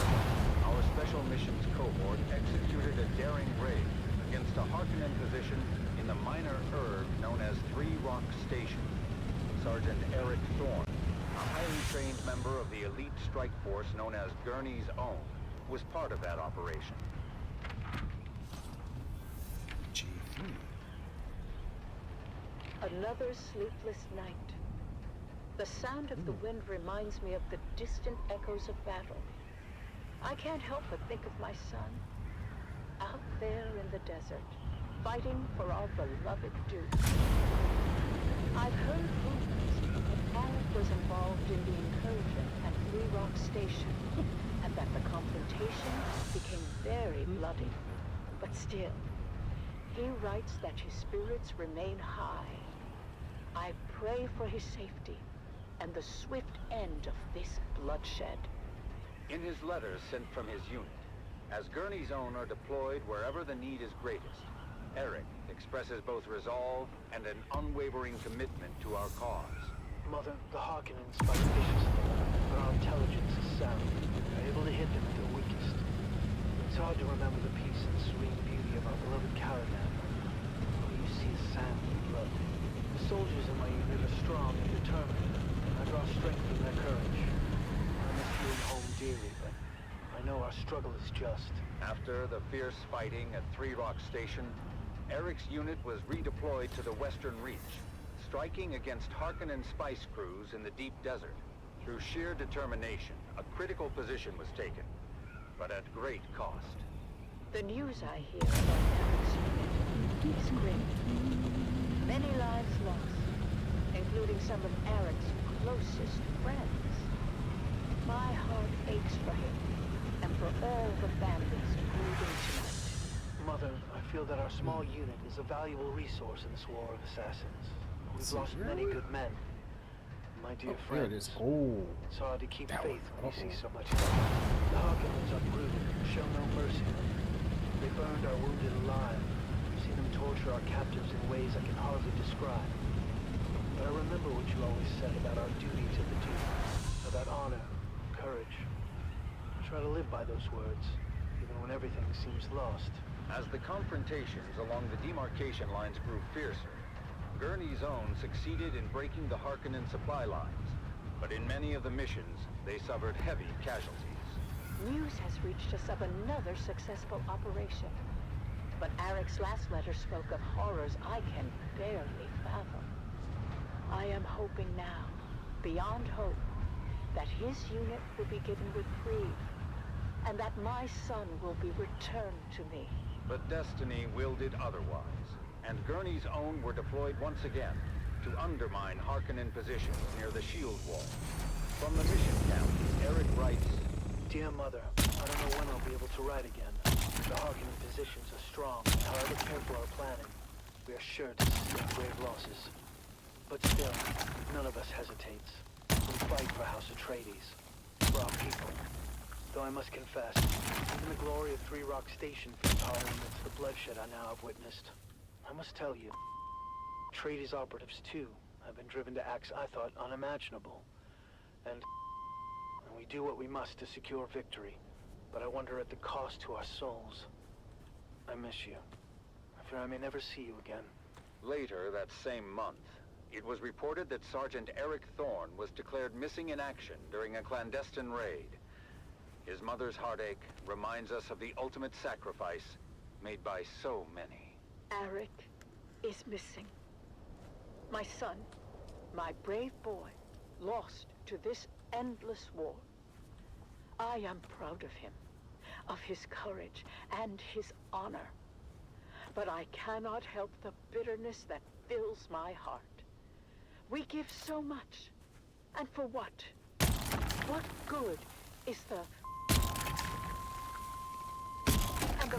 our Special Missions cohort executed a daring raid against a Harkonnen position in the minor erg known as Three Rock Station. Sergeant Eric Thorne, a highly trained member of the elite strike force known as Gurney's Own, was part of that operation. G3. Another sleepless night. The sound of the wind reminds me of the distant echoes of battle. I can't help but think of my son, out there in the desert, fighting for our beloved Duke. I've heard rumors that Alec was involved in the incursion at Three Rock Station, and that the confrontation became very bloody. But still, he writes that his spirits remain high. I pray for his safety, and the swift end of this bloodshed. In his letters sent from his unit, as Gurney's own are deployed wherever the need is greatest, Eric expresses both resolve and an unwavering commitment to our cause. Mother, the Harkonnens fight viciously, but our intelligence is sound. We're able to hit them at their weakest. It's hard to remember the peace and serene beauty of our beloved caravan. All you see is sand and blood. The soldiers in my unit are strong and determined. I draw strength from their courage. I miss you and home dearly, but I know our struggle is just. After the fierce fighting at Three Rock Station, Eric's unit was redeployed to the Western Reach, striking against Harkonnen spice crews in the deep desert. Through sheer determination, a critical position was taken, but at great cost. The news I hear about Eric's unit is grim. Many lives lost, including some of Eric's closest friends. My heart aches for him, and for all the bandits brooding tonight. Mother, I feel that our small unit is a valuable resource in this war of assassins. We've lost many good men. My dear friends, here it is. Oh, it's hard to keep faith when you see so much. Oh. The Harkonnens are brutal, show no mercy. They burned our wounded alive. I've seen them torture our captives in ways I can hardly describe. But I remember what you always said about our duty to the Dune, about honor, courage. I try to live by those words, even when everything seems lost. As the confrontations along the demarcation lines grew fiercer, Gurney's own succeeded in breaking the Harkonnen supply lines, but in many of the missions, they suffered heavy casualties. News has reached us of another successful operation. But Eric's last letter spoke of horrors I can barely fathom. I am hoping now, beyond hope, that his unit will be given reprieve, and that my son will be returned to me. But destiny willed it otherwise, and Gurney's own were deployed once again to undermine Harkonnen positions near the shield wall. From the mission camp, Eric writes, Dear Mother, I don't know when I'll be able to write again. The Harkonnen positions are strong, and however careful our planning, we are sure to sustain grave losses. But still, none of us hesitates. We fight for House Atreides, for our people. Though I must confess, even the glory of Three Rock Station feels hollow amidst the bloodshed I now have witnessed. I must tell you, Atreides operatives too have been driven to acts I thought unimaginable. And we do what we must to secure victory, but I wonder at the cost to our souls. I miss you. I fear I may never see you again. Later that same month, it was reported that Sergeant Eric Thorne was declared missing in action during a clandestine raid. His mother's heartache reminds us of the ultimate sacrifice made by so many. Eric is missing. My son, my brave boy, lost to this endless war. I am proud of him, of his courage and his honor. But I cannot help the bitterness that fills my heart. We give so much, and for what? What good is the... and the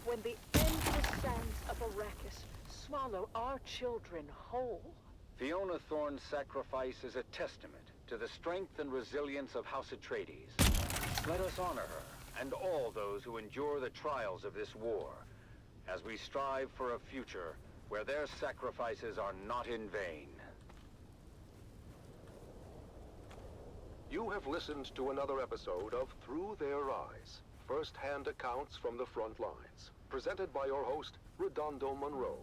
when the endless sands of Arrakis swallow our children whole? Fiona Thorne's sacrifice is a testament to the strength and resilience of House Atreides. Let us honor her and all those who endure the trials of this war, as we strive for a future where their sacrifices are not in vain. You have listened to another episode of Through Their Eyes, first-hand accounts from the front lines, presented by your host, Redondo Monroe.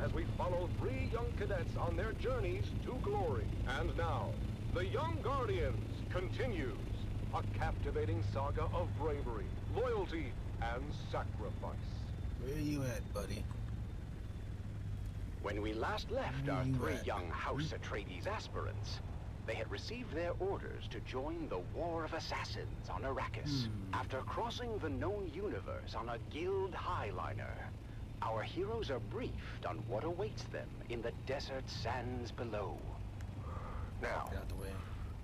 as we follow 3 young cadets on their journeys to glory. And now, The Young Guardians continues, a captivating saga of bravery, loyalty, and sacrifice. Where you at, buddy? When we last left our 3 young House Atreides aspirants, they had received their orders to join the War of Assassins on Arrakis. After crossing the known universe on a guild highliner, our heroes are briefed on what awaits them in the desert sands below. Now, Get out the way.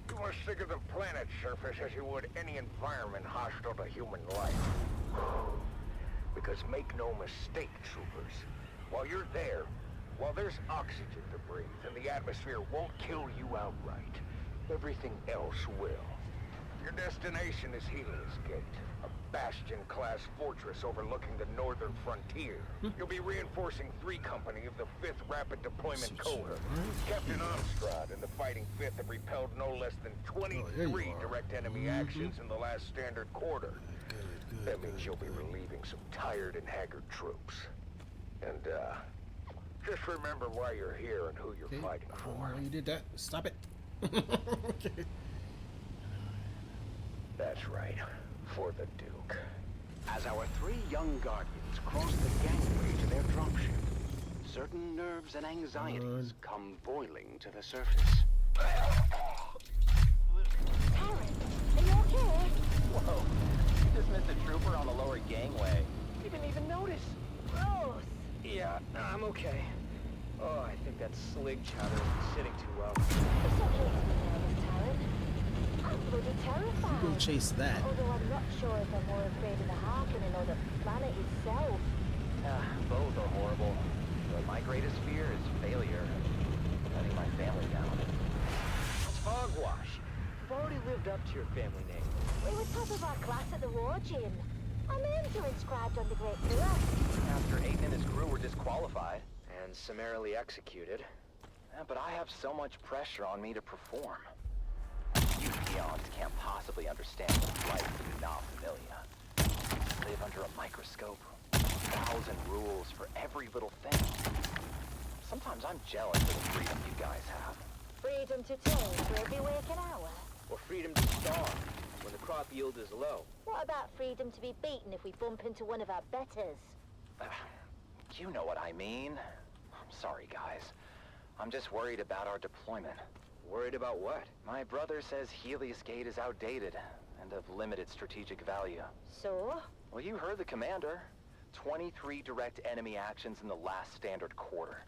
you must think of the planet's surface as you would any environment hostile to human life. Because make no mistake, troopers, while you're there, while there's oxygen to breathe and the atmosphere won't kill you outright, everything else will. Your destination is Helios Gate, a Bastion-class fortress overlooking the northern frontier. You'll be reinforcing 3 Company of the 5th Rapid Deployment Cohort. Captain Amstrad and the Fighting 5th have repelled no less than 23 direct enemy actions in the last standard quarter. That means you'll be relieving some tired and haggard troops. And, just remember why you're here and who you're fighting for. Oh, you did that. Stop it. Okay. That's right. For the Duke. As our 3 young guardians cross the gangway to their dropship, certain nerves and anxieties come boiling to the surface. Terrence, are you okay? Whoa, you just missed a trooper on the lower gangway. You didn't even notice. Gross. Yeah, I'm okay. Oh, I think that slig chowder isn't sitting too well. It's okay to be nervous, Terrence. I'm bloody terrified. You go chase that. Although I'm not sure if I'm more afraid of the Harkonnen or the planet itself. Both are horrible. But my greatest fear is failure. Letting my family down. It's hogwash. You've already lived up to your family name. We were top of our class at the war gym. Our names are inscribed on the Great Pillar. After Aiden and his crew were disqualified and summarily executed. But I have so much pressure on me to perform. You peons can't possibly understand what it's like to be not familiar. Live under a microscope. 1,000 rules for every little thing. Sometimes I'm jealous of the freedom you guys have. Freedom to change for every waking hour. Or freedom to starve when the crop yield is low. What about freedom to be beaten if we bump into one of our betters? You know what I mean. I'm sorry, guys. I'm just worried about our deployment. Worried about what? My brother says Helios Gate is outdated and of limited strategic value. So? Well, you heard the commander. 23 direct enemy actions in the last standard quarter.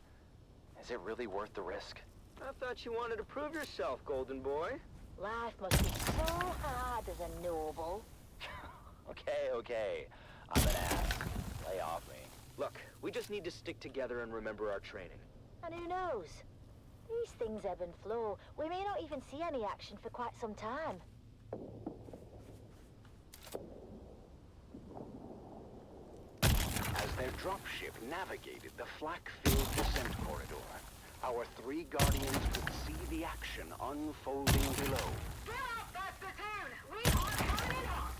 Is it really worth the risk? I thought you wanted to prove yourself, Golden Boy. Life must be so hard as a noble. Okay. I'm an ass. Lay off me. Look, we just need to stick together and remember our training. And who knows? These things ebb and flow. We may not even see any action for quite some time. As their dropship navigated the flak-filled descent corridor, our 3 guardians could see the action unfolding below. Get up, that's the tune! We are coming in hot!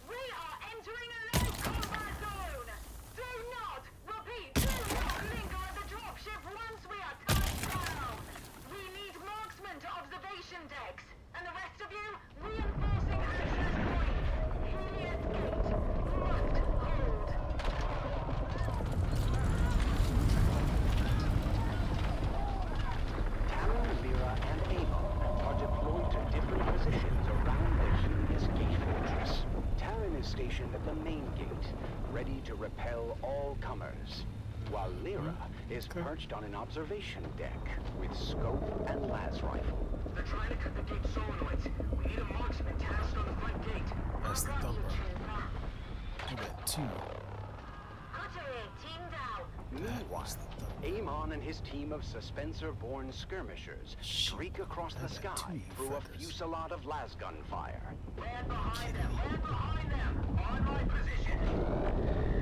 We are entering a live combat zone! Do not, repeat, do not linger at the dropship once we are touched down! We need marksmen to observation decks, and the rest of you, reinforcing access point. Helios Gate must hold. Talon, Lyra, and Avon are deployed to different positions around the Helios Gate fortress. Talon is stationed at the main gate, ready to repel all comers, while Lyra is perched on an observation deck with scope and las rifle. They're trying to cut the gate solenoids. We need a marksman tasked on the front gate. That's the thumper. I got 2. Cuttery, team down. Meanwhile, Amon and his team of Suspensor-born skirmishers streak across the sky through a fusillade of lasgun fire. Man behind them! Man behind them! On my position!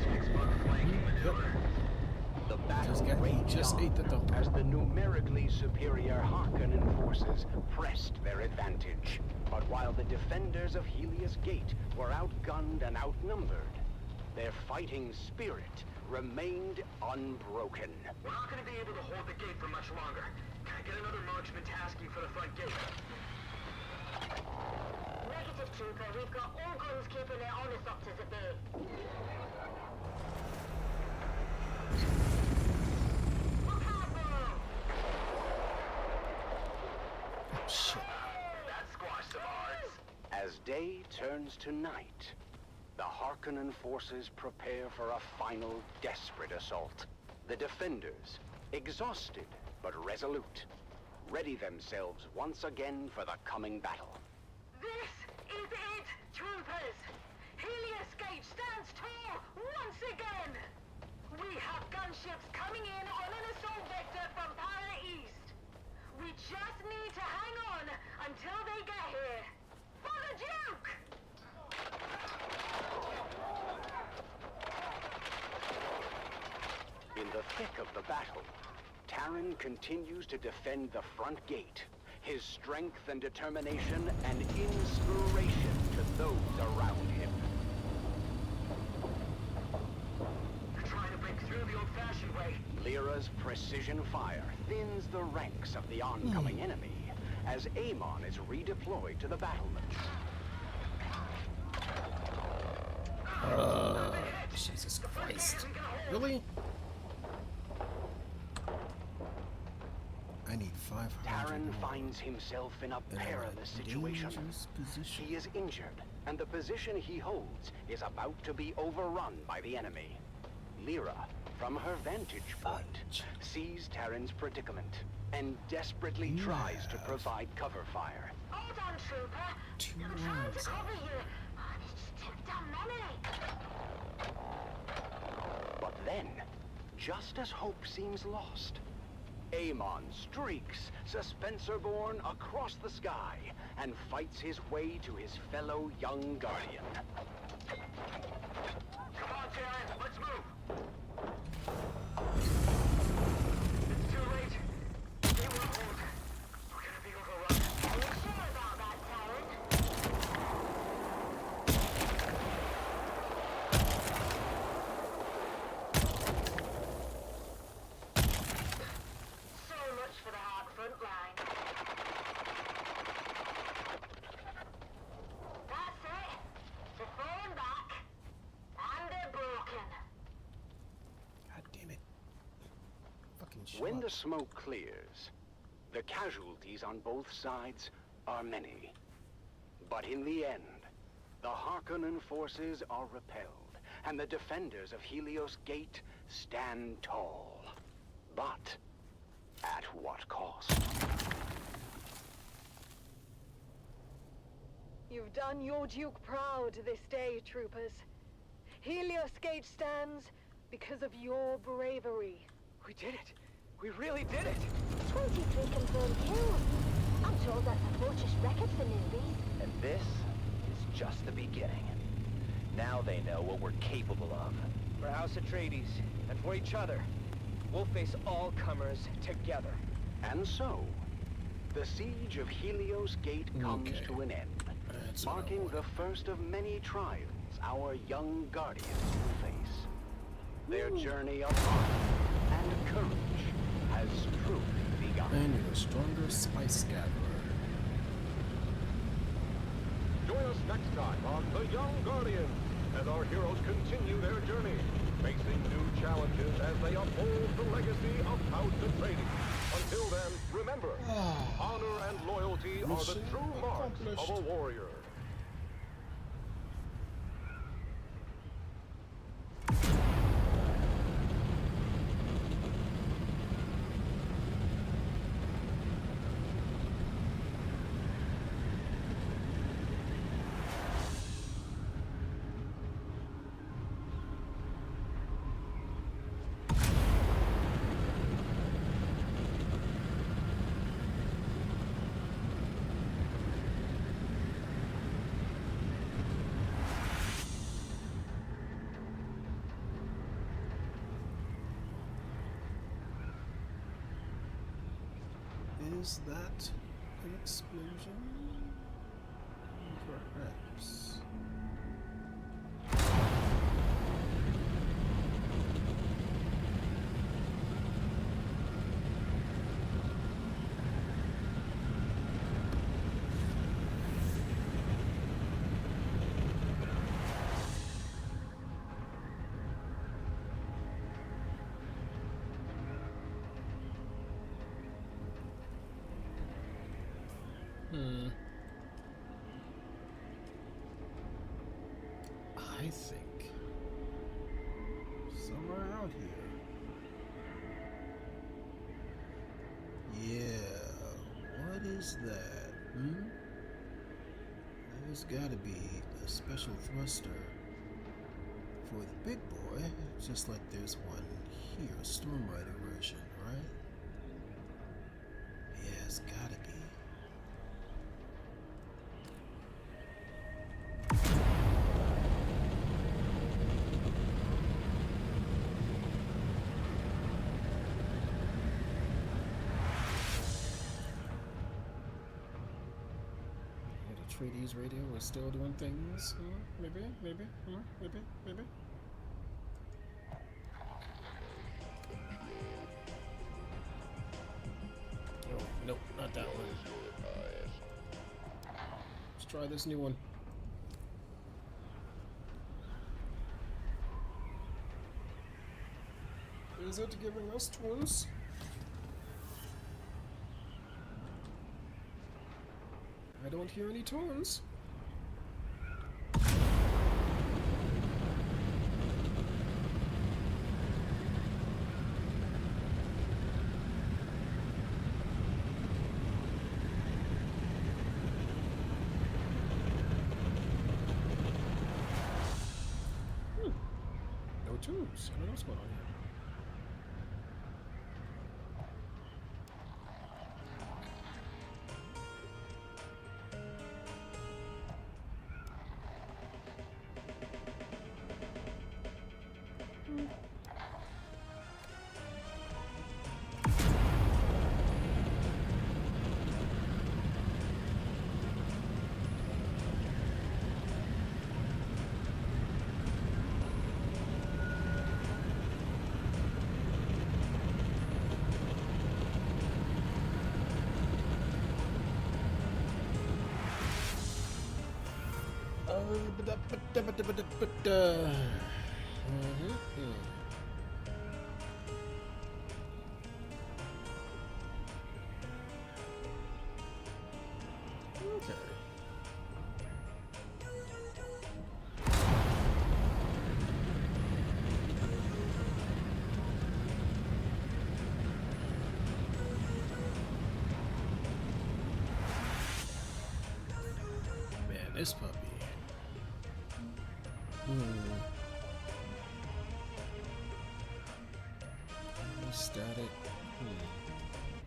Textbook flanking maneuver. The battle just ate the thumper. as the numerically superior Harkonnen forces pressed their advantage. But while the defenders of Helios Gate were outgunned and outnumbered, their fighting spirit remained unbroken. We're not going to be able to hold the gate for much longer. Can I get another marksman tasking for the front gate? Negative, Trooper. We've got all guns keeping their ornithopters at bay. Look out, bro! Shit. That squashed some hearts. As day turns to night, the Harkonnen forces prepare for a final desperate assault. The defenders, exhausted but resolute, ready themselves once again for the coming battle. This is it, troopers! Helios Gate stands tall once again! We have gunships coming in on an assault vector from Para East. We just need to hang on until they get here. For the Duke! In the thick of the battle, Terran continues to defend the front gate, his strength and determination an inspiration to those around him. They're trying to break through the old-fashioned way. Lyra's precision fire thins the ranks of the oncoming enemy as Amon is redeployed to the battlement. Jesus Christ. Really? I need 500 Terran more. finds himself in a And I'm in perilous a situation. dangerous position. He is injured, and the position he holds is about to be overrun by the enemy. Lyra, from her vantage point, sees Terran's predicament and desperately tries to provide cover fire. Hold on, Trooper. 2 I'm trying rounds. to cover you. Oh, it's just too damn many. But then, just as hope seems lost, Amon streaks, Suspensor-born, across the sky and fights his way to his fellow young guardian. Come on, Terran, let's move. It's too late. They won't hold. We're gonna be overrun. Are you sure about that, Terran? So much for the hard front line. That's it. They're falling back. And they're broken. God damn it. Fucking shit. When the smoke clears, the casualties on both sides are many. But in the end, the Harkonnen forces are repelled, and the defenders of Helios Gate stand tall. But at what cost? You've done your Duke proud this day, troopers. Helios Gate stands because of your bravery. We did it. We really did it. 23 confirmed kills. I'm told that's a fortress record for newbies. And this is just the beginning. Now they know what we're capable of. For House Atreides, and for each other, we'll face all comers together. And so, the siege of Helios Gate comes to an end, marking the first of many trials our young guardians will face. Their journey of honor and courage has truly begun. And you're a stronger spice gatherer. Join us next time on The Young Guardians as our heroes continue their journey, facing new challenges as they uphold the legacy of House Atreides. Until then, remember, honor and loyalty are the true marks of a warrior. Is that an explosion? Perhaps. think. Somewhere out here. Yeah. What is that? There's gotta be a special thruster for the big boy, just like there's one here, a Storm Rider version, right? Yeah, it's gotta be. Treaties radio is still doing things. Maybe. Oh, nope, not that one. Let's try this new one. Is it giving us tools? I don't hear any tones. No tunes. I don't know what's going on here. Okay. Man, this puppy. Static.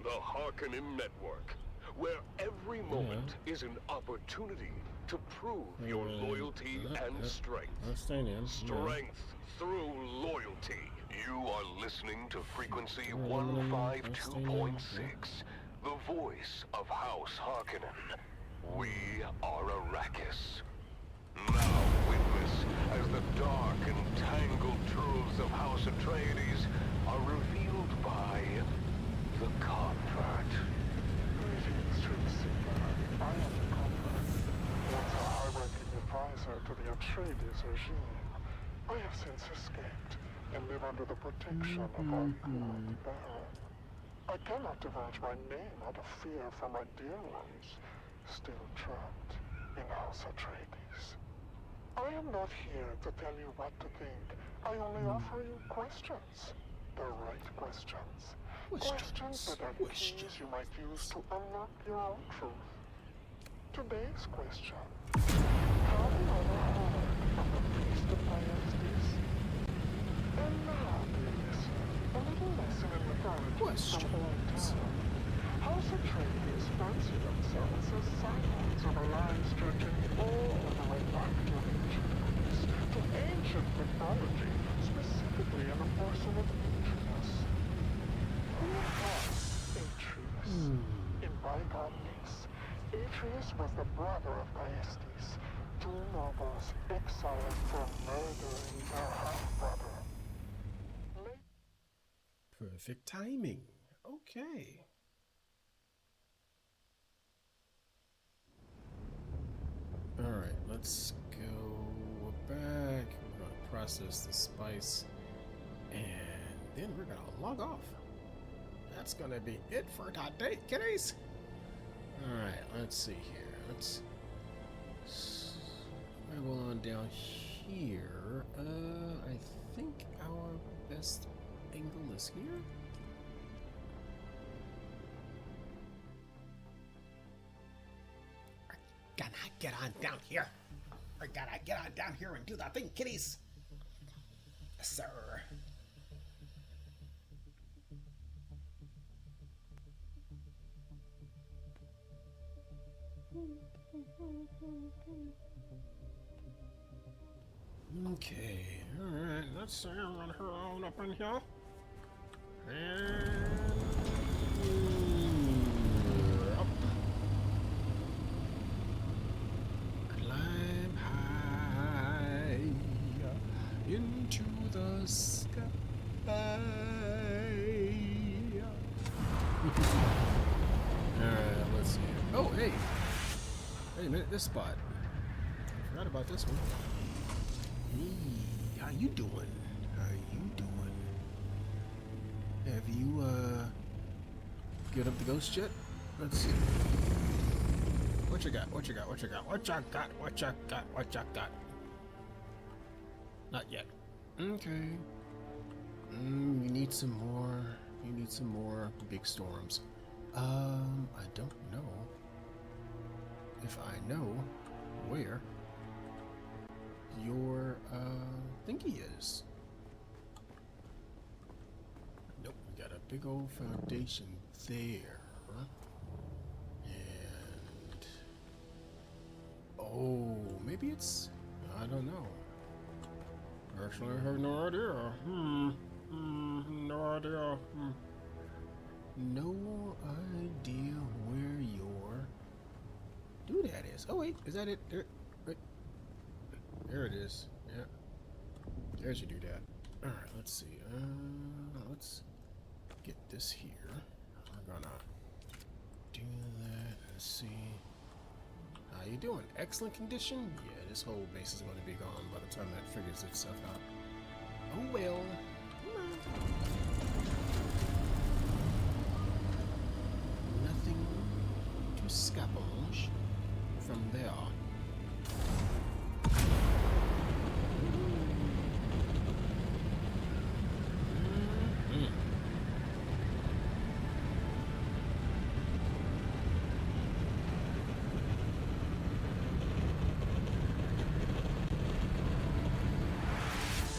The Harkonnen Network, where every moment is an opportunity to prove your loyalty and strength. Strength through loyalty. You are listening to frequency 152.6, the voice of House Harkonnen. We are Arrakis. Now witness as the dark and tangled truths of House Atreides are revealed by the Convert. Greetings, Truth Seeker. I am the Convert, once a high-ranking advisor to the Atreides regime. I have since escaped and live under the protection of our good Baron. I cannot divulge my name out of fear for my dear ones, still trapped in House Atreides. I am not here to tell you what to think. I only offer you questions. The right questions. Questions that are keys you might use to unlock your own truth. Today's question. How are the heart of the priest of Thyestes? And now, dear listener, a little lesson in mythology from old time. House Atreides fancy themselves as scions of a line stretching all the way back to ancient mythology, specifically in the person of Atreus. Who was Atreus? In bygone days, Atreus was the brother of Thyestes, two nobles exiled for murdering their half-brother. Perfect timing. Okay. Alright, let's go back. We're going to process the spice. And then we're going to log off. That's going to be it for today, kiddies. Alright, let's see here. Let's scroll on down here. I think our best angle is here. I gotta get on down here. I gotta get on down here and do that thing, kitties. Yes, sir. Okay, alright, let's see, I'm gonna hurl up in here. And up. Climb high into the sky. Alright, let's see. Oh, hey! Wait a minute, this spot. I forgot about this one. Hey, how you doing? How you doing? Have you, get up the ghost yet? Let's see. What you got? What you got? What you got? What you got? What you got? What you got? Not yet. Okay. You need some more. You need some more big storms. I don't know if I know where your thingy is. Nope, we got a big old foundation there. And oh, maybe it's, I don't know. Actually, I have no idea. No idea. No idea where your doodad is. Oh wait, is that it? There it is. Yeah. There's your doodad. Alright, let's see. Let's get this here. We're gonna do that. Let's see. How you doing? Excellent condition? Yeah, this whole base is going to be gone by the time that figures itself out. Oh well. Nothing to scavenge from there.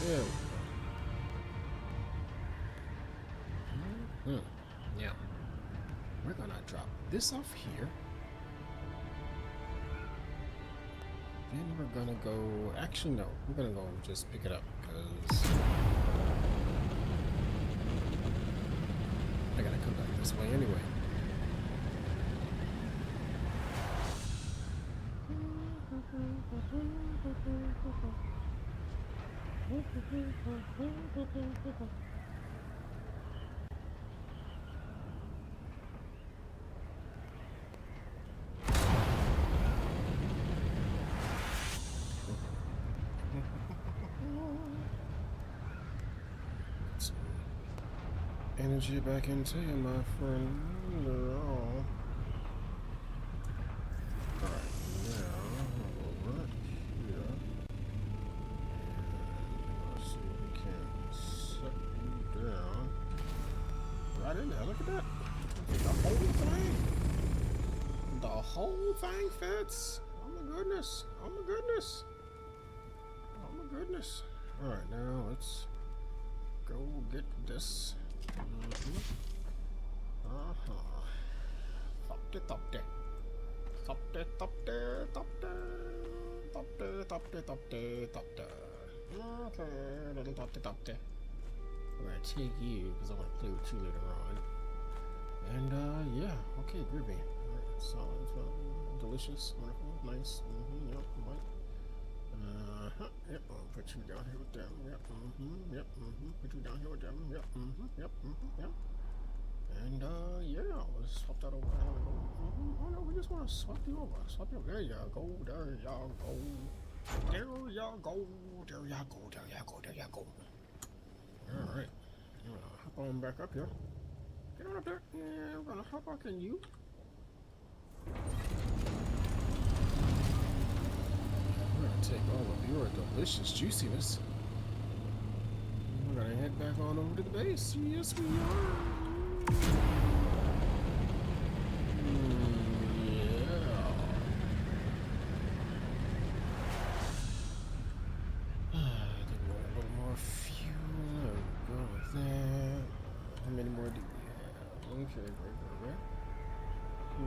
There we go. Yeah. We're gonna drop this off here. Then we're gonna go. Actually, no. We're gonna go just pick it up because I gotta come back this way anyway. Energy back into you, my friend. Oh. Alright, now over here. Let's see if we can set you down. Right in there, look at that. The whole thing. The whole thing fits. Oh my goodness. Oh my goodness. Oh my goodness. Alright, now let's go get this. Okay, little topte. We're gonna take you because I want to play with you later on. And yeah, okay, groovy. Alright, solid, delicious, wonderful, nice. Yep, right. Yep, I'll put you down here with them. Yep, yep, put you down here with them. Yep, yep, yep. And yeah, let's swap that over. Oh no, we just want to swap you over. Swap you over. There you go. There you go. There you go. There you go. There you go. There you go. All right. Hop on back up here. Get on up there. Yeah, we're gonna hop back in you. We're gonna take all of your delicious juiciness. We're gonna head back on over to the base. Yes, we are. Yeah. I think we want a little more fuel. Go with that. How many more do we have? Okay, great.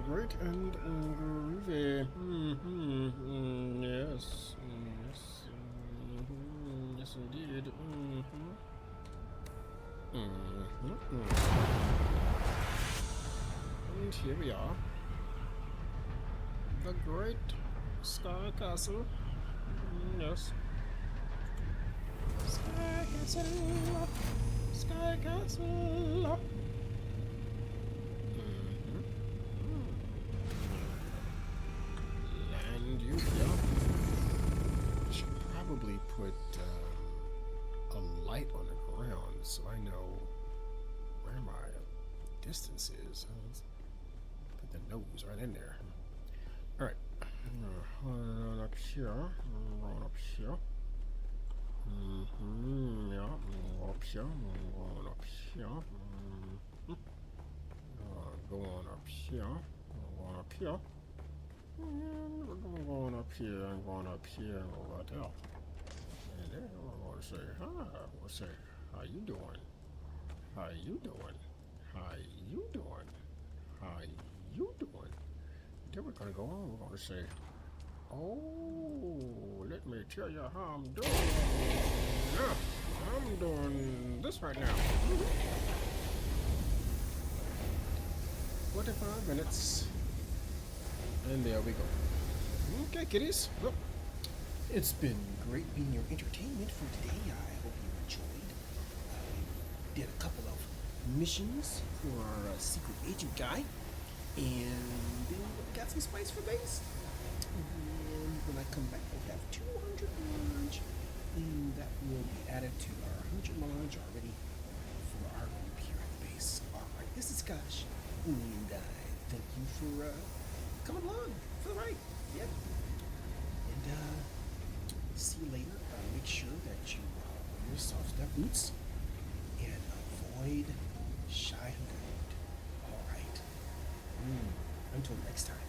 Great and groovy. Yes. Yes, indeed. And here we are. The Great Sky Castle. Yes. Sky Castle. Sky Castle. Land you go. Should probably put a light on the ground so I know where my distance is. Let's put the nose right in there. Alright. Going up here. Going up here. Yeah. Up here. Going up here. Going up here. Going up here. And we're going up here and going up here and over there. And then we're going to say, hi. We're going to say, how you doing? How you doing? How you doing? How you doing? Then we're going to go on. We're going to say, oh, let me tell you how I'm doing. Yeah, I'm doing this right now. 45 minutes. And there we go. Okay, kiddies. Well, it's been great being your entertainment for today. I hope you enjoyed. We did a couple of missions for our secret agent guy. And then we got some spice for base. And when I come back, we'll have 200 large. And that will be added to our 100 large already for our group here at the base. Alright, this is Kosh. And thank you for coming along for the ride. Yep. And see you later. Make sure that you wear your soft step boots and avoid shy hood. All right. Until next time.